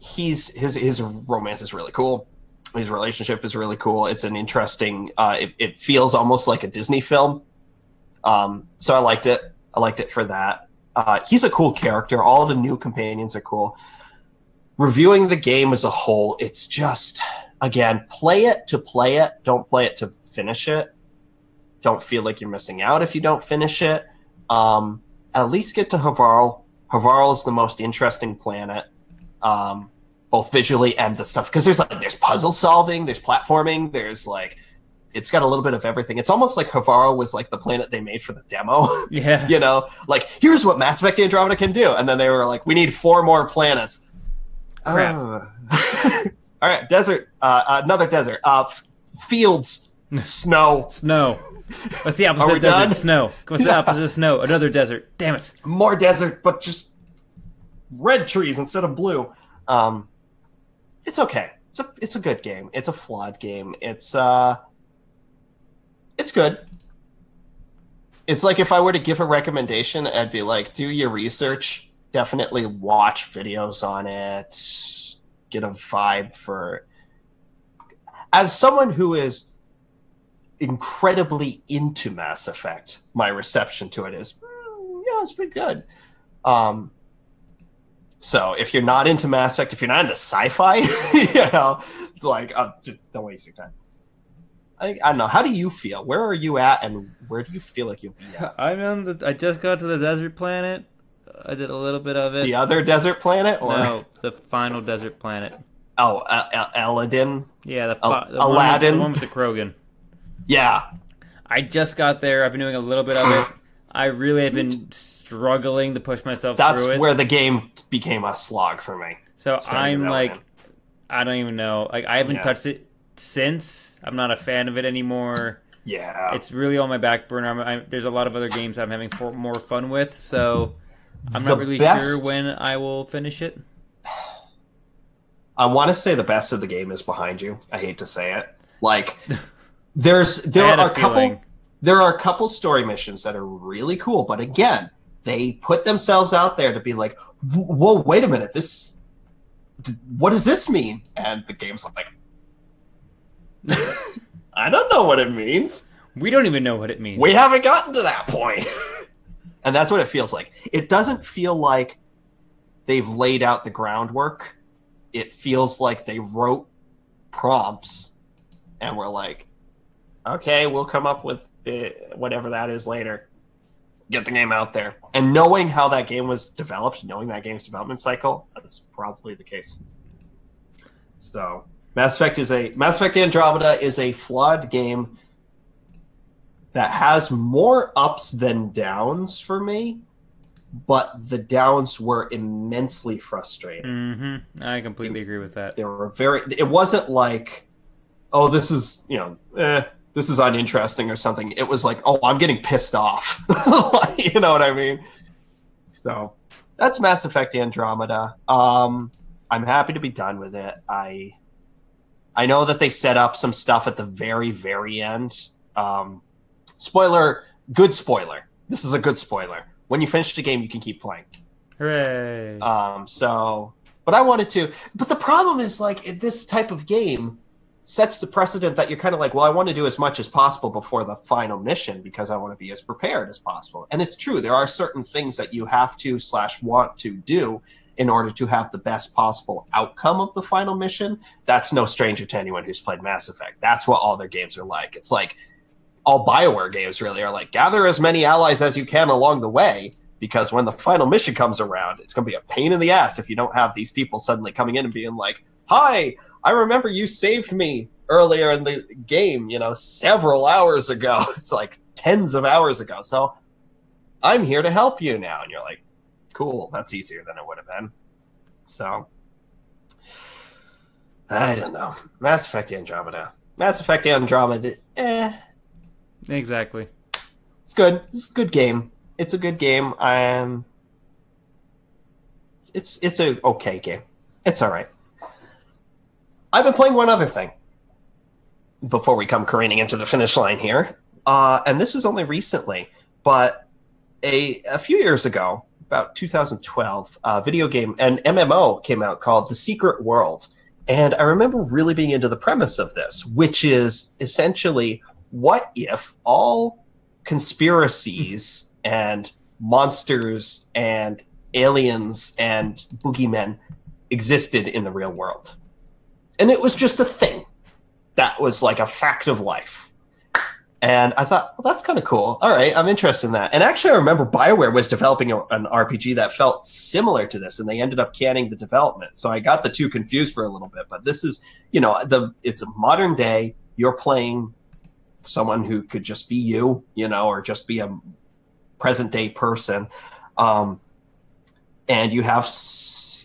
his romance is really cool. His relationship is really cool. It's an interesting. It feels almost like a Disney film. So I liked it. I liked it for that. He's a cool character. All the new companions are cool. Reviewing the game as a whole, it's just, again, play it to play it. Don't play it to finish it. Don't feel like you're missing out if you don't finish it. At least get to Havarl. Havarl is the most interesting planet, both visually and the stuff. Because there's puzzle solving, there's platforming, there's like... It's got a little bit of everything. It's almost like Havarl was like the planet they made for the demo. Yeah. You know, like, here's what Mass Effect Andromeda can do. And then they were like, we need 4 more planets. Crap. All right, desert. Another desert. Fields. Snow. Snow. What's the opposite Are we of desert? done? Snow. What's the opposite of snow? Another desert. Damn it. More desert, but just red trees instead of blue. It's okay. It's a good game. It's a flawed game. It's good. It's like if I were to give a recommendation, I'd be like, do your research. Definitely watch videos on it. Get a vibe for... As someone who is incredibly into Mass Effect, my reception to it is, yeah, it's pretty good. So if you're not into Mass Effect, if you're not into sci-fi, you know, it's like, just don't waste your time. I don't know. How do you feel? Where are you at, and where do you feel like you'll be at? I just got to the desert planet. I did a little bit of it. The other desert planet, or no, the final desert planet. Oh, Aladdin. Yeah, Aladdin. The one with the Krogan. Yeah, I just got there. I've been doing a little bit of it. I really have been struggling to push myself through it. That's where the game became a slog for me. So I'm like, I don't even know. Like, I haven't touched it since. I'm not a fan of it anymore. Yeah. It's really on my back burner. There's a lot of other games I'm having more fun with, so I'm not really sure when I will finish it. I want to say the best of the game is behind you. I hate to say it. Like, there are a couple story missions that are really cool, but again, they put themselves out there to be like, whoa, wait a minute, what does this mean? And the game's like, I don't know what it means. We don't even know what it means. We haven't gotten to that point. And that's what it feels like. It doesn't feel like they've laid out the groundwork. It feels like they wrote prompts and we're like, okay, we'll come up with whatever that is later. Get the game out there. And knowing how that game was developed, knowing that game's development cycle, that's probably the case. So... Mass Effect Andromeda is a flawed game that has more ups than downs for me, but the downs were immensely frustrating. Mm-hmm. I completely agree with that. It wasn't like, oh, this is, this is uninteresting or something. It was like, oh, I'm getting pissed off. You know what I mean? So that's Mass Effect Andromeda. I'm happy to be done with it. I know that they set up some stuff at the very, very end. Spoiler, good spoiler. This is a good spoiler. When you finish the game, you can keep playing. Hooray. But I wanted to. But the problem is, like, this type of game sets the precedent that you're kind of like, well, I want to do as much as possible before the final mission because I want to be as prepared as possible. And it's true. There are certain things that you have to / want to do in order to have the best possible outcome of the final mission. That's no stranger to anyone who's played Mass Effect. That's what all their games are like. It's like all BioWare games really are like, gather as many allies as you can along the way, because when the final mission comes around, it's going to be a pain in the ass if you don't have these people suddenly coming in and being like, hi, I remember you saved me earlier in the game, several hours ago. It's like tens of hours ago. So I'm here to help you now. And you're like, cool, that's easier than it would have been. So, I don't know. Mass Effect Andromeda. Mass Effect Andromeda, Exactly. it's good. It's a good game. It's a good game. It's a okay game. It's all right. I've been playing one other thing before we come careening into the finish line here, and this was only recently, but a few years ago, about 2012, a video game, an MMO came out called The Secret World. And I remember really being into the premise of this, which is essentially, what if all conspiracies and monsters and aliens and boogeymen existed in the real world? And it was just a thing that was like a fact of life. And I thought, well, that's kind of cool. All right, I'm interested in that. And actually, I remember BioWare was developing an RPG that felt similar to this, and they ended up canning the development. So I got the two confused for a little bit. But this is, it's a modern day. You're playing someone who could just be you, or just be a present day person, and you have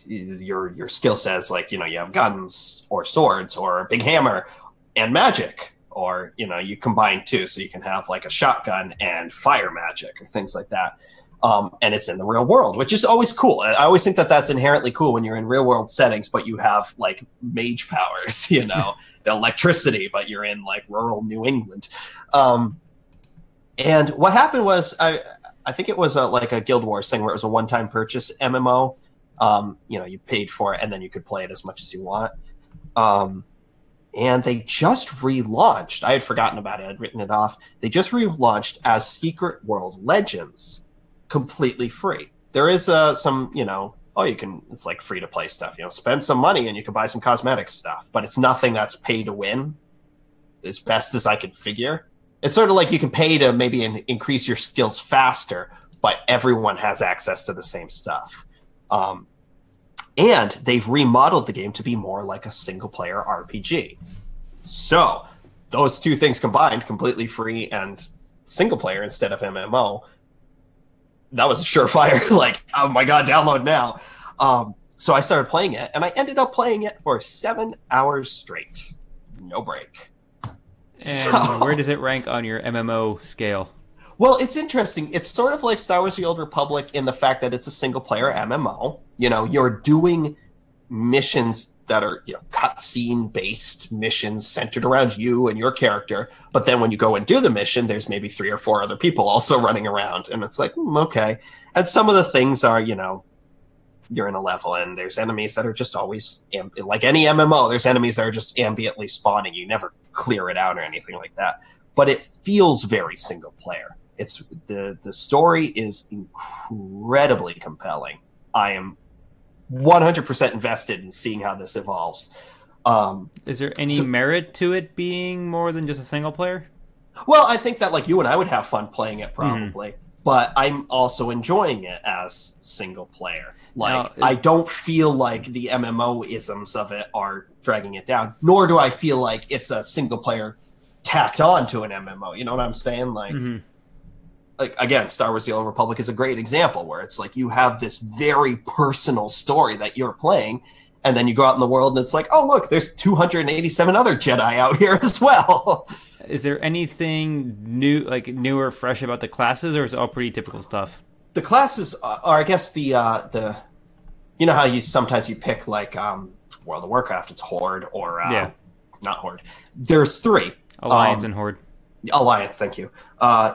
your skill sets, like you have guns or swords or a big hammer and magic. Or, you combine two, so you can have like a shotgun and fire magic or things like that. And it's in the real world, which is always cool. I always think that that's inherently cool when you're in real world settings, but you have like mage powers, the electricity, but you're in like rural New England. And what happened was, I think it was like a Guild Wars thing where it was a one-time purchase MMO. You paid for it and then you could play it as much as you want. And they just relaunched. I had forgotten about it. I'd written it off. They just relaunched as Secret World Legends, completely free. There is some, it's like free to play stuff. Spend some money and you can buy some cosmetic stuff. But it's nothing that's pay to win, as best as I could figure. It's sort of like you can pay to maybe increase your skills faster, but everyone has access to the same stuff. And they've remodeled the game to be more like a single-player RPG. So those two things combined, completely free and single-player instead of MMO, that was a surefire, like, oh my god, download now. So I started playing it, and I ended up playing it for 7 hours straight. No break. And where does it rank on your MMO scale? Well, it's interesting. It's sort of like Star Wars The Old Republic in the fact that it's a single-player MMO. You're doing missions that are, cutscene-based missions centered around you and your character. But then when you go and do the mission, there's maybe 3 or 4 other people also running around. And it's like, okay. And some of the things are, you're in a level and there's enemies that are just always, like any MMO, there's enemies that are just ambiently spawning. You never clear it out or anything like that. But it feels very single-player. It's the story is incredibly compelling. I am 100% invested in seeing how this evolves. Is there any merit to it being more than just a single player? Well, I think that like you and I would have fun playing it probably, but I'm also enjoying it as single player. Like I don't feel like the MMO isms of it are dragging it down, nor do I feel like it's a single player tacked on to an MMO. You know what I'm saying? Like again, Star Wars: The Old Republic is a great example where it's like you have this very personal story that you're playing, and then you go out in the world and it's like, oh look, there's 287 other Jedi out here as well. Is there anything new or fresh about the classes, or is it all pretty typical stuff? The classes are, I guess, the you know how you sometimes you pick like World of Warcraft, it's Horde or not Horde. There's 3. Alliance and Horde. Alliance, thank you.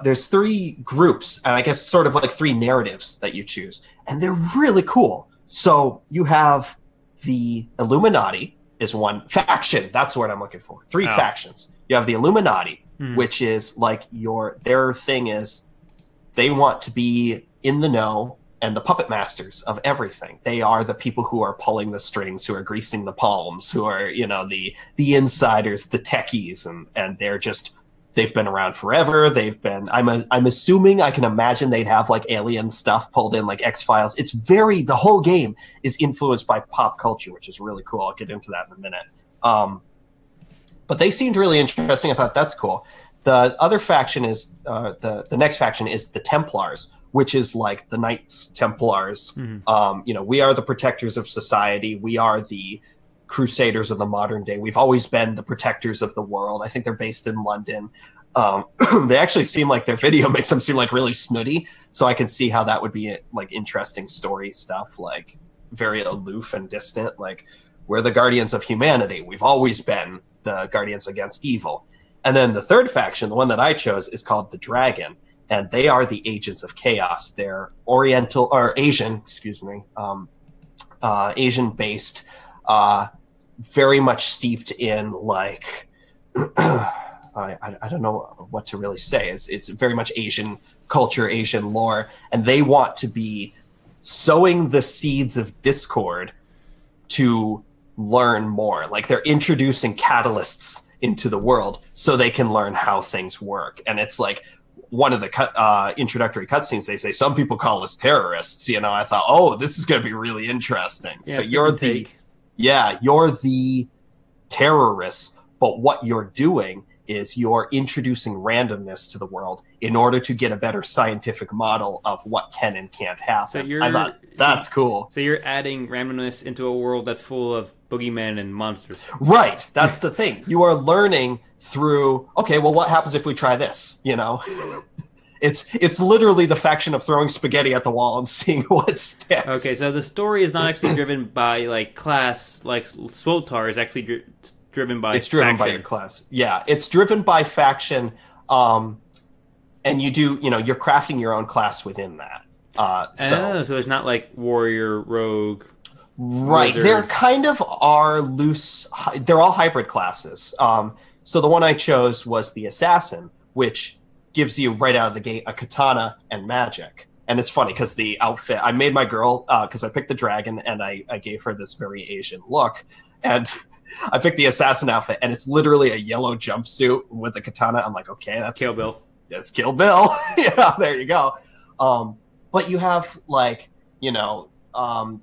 There's 3 groups, and I guess sort of like 3 narratives that you choose, and they're really cool. So you have the Illuminati is one faction. That's the word I'm looking for. 3 factions. You have the Illuminati, which is like their thing is they want to be in the know and the puppet masters of everything. They are the people who are pulling the strings, who are greasing the palms, who are, the insiders, the techies, and they've been around forever. I'm assuming, I can imagine they'd have like alien stuff pulled in, like X-Files. The whole game is influenced by pop culture, which is really cool. I'll get into that in a minute. But they seemed really interesting. I thought that's cool. The other faction is, the next faction is the Templars, which is like the Knights Templars. We are the protectors of society. We are the crusaders of the modern day. We've always been the protectors of the world. I think they're based in London. They actually seem like their video makes them seem like really snooty. So I can see how that would be like interesting story stuff, like very aloof and distant. Like, we're the guardians of humanity. We've always been the guardians against evil. And then the third faction, the one that I chose, is called the Dragon. And they are the agents of chaos. They're Oriental or Asian, Asian based, very much steeped in like, I don't know what to really say. It's very much Asian culture, Asian lore, and they want to be sowing the seeds of discord to learn more. Like, they're introducing catalysts into the world so they can learn how things work. And it's like one of the introductory cutscenes, they say, some people call us terrorists. You know, I thought, oh, this is going to be really interesting. Yeah, so you're the terrorists, but what you're doing is you're introducing randomness to the world in order to get a better scientific model of what can and can't happen. So I thought, that's cool. So you're adding randomness into a world that's full of boogeymen and monsters. Right. That's the thing. You are learning through, okay, well, what happens if we try this? You know, it's literally the faction of throwing spaghetti at the wall and seeing what sticks. Okay, so the story is not actually driven by like class, like Swotar is actually driven by. It's driven faction. by your class. Yeah, it's driven by faction, and you do, you know, you're crafting your own class within that. So there's not like warrior, rogue. Right, wizard. there kind of are loose. They're all hybrid classes. So the one I chose was the assassin, which gives you right out of the gate a katana and magic. And it's funny because the outfit, I made my girl, because I picked the dragon and I gave her this very Asian look. And I picked the assassin outfit, and it's literally a yellow jumpsuit with a katana. I'm like, okay, that's Kill Bill. That's Kill Bill. Yeah, there you go. But you have like, you know,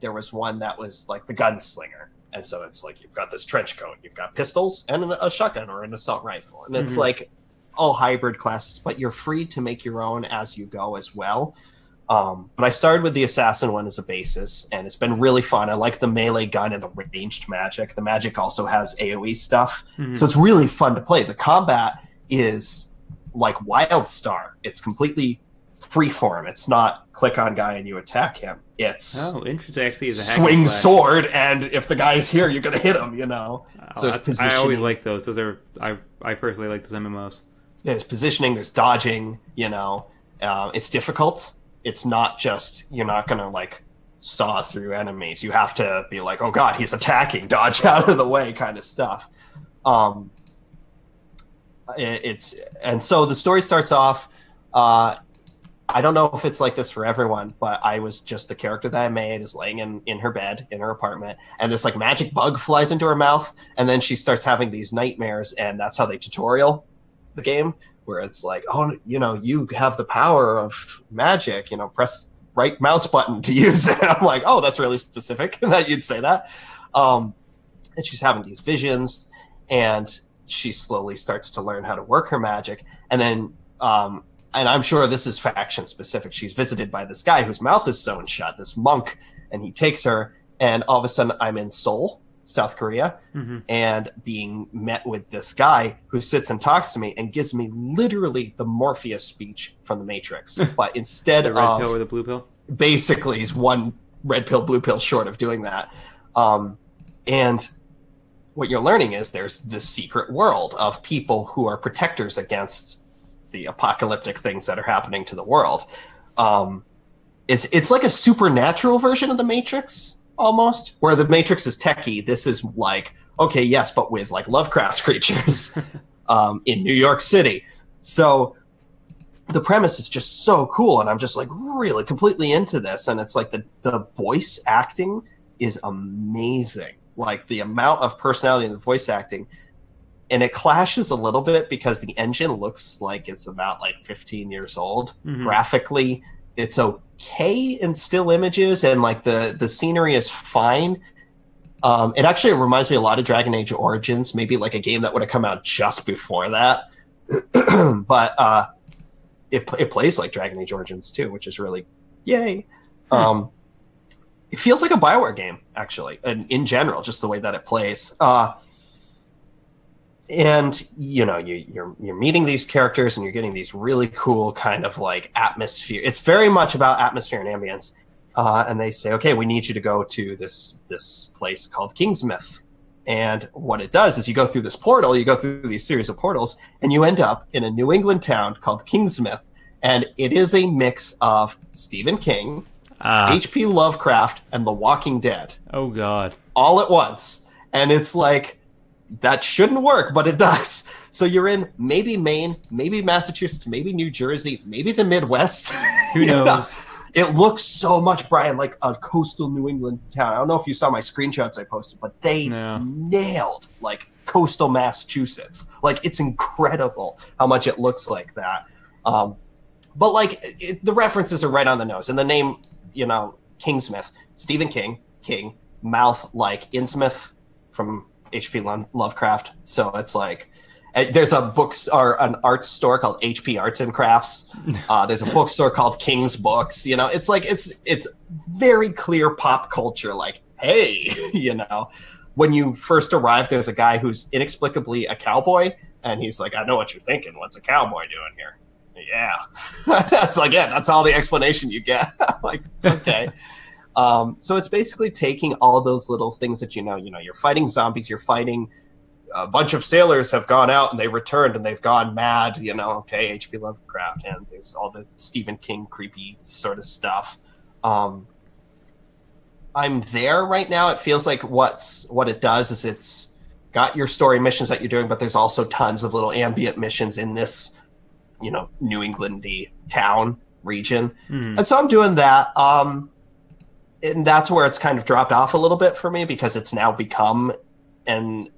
there was one that was like the gunslinger. And so it's like, you've got this trench coat, you've got pistols and a shotgun or an assault rifle. And it's like all hybrid classes, but you're free to make your own as you go as well. But I started with the assassin one as a basis, and it's been really fun. I like the melee gun and the ranged magic. The magic also has AoE stuff. So it's really fun to play. The combat is like WildStar. It's completely freeform. It's not click on guy and you attack him. It's interesting. Actually, is a swing sword, and if the guy's here, you're gonna hit him. You know. So there's positioning. I always like those. Those are I personally like those MMOs. There's positioning. There's dodging. You know, it's difficult. It's not just, you're not gonna like saw through enemies. You have to be like, oh god, he's attacking, dodge out of the way, kind of stuff. And so the story starts off. I don't know if it's like this for everyone, but I was just the character that I made is laying in her bed in her apartment, and this like magic bug flies into her mouth, and then she starts having these nightmares, and that's how they tutorial the game, where it's like, oh, you know, you have the power of magic, you know, press right mouse button to use it. I'm like, oh, that's really specific that you'd say that. And she's having these visions, and she slowly starts to learn how to work her magic, and then and I'm sure this is faction specific, she's visited by this guy whose mouth is sewn shut, this monk, and he takes her, and all of a sudden I'm in Seoul, South Korea, and being met with this guy who sits and talks to me and gives me literally the Morpheus speech from the Matrix, but instead the red of pill or the blue pill. Basically, he's one red pill, blue pill short of doing that. And what you're learning is there's this secret world of people who are protectors against the apocalyptic things that are happening to the world. It's like a supernatural version of the Matrix, almost, where the Matrix is techie. This is like, okay, yes, but with like Lovecraft creatures in New York City. So the premise is just so cool, and I'm just like really completely into this. And it's like the voice acting is amazing. Like the amount of personality in the voice acting, and it clashes a little bit because the engine looks like it's about like 15 years old. Graphically, it's okay in still images, and like the scenery is fine. It actually reminds me a lot of Dragon Age Origins, maybe like a game that would have come out just before that. But it plays like Dragon Age Origins too, which is really yay. it feels like a BioWare game, actually, and in general, just the way that it plays. And you're meeting these characters, and you're getting these really cool kind of like atmosphere. It's very much about atmosphere and ambience. And they say, okay, we need you to go to this place called Kingsmouth. And what it does is you go through this portal, you go through these series of portals, and you end up in a New England town called Kingsmouth. And it is a mix of Stephen King, H.P. Lovecraft, and The Walking Dead. Oh, God. All at once. And it's like, that shouldn't work, but it does. So you're in maybe Maine, maybe Massachusetts, maybe New Jersey, maybe the Midwest. Who knows? It looks so much, Brian, like a coastal New England town. I don't know if you saw my screenshots I posted, but they nailed like coastal Massachusetts. Like, it's incredible how much it looks like that. But like the references are right on the nose. And the name, Kingsmouth, Stephen King, mouth like Innsmouth from H.P. Lovecraft. So it's like, there's a books or an art store called HP Arts and Crafts. There's a bookstore called King's Books. It's like it's very clear pop culture. Like, hey, when you first arrive, there's a guy who's inexplicably a cowboy, and he's like, I know what you're thinking. What's a cowboy doing here? Yeah, that's all the explanation you get. Like, okay. So it's basically taking all those little things that you're fighting zombies, you're fighting. A bunch of sailors have gone out and they returned and they've gone mad, okay, H.P. Lovecraft, and there's all the Stephen King creepy sort of stuff. I'm there right now. It feels like what it does is it's got your story missions that you're doing, but there's also tons of little ambient missions in this, New England-y town region. And so I'm doing that. And that's where it's kind of dropped off a little bit for me, because it's now become an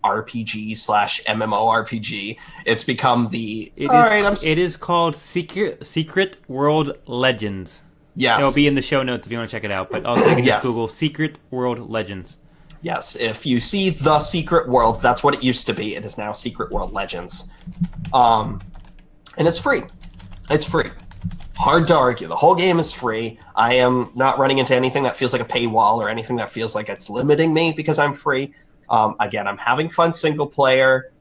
RPG / MMORPG. It's become it is called Secret World Legends. Yes. It'll be in the show notes if you want to check it out, but also you can just Google Secret World Legends. Yes, if you see The Secret World, that's what it used to be. It is now Secret World Legends. And it's free. It's free. Hard to argue. The whole game is free. I am not running into anything that feels like a paywall or anything that feels like it's limiting me because I'm free. Again, I'm having fun single player.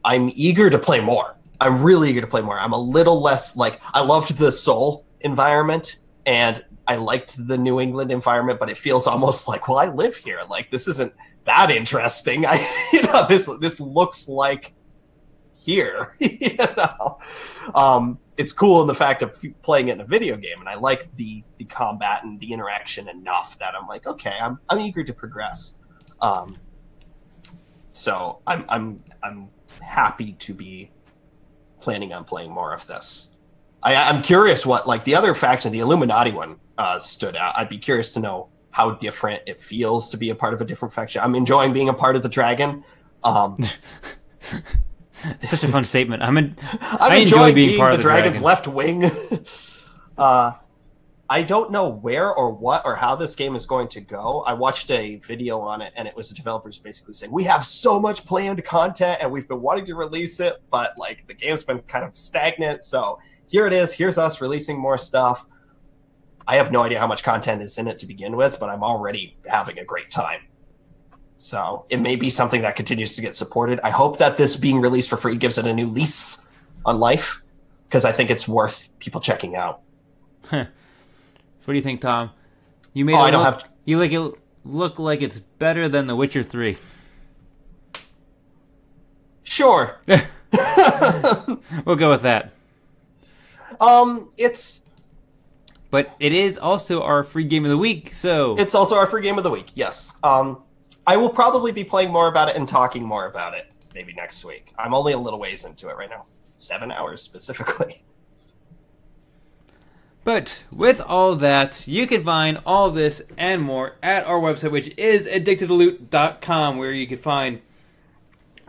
I'm eager to play more. I'm really eager to play more. I'm a little less I loved the Seoul environment and I liked the New England environment, but it feels almost like, well, I live here. Like, this isn't that interesting. This looks like here. It's cool in the fact of playing it in a video game, and I like the combat and the interaction enough that I'm like, okay, I'm eager to progress. So I'm happy to be planning on playing more of this. I'm curious what the other faction, the Illuminati one, stood out. I'd be curious to know how different it feels to be a part of a different faction. I'm enjoying being a part of the Dragon. Such a fun statement. I enjoy being part of the Dragon's left wing. I don't know where or what or how this game is going to go. I watched a video on it, and it was the developers basically saying, we have so much planned content, and we've been wanting to release it, but the game's been kind of stagnant, so here it is. Here's us releasing more stuff. I have no idea how much content is in it to begin with, but I'm already having a great time. So it may be something that continues to get supported. I hope that this being released for free gives it a new lease on life, because I think it's worth people checking out. What do you think, Tom? You made you make it look like it's better than The Witcher 3. Sure. We'll go with that. But it is also our free game of the week, so... It's also our free game of the week, yes. I will probably be playing more about it and talking more about it maybe next week. I'm only a little ways into it right now. 7 hours specifically. But with all that, you can find all of this and more at our website, which is addictedtoloot.com, where you can find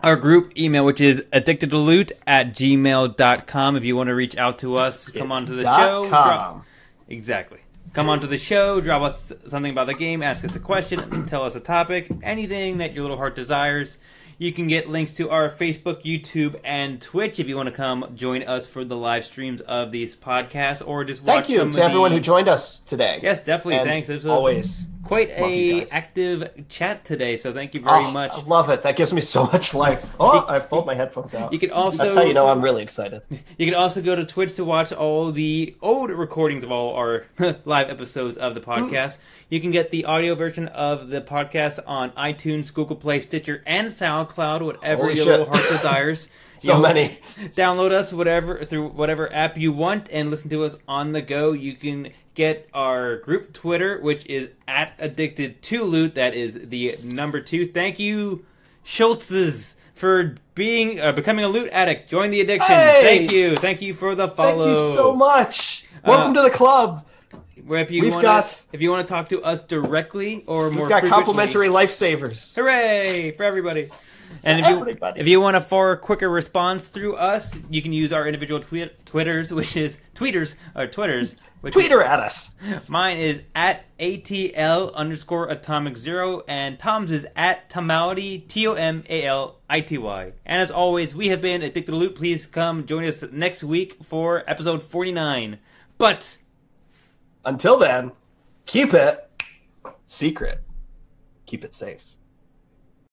our group email, which is addictedtoloot@gmail.com. If you want to reach out to us, come onto the show. Exactly. Come onto the show, drop us something about the game, ask us a question, tell us a topic, anything that your little heart desires. You can get links to our Facebook, YouTube, and Twitch if you want to come join us for the live streams of these podcasts, or just watch. Thank you to everyone who joined us today. Yes, definitely. And thanks. This was always quite a active chat today, so thank you very much. I love it. That gives me so much life. Oh, I've pulled my headphones out. You can also, that's how you know I'm really excited. You can also go to Twitch to watch all the old recordings of all our live episodes of the podcast. You can get the audio version of the podcast on iTunes, Google Play, Stitcher, and SoundCloud, whatever your little heart desires. So many. Download us through whatever app you want and listen to us on the go. You can get our group Twitter, which is @AddictedToLoot. That is the number 2. Thank you, Schultzes, for becoming a loot addict. Join the addiction. Hey! Thank you for the follow. Thank you so much. Welcome to the club. Where if you want to talk to us directly or more, we've got complimentary lifesavers. Hooray for everybody! And if you want a far quicker response through us, you can use our individual Twitters, which is Twitters. Tweeter at us. Mine is @ATL_Atomic0, and Tom's is @Tomality, TOMALITY. And as always, we have been Addicted to Loot. Please come join us next week for episode 49. But until then, keep it secret. Keep it safe.